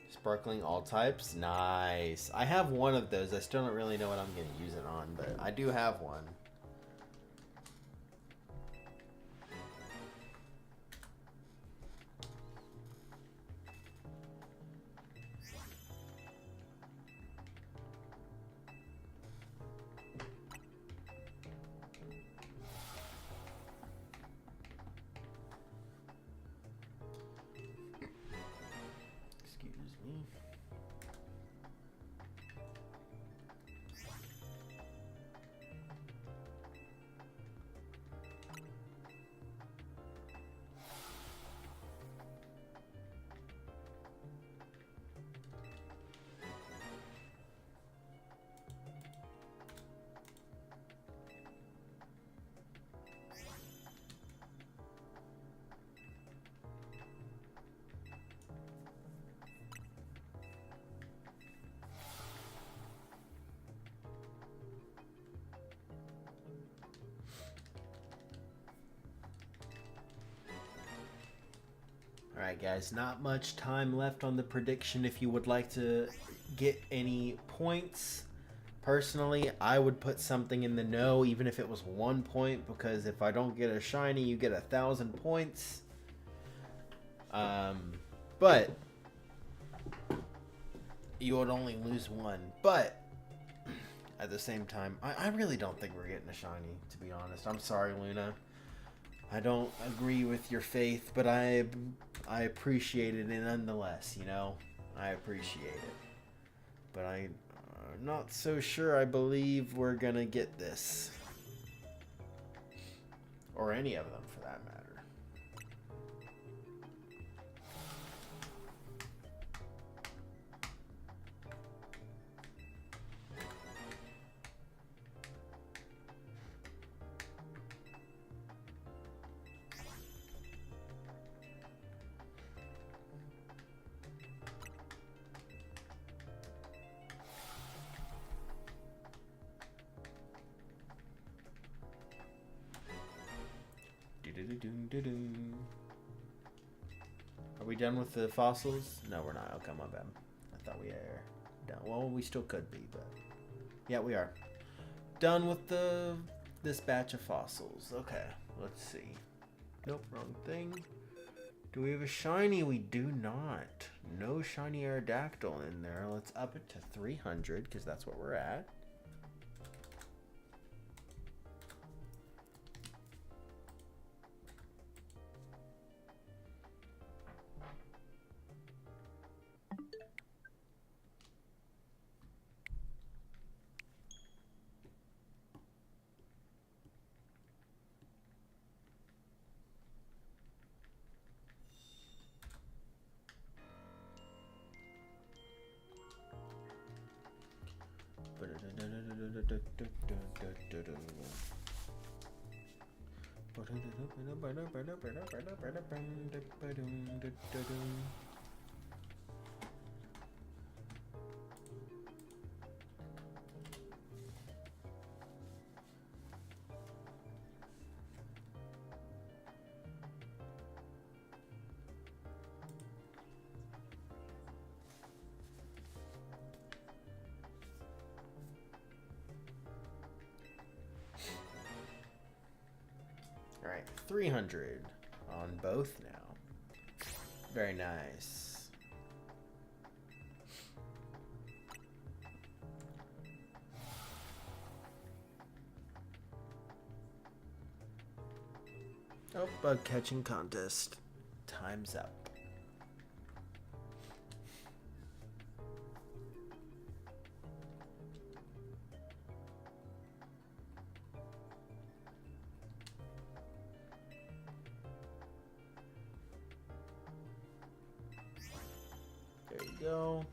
Sparkling all types? Nice. I have one of those. I still don't really know what I'm going to use it on, but I do have one. Alright guys, not much time left on the prediction. If you would like to get any points, personally, I would put something in the no, even if it was 1 point, because if I don't get a shiny, you get 1,000 points. But you would only lose one. But at the same time, I really don't think we're getting a shiny, to be honest. I'm sorry, Luna. I don't agree with your faith, but I appreciate it nonetheless, you know? I appreciate it. But I'm not so sure I believe we're gonna get this. Or any of them, for that matter. we done with the fossils? No, we're not. Okay, my bad. I thought we are done. Well, we still could be, but yeah, we are done with this batch of fossils. Okay, let's see. Nope, wrong thing. Do we have a shiny? We do not. No shiny Aerodactyl in there. Let's up it to 300 because that's what we're at. All right, 300 on both now. Very nice. Oh, bug catching contest. Time's up. There you go.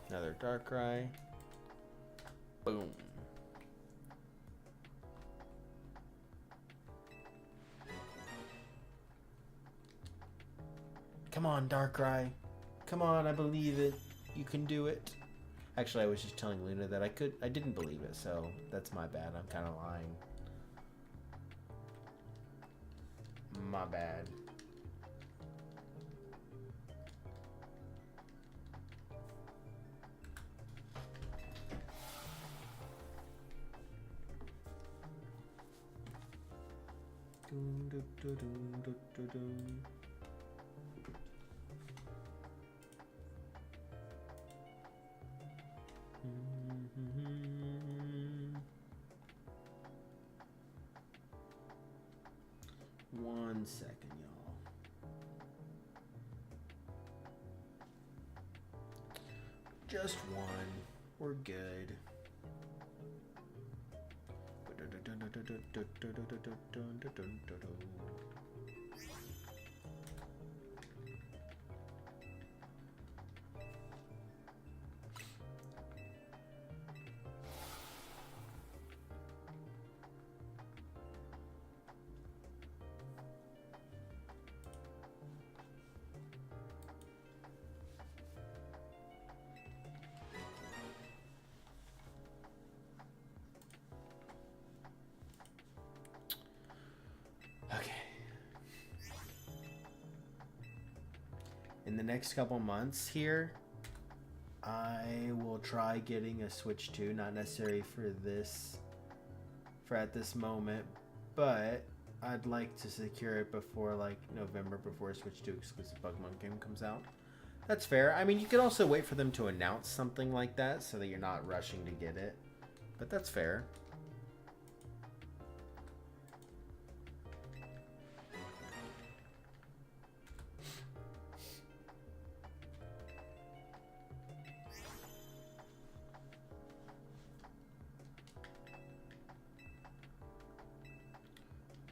Another Darkrai. Boom. Come on, Darkrai. Come on, I believe it. You can do it. Actually, I was just telling Luna that I didn't believe it, so that's my bad. I'm kind of lying. My bad. One second, y'all. Just one. We're good. Okay. In the next couple months here, I will try getting a Switch 2. Not necessary for at this moment, but I'd like to secure it before like November, before a Switch 2 exclusive Pokemon game comes out. That's fair. I mean, you could also wait for them to announce something like that so that you're not rushing to get it, but that's fair.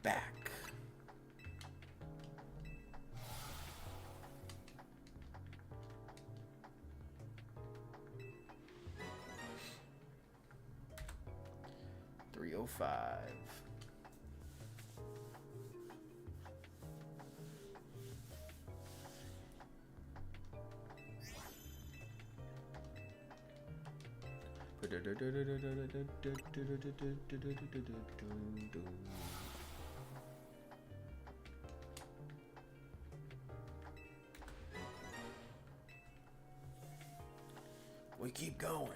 Back. $305. We keep going.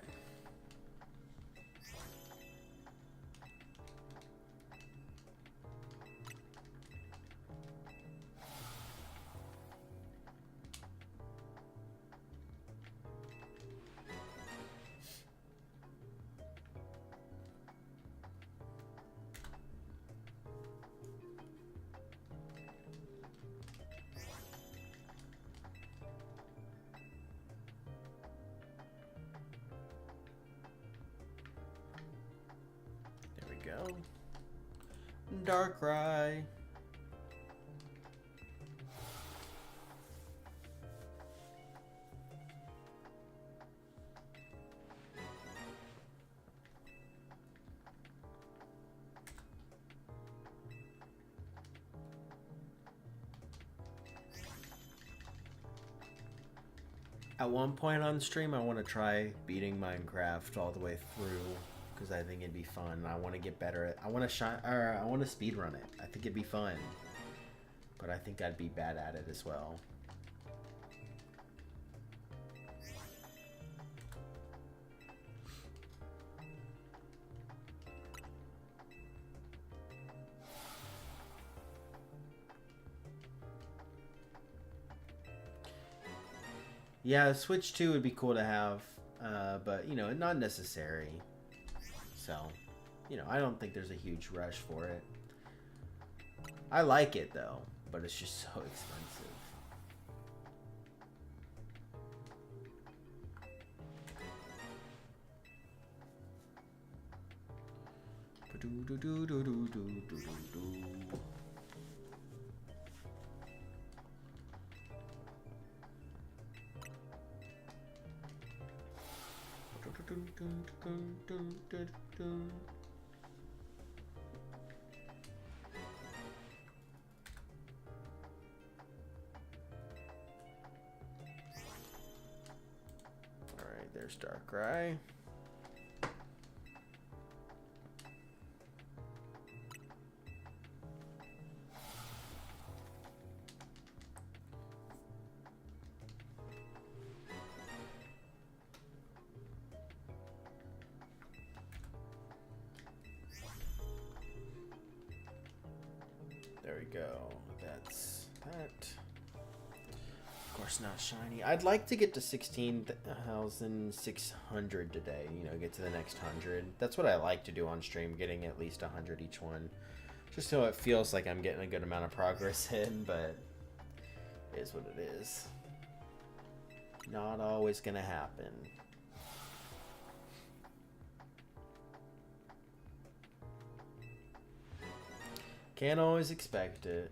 Go. Darkrai. At one point on stream, I want to try beating Minecraft all the way through. Because I think it'd be fun. I want to get better at. I want to speed run it. I think it'd be fun, but I think I'd be bad at it as well. Yeah, Switch 2 would be cool to have, but you know, not necessary. So, you know, I don't think there's a huge rush for it. I like it though, but it's just so expensive. Alright, there's Darkrai. There we go. That's that. Of course, not shiny. I'd like to get to 16,600 today. You know, get to the next 100. That's what I like to do on stream, getting at least 100 each one. Just so it feels like I'm getting a good amount of progress in, but it is what it is. Not always gonna happen. Can't always expect it.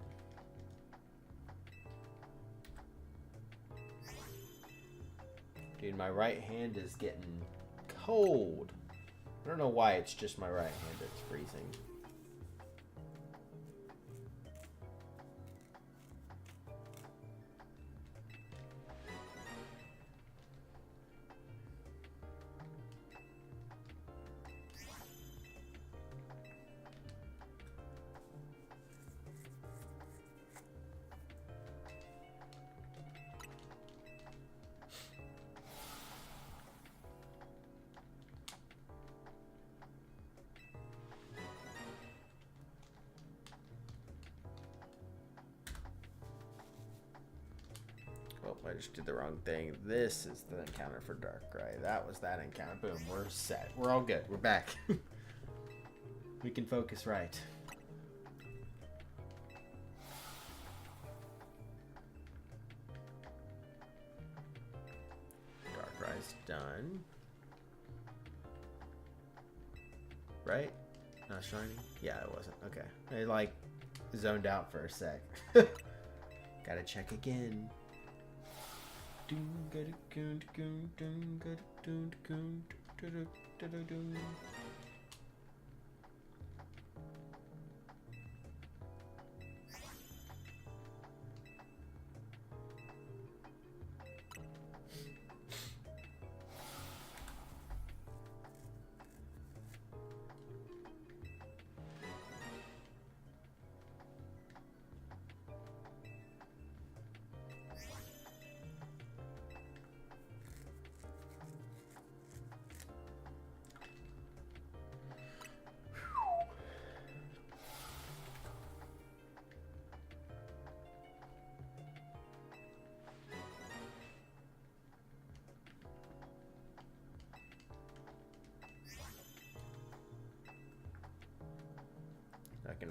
Dude, my right hand is getting cold. I don't know why, it's just my right hand that's freezing. I just did the wrong thing. This is the encounter for Darkrai. That was that encounter. Boom, we're set. We're all good. We're back. We can focus right. Darkrai's done. Right? Not shiny? Yeah, it wasn't. Okay. I like zoned out for a sec. Gotta check again.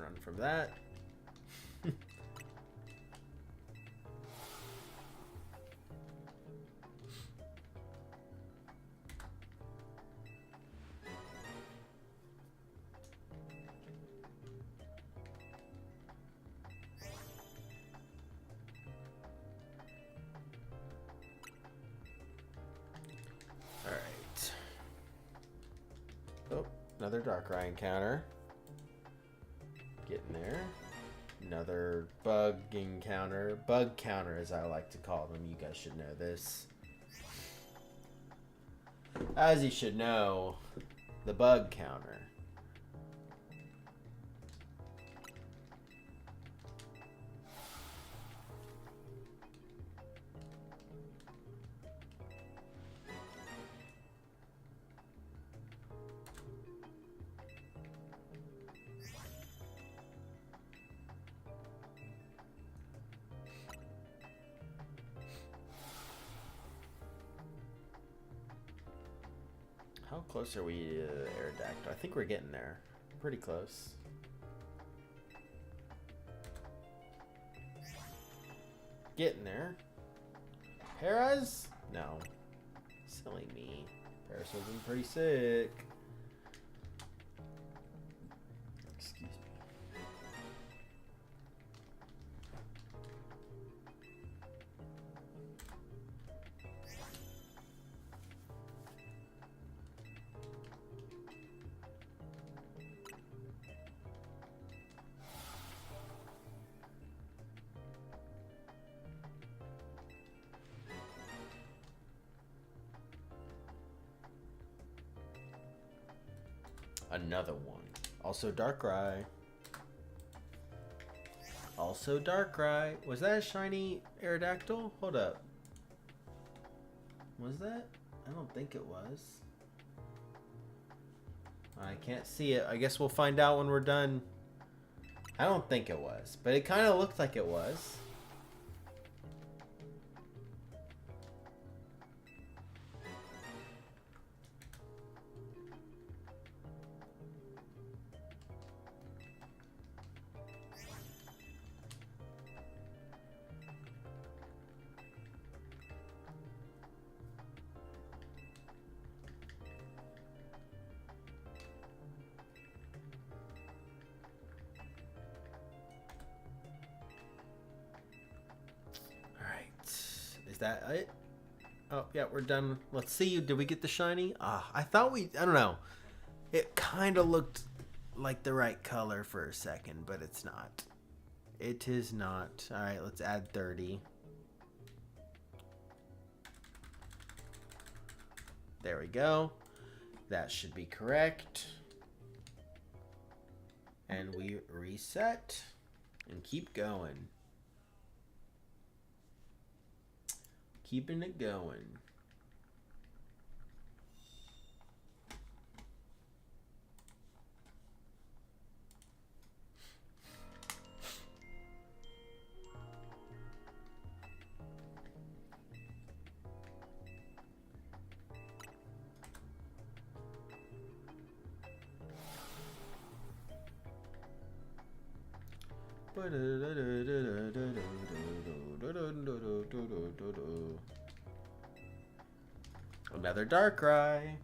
run from that. Alright. Oh, another Darkrai encounter. Getting there. Another bug encounter. Bug counter, as I like to call them. You guys should know this. As you should know, the bug counter. How close are we to Aerodactyl? I think we're getting there. Pretty close. Getting there. Paras? No. Silly me. Paras would have been pretty sick. Excuse me. Another one. Also Darkrai. Also Darkrai. Was that a shiny Aerodactyl? Hold up. Was that? I don't think it was. I can't see it. I guess we'll find out when we're done. I don't think it was, but it kind of looked like it was. Is that it? Oh, yeah, we're done. Let's see. Did we get the shiny? I thought we... I don't know. It kind of looked like the right color for a second, but it's not. It is not. All right, let's add 30. There we go. That should be correct. And we reset and keep going. Keeping it going. Another Darkrai.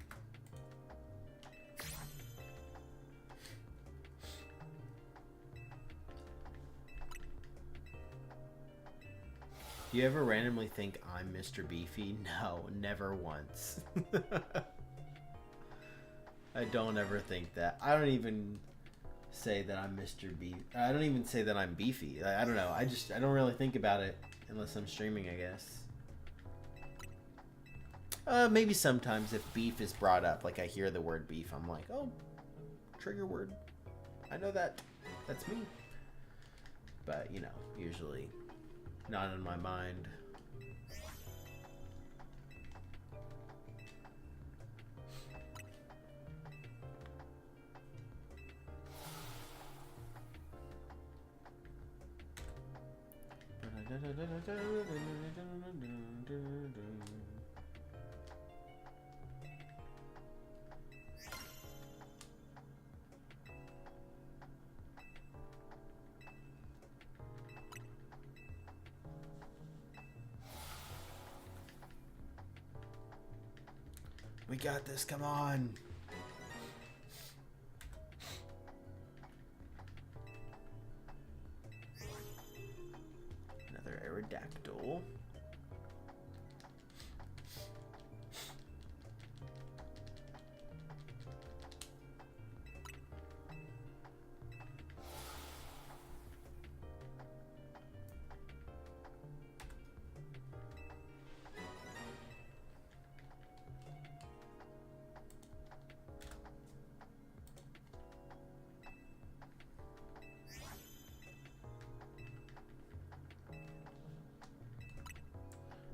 Do you ever randomly think I'm Mr. Beefy? No, never once. I don't ever think that. I don't even say that I'm Mr. Beef. I don't even say that I'm beefy. I don't know. I don't really think about it unless I'm streaming, I guess. Maybe sometimes if beef is brought up, like I hear the word beef, I'm like, oh, trigger word. I know that. That's me. But, you know, usually not in my mind. We got this. Come on. Another Aerodactyl.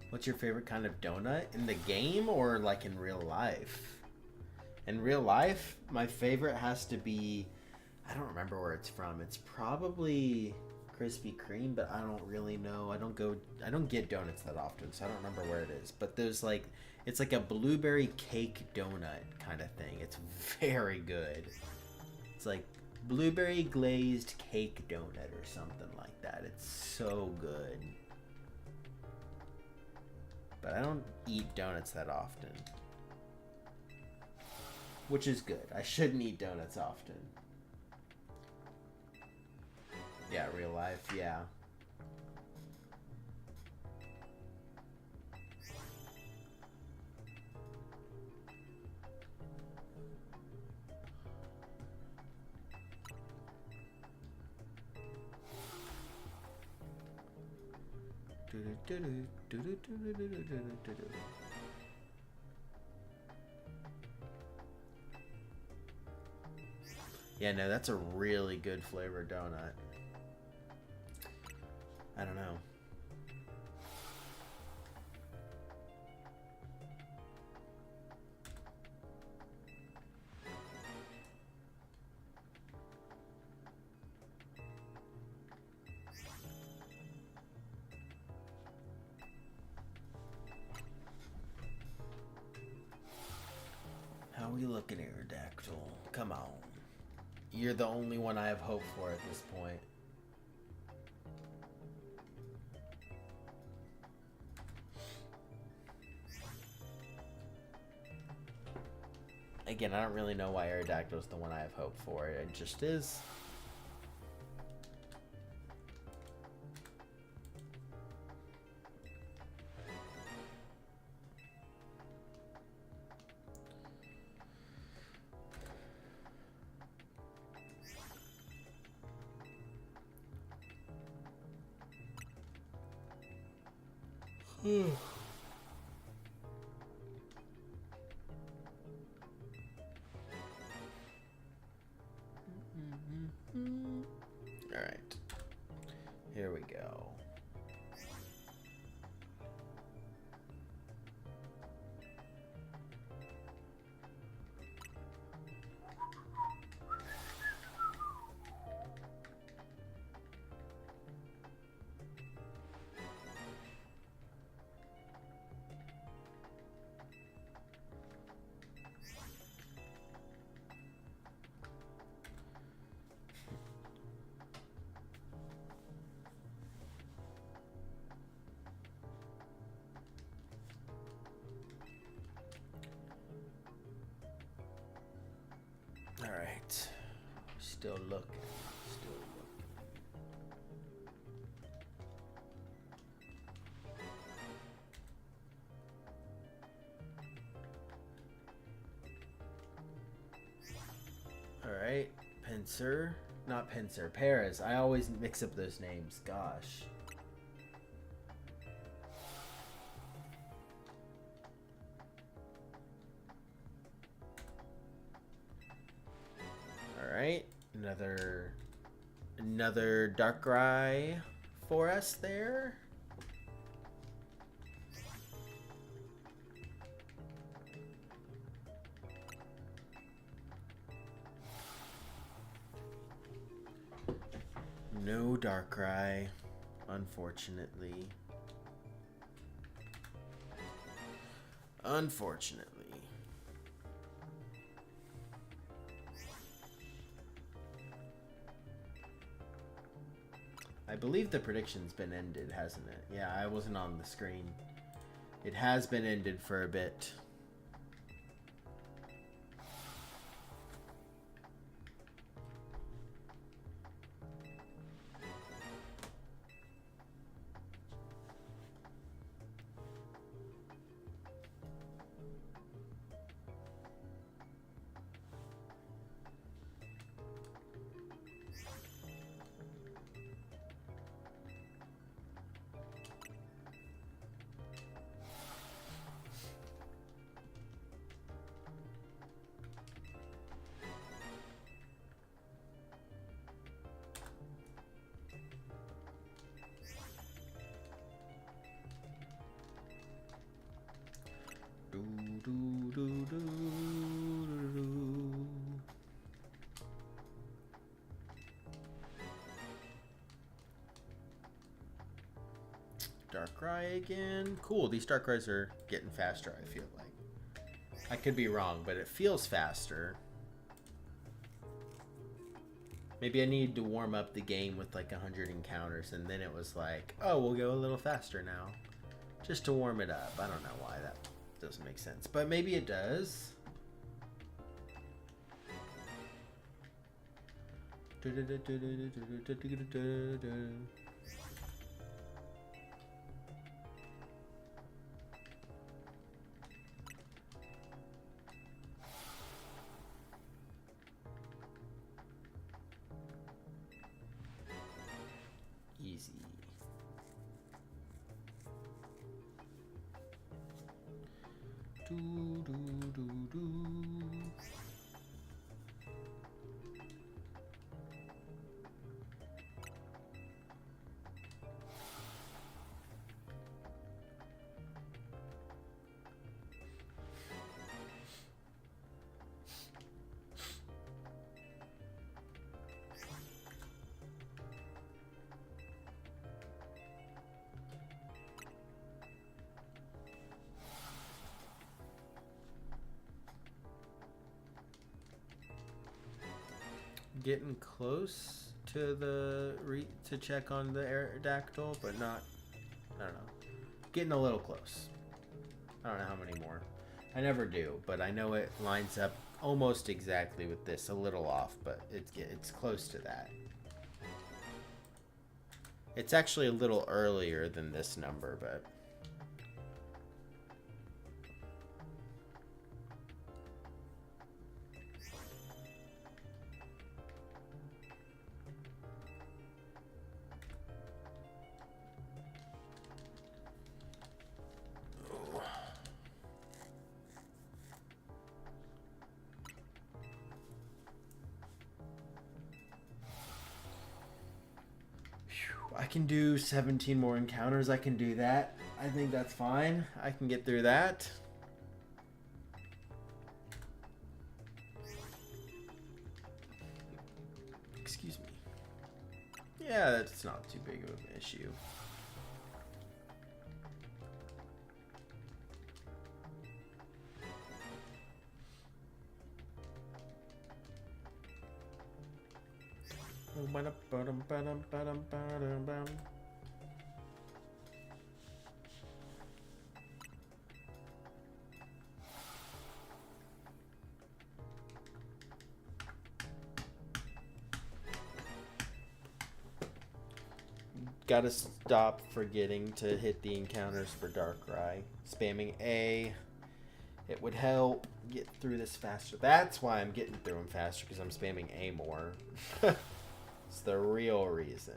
What's your favorite kind of donut? In the game or like in real life? In real life, my favorite has to be, I don't remember where it's from. It's probably Krispy Kreme, but I don't really know. I don't get donuts that often, so I don't remember where it is. But there's like, it's like a blueberry cake donut kind of thing. It's very good. It's like blueberry glazed cake donut or something like that. It's so good. But I don't eat donuts that often. Which is good. I shouldn't eat donuts often. Yeah, real life, yeah. Yeah, no, that's a really good flavored donut. I don't know. How are we looking, Aerodactyl? Come on. You're the only one I have hope for at this point. Again, I don't really know why Aerodactyl's the one I have hope for. It just is. Alright. Here we go. Alright. Still looking. Still looking. Alright. Pinsir. Not Pinsir. Paris. I always mix up those names. Gosh. Alright. Another Darkrai for us there. No Darkrai, unfortunately. Unfortunately. I believe the prediction's been ended, hasn't it? Yeah, I wasn't on the screen. It has been ended for a bit. Darkrai again. Cool, these Darkrai's are getting faster, I feel like. I could be wrong, but it feels faster. Maybe I needed to warm up the game with like 100 encounters, and then it was like, oh, we'll go a little faster now. Just to warm it up. I don't know why that doesn't make sense, but maybe it does. Easy. Do, do, do, do. Getting close to the to check on the Aerodactyl, but not. I don't know. Getting a little close. I don't know how many more. I never do, but I know it lines up almost exactly with this. A little off, but it's close to that. It's actually a little earlier than this number, but. I can do 17 more encounters. I can do that. I think that's fine. I can get through that. Excuse me. Yeah, that's not too big of an issue. Gotta stop forgetting to hit the encounters for Darkrai. Spamming A. It would help get through this faster. That's why I'm getting through them faster, because I'm spamming A more. It's the real reason.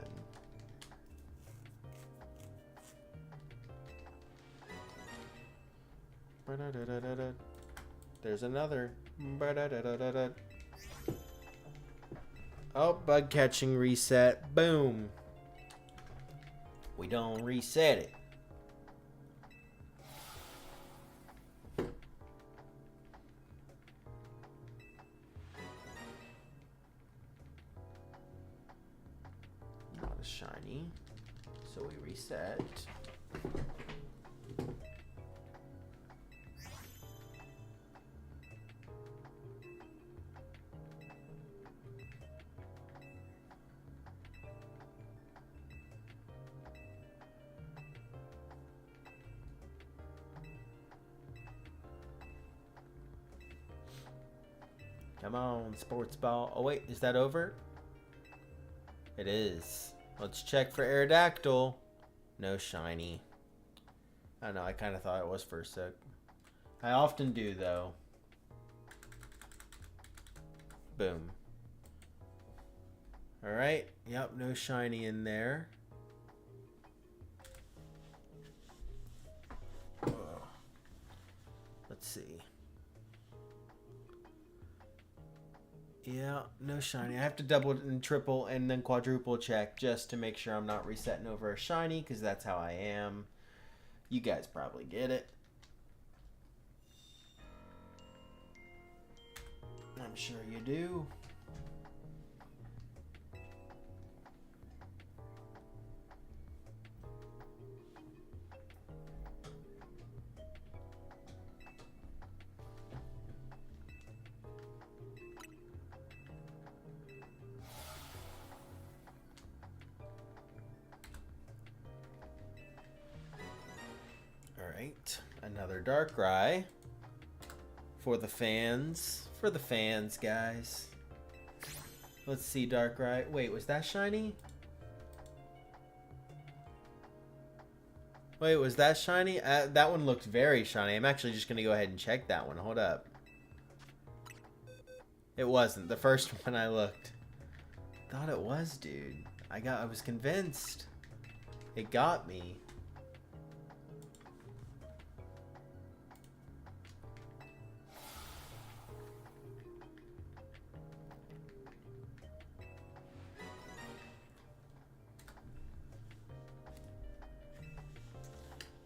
There's another. Oh, bug catching reset. Boom. We don't reset it. Not a shiny. So we reset. Come on, sports ball. Oh wait, is that over? It is. Let's check for Aerodactyl. No shiny. I don't know, I kind of thought it was for a sec. I often do though. Boom. Alright, yep, no shiny in there. Ugh. Let's see. Yeah, no shiny. I have to double and triple and then quadruple check just to make sure I'm not resetting over a shiny, because that's how I am. You guys probably get it. I'm sure you do. Another Darkrai. For the fans. For the fans, guys. Let's see Darkrai. Wait, was that shiny? Wait, was that shiny? That one looked very shiny. I'm actually just going to go ahead and check that one. Hold up. It wasn't. The first one I looked. Thought it was, dude. I was convinced. It got me.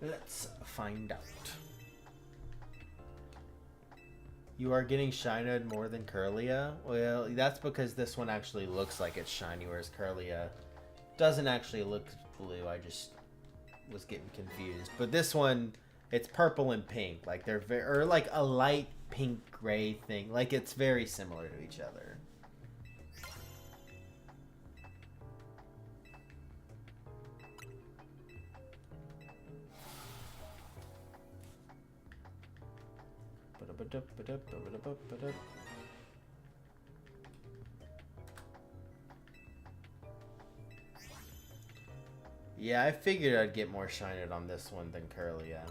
Let's find out. You are getting Shined more than Kirlia? Well, that's because this one actually looks like it's shiny, whereas Kirlia doesn't actually look blue. I just was getting confused. But this one, it's purple and pink. Like they're or like a light pink gray thing. Like it's very similar to each other. Yeah, I figured I'd get more Shined on this one than Kirlia.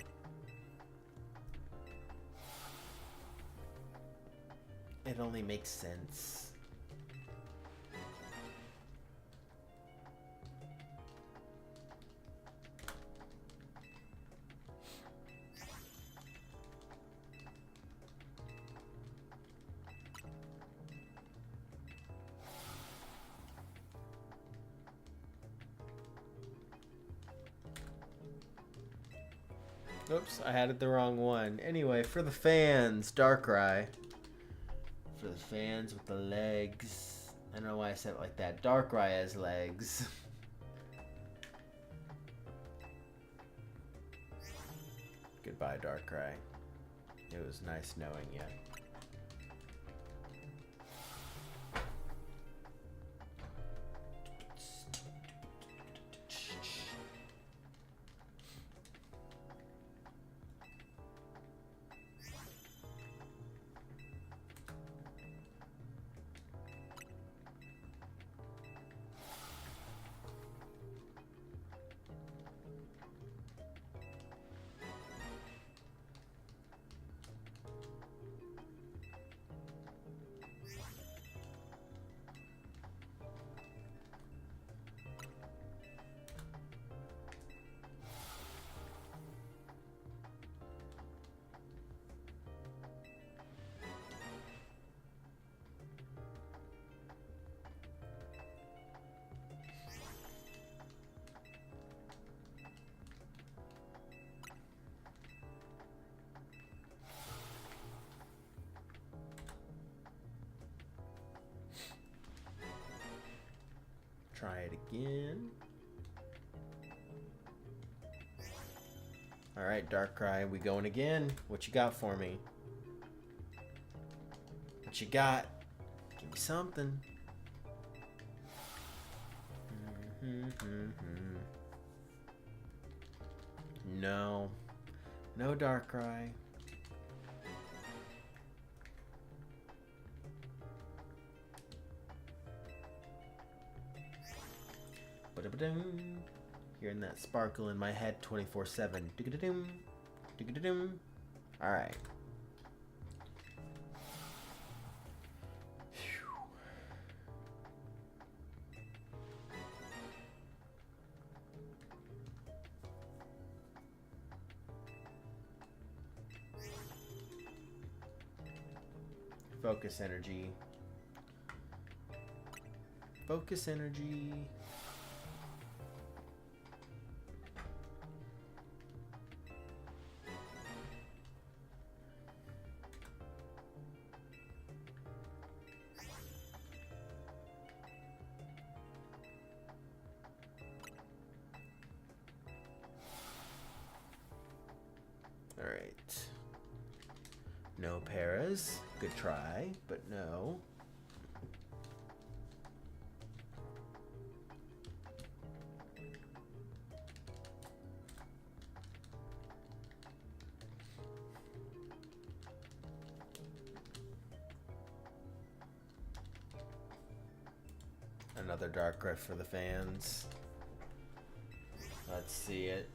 It only makes sense. Oops, I had it the wrong one. Anyway, for the fans, Darkrai. For the fans with the legs. I don't know why I said it like that. Darkrai has legs. Goodbye, Darkrai. It was nice knowing you. Try it again. Alright, Darkrai, we going again. What you got for me? What you got? Give me something. No. No Darkrai. Hearing that sparkle in my head 24/7. Alright. Focus energy. Focus energy. Alright. No Paras. Good try, but no. Another Dark Rift for the fans. Let's see it.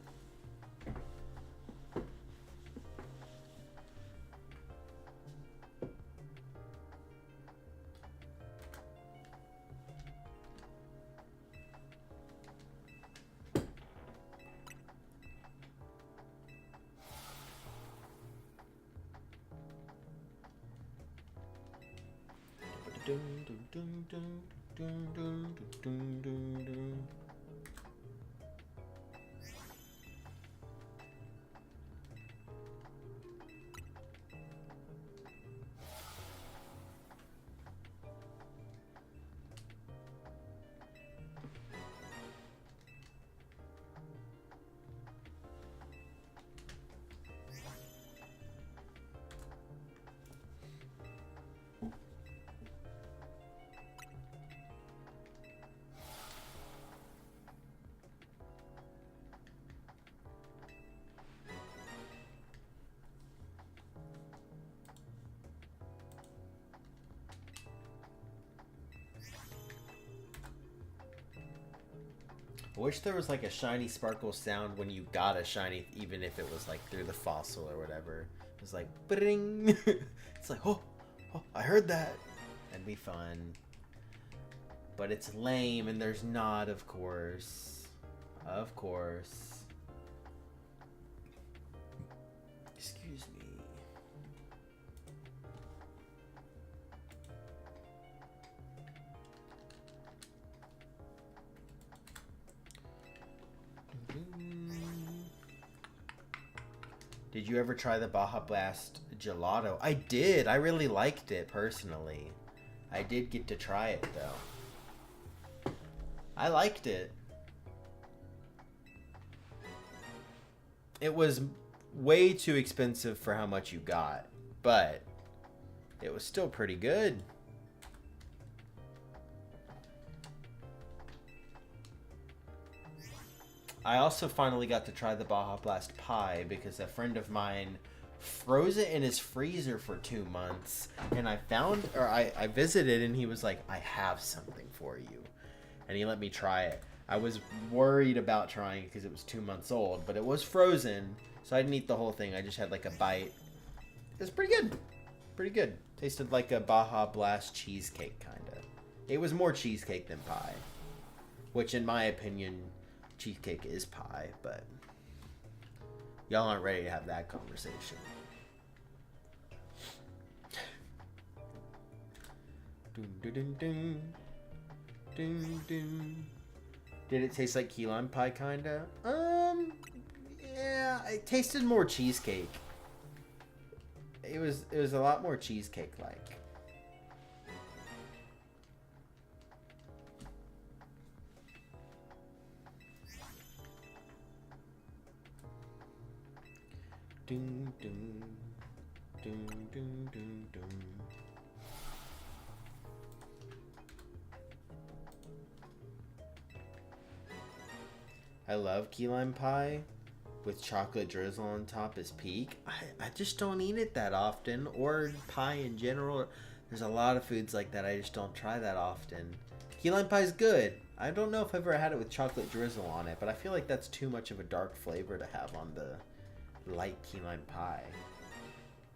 I wish there was like a shiny sparkle sound when you got a shiny, even if it was like through the fossil or whatever. It was like, bring. It's like, oh, I heard that. That'd be fun. But it's lame, and there's not, of course. Of course. Excuse me. Did you ever try the Baja Blast gelato? I did. I really liked it personally. I did get to try it though. I liked it. It was way too expensive for how much you got, but it was still pretty good. I also finally got to try the Baja Blast pie because a friend of mine froze it in his freezer for 2 months, and I visited, and he was like, I have something for you, and he let me try it. I was worried about trying it because it was 2 months old, but it was frozen, so I didn't eat the whole thing. I just had like a bite. It was pretty good. Pretty good. Tasted like a Baja Blast cheesecake, kind of. It was more cheesecake than pie, which in my opinion, cheesecake is pie, but y'all aren't ready to have that conversation. Dun, dun, dun, dun. Dun, dun. Did it taste like key lime pie, kinda? Yeah, it tasted more cheesecake. It was a lot more cheesecake like. Dun, dun, dun, dun, dun, dun. I love key lime pie with chocolate drizzle on top is peak. I just don't eat it that often, or pie in general. There's a lot of foods like that I just don't try that often. Key lime pie is good. I don't know if I've ever had it with chocolate drizzle on it, but I feel like that's too much of a dark flavor to have on the light key lime pie.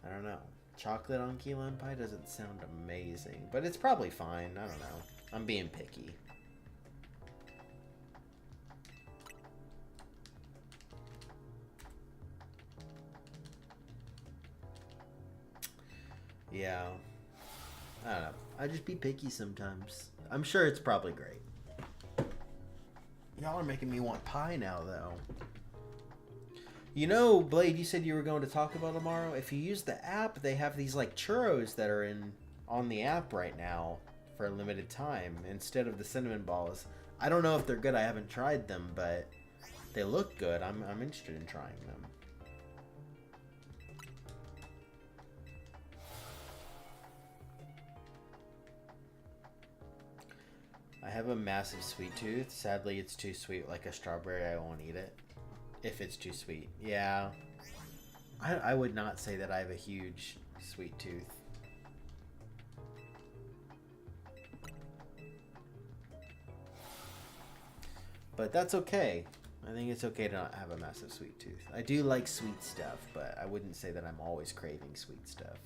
I don't know. Chocolate on key lime pie doesn't sound amazing, but it's probably fine. I don't know. I'm being picky. Yeah. I don't know. I just be picky sometimes. I'm sure it's probably great. Y'all are making me want pie now, though. You know, Blade, you said you were going to Taco Bell tomorrow. If you use the app, they have these like churros that are on the app right now for a limited time instead of the cinnamon balls. I don't know if they're good. I haven't tried them, but they look good. I'm interested in trying them. I have a massive sweet tooth. Sadly, it's too sweet. Like a strawberry, I won't eat it. If it's too sweet. Yeah. I would not say that I have a huge sweet tooth. But that's okay. I think it's okay to not have a massive sweet tooth. I do like sweet stuff, but I wouldn't say that I'm always craving sweet stuff.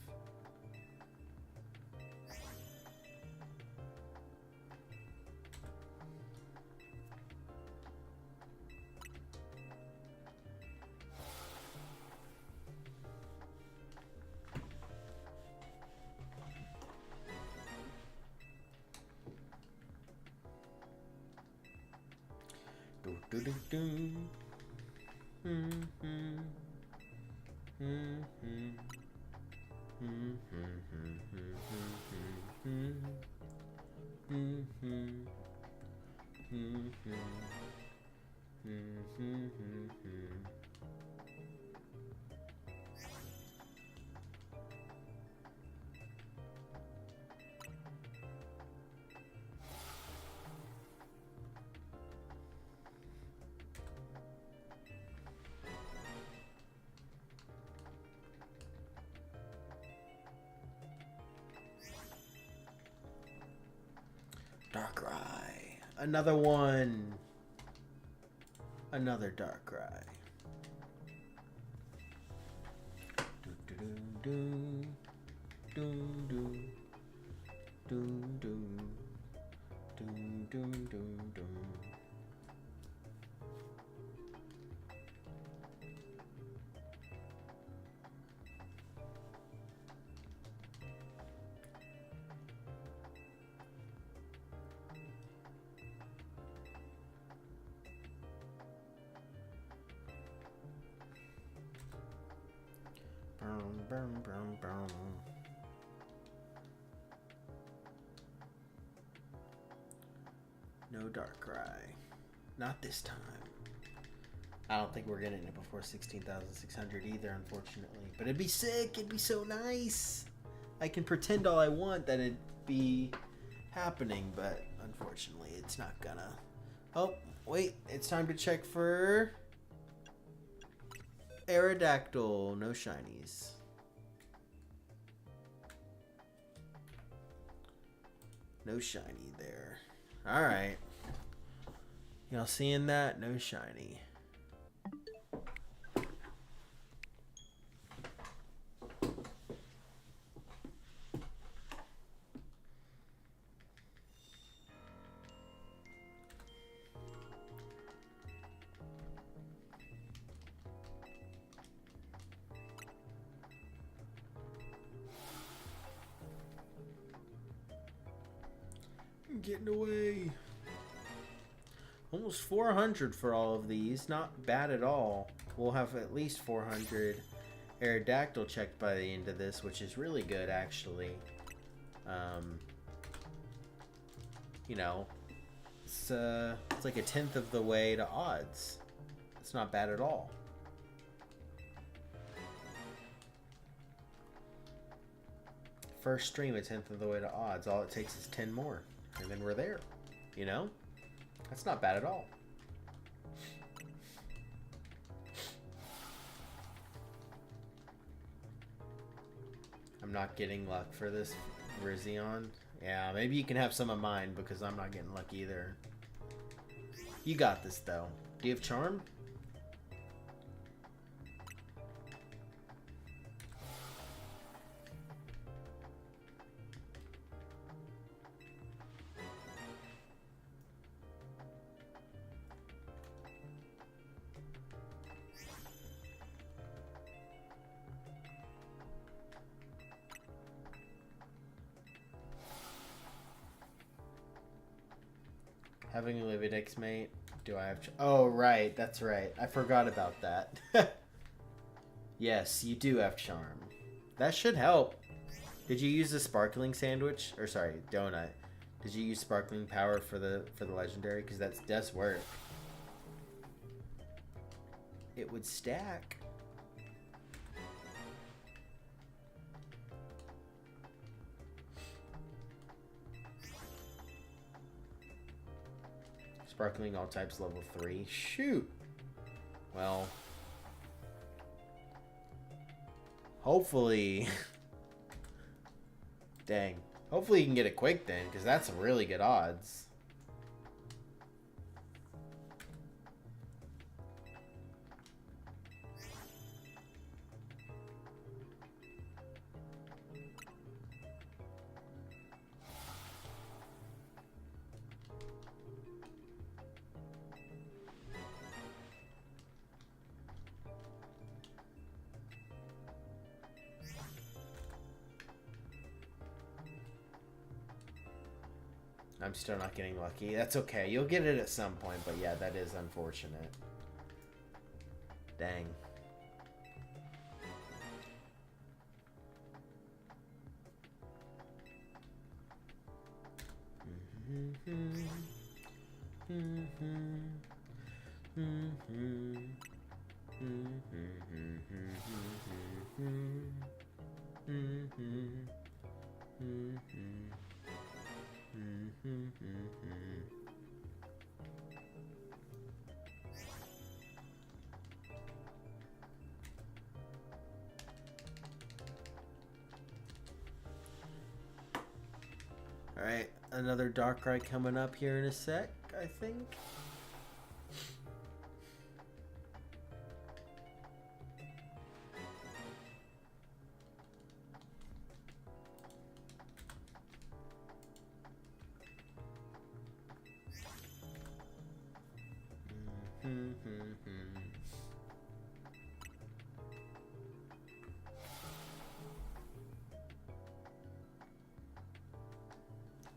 Darkrai. Another one. Another Darkrai. No Darkrai. Not this time. I don't think we're getting it before 16,600 either, unfortunately. But it'd be sick. It'd be so nice. I can pretend all I want that it'd be happening, but unfortunately it's not gonna. Oh, wait. It's time to check for Aerodactyl. No shinies. No shiny there. Alright. Y'all seeing that? No shiny. I'm getting away. Almost 400 for all of these. Not bad at all. We'll have at least 400 Aerodactyl checked by the end of this, which is really good, actually. You know, it's like a tenth of the way to odds. It's not bad at all. First stream, a tenth of the way to odds. All it takes is 10 more, and then we're there. You know? That's not bad at all. I'm not getting luck for this Virizion. Yeah, maybe you can have some of mine because I'm not getting luck either. You got this, though. Do you have Charm? Having a Lividix mate. Do I have... Oh, right. That's right. I forgot about that. Yes, you do have Charm. That should help. Did you use the Sparkling Sandwich? Or, sorry, Donut. Did you use Sparkling Power for the Legendary? Because that does work. It would stack. Sparkling all types level 3. Shoot. Well. Hopefully. Dang. Hopefully you can get it quick then, because that's really good odds. I'm still not getting lucky. That's okay. You'll get it at some point, but yeah, that is unfortunate. Dang. Alright, another Darkrai coming up here in a sec, I think.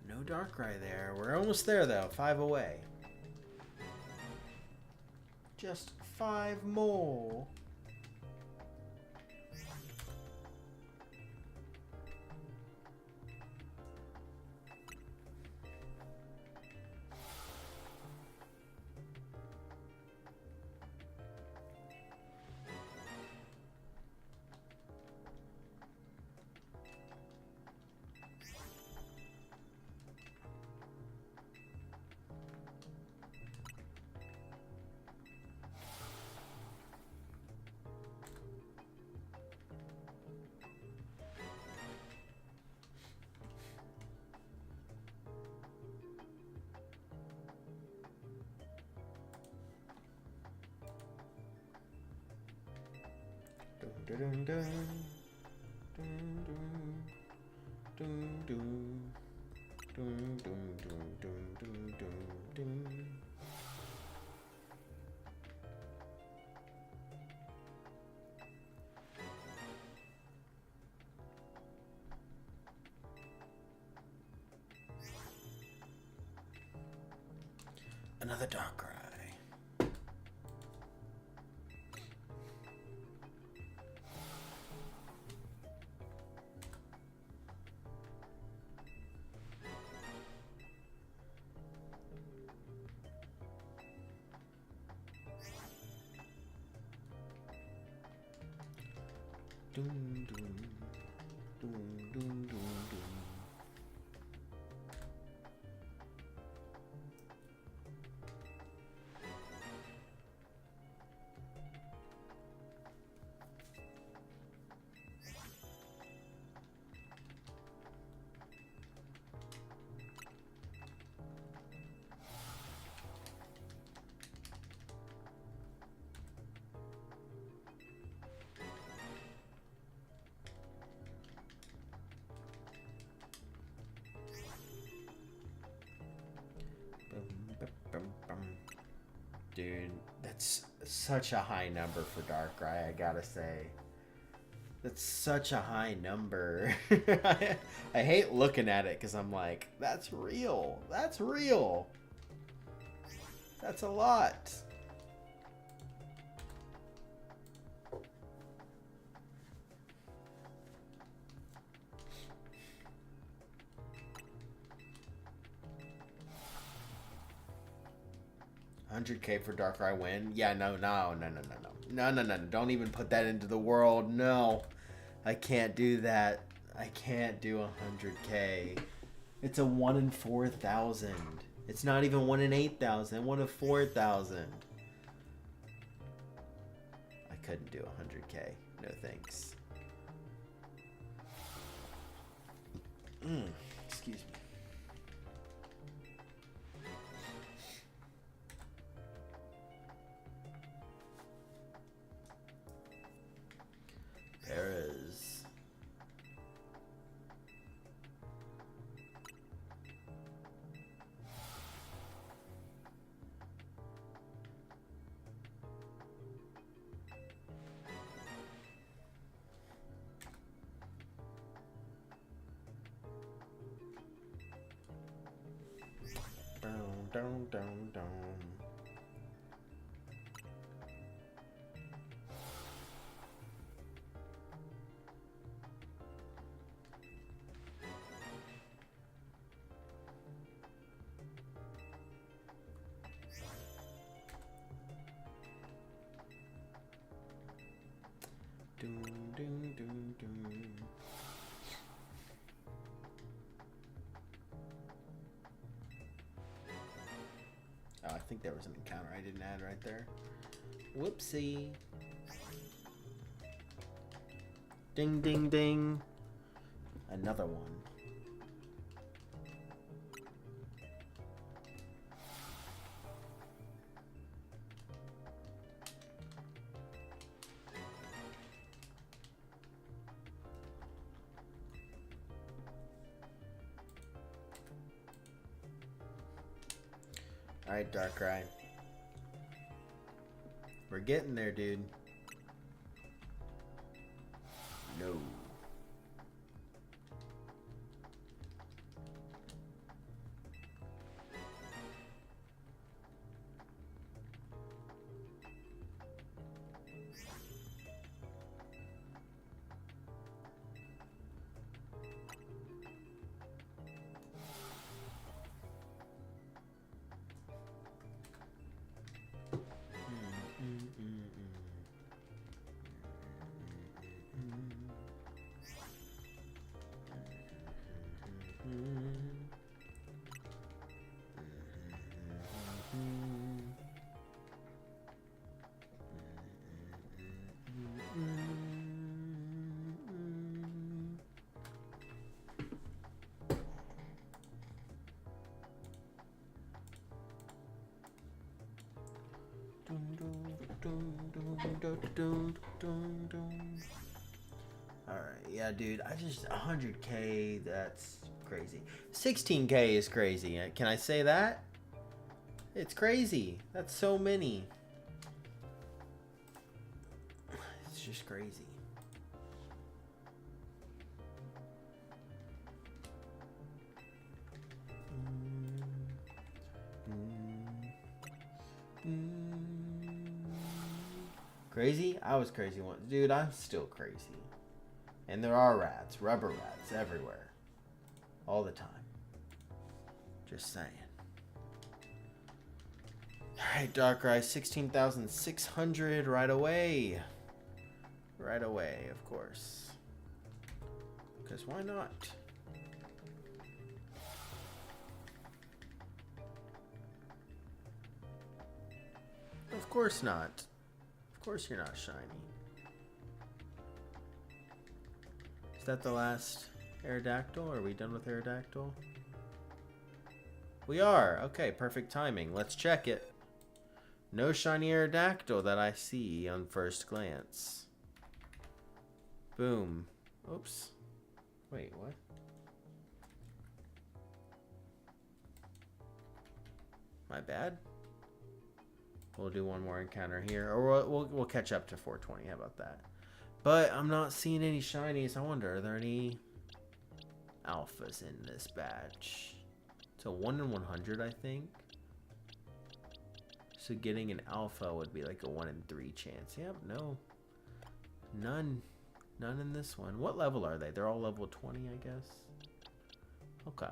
No Darkrai there. We're almost there though. 5 away. Just 5 more. Dun, dun, dun. Dun, dun. Dun, dun. Dun, dun, dun, dun, dun, dun, dun. Another Darkrai. Dun, dun, dun, dun, dun, dun. Dude, that's such a high number for Darkrai, I gotta say. That's such a high number. I hate looking at it because I'm like, that's real. That's real. That's a lot. $100K for Darkrai win? Yeah, no. Don't even put that into the world. No. I can't do that. I can't do 100K. It's a 1 in 4,000. It's not even 1 in 8,000. 1 in 4,000. I couldn't do 100K. No thanks. Excuse me. Perez. Oh, I think there was an encounter I didn't add right there. Whoopsie. Ding, ding, ding. Another one. Alright, Darkrai. We're getting there, dude. No. Alright, yeah, dude, I just 100k, that's crazy. 16k is crazy. Can I say that? It's crazy. That's so many. It's just crazy. Crazy? I was crazy once. Dude, I'm still crazy. And there are rats, rubber rats, everywhere. All the time. Just saying. Alright, Darkrai, 16,600 right away. Right away, of course. Because why not? Of course not. Of course you're not shiny. Is that the last Aerodactyl? Are we done with Aerodactyl? We are. Okay, perfect timing. Let's check it. No shiny Aerodactyl that I see on first glance. Boom. Oops. Wait, what? My bad. We'll do one more encounter here, or we'll catch up to 420. How about that? But I'm not seeing any shinies. I wonder, are there any alphas in this batch? It's a 1 in 100, I think. So getting an alpha would be like a 1 in 3 chance. Yep, no. None. None in this one. What level are they? They're all level 20, I guess. Okay.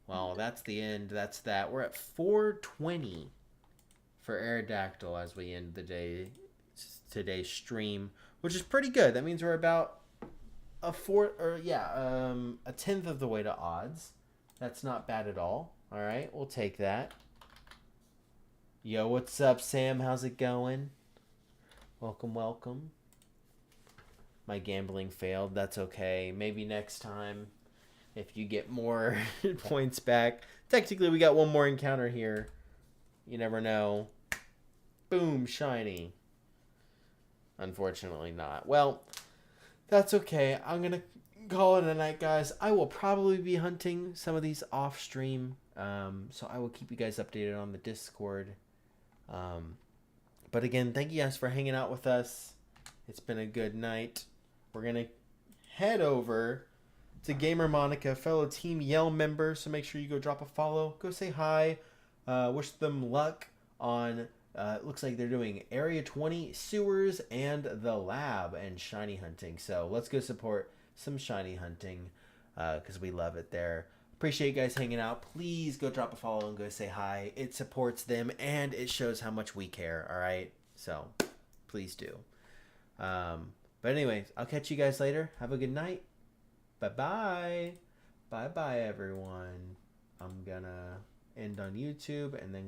Well, that's the end. That's that. We're at 420 for Aerodactyl as we end the day, today's stream, which is pretty good. That means we're about a tenth of the way to odds. That's not bad at all. All right, we'll take that. Yo, what's up, Sam? How's it going? Welcome, welcome. My gambling failed. That's okay. Maybe next time, if you get more points back. Technically, we got one more encounter here. You never know. Boom, shiny. Unfortunately not. Well, that's okay. I'm going to call it a night, guys. I will probably be hunting some of these off stream. So I will keep you guys updated on the Discord. But again, thank you guys for hanging out with us. It's been a good night. We're going to head over to Gamer Monica, fellow Team Yell member. So make sure you go drop a follow. Go say hi. Wish them luck on. It looks like they're doing Area 20, Sewers, and the Lab, and shiny hunting. So let's go support some shiny hunting because we love it there. Appreciate you guys hanging out. Please go drop a follow and go say hi. It supports them and it shows how much we care. All right. So please do. But anyways, I'll catch you guys later. Have a good night. Bye bye. Bye bye, everyone. I'm gonna end on YouTube and then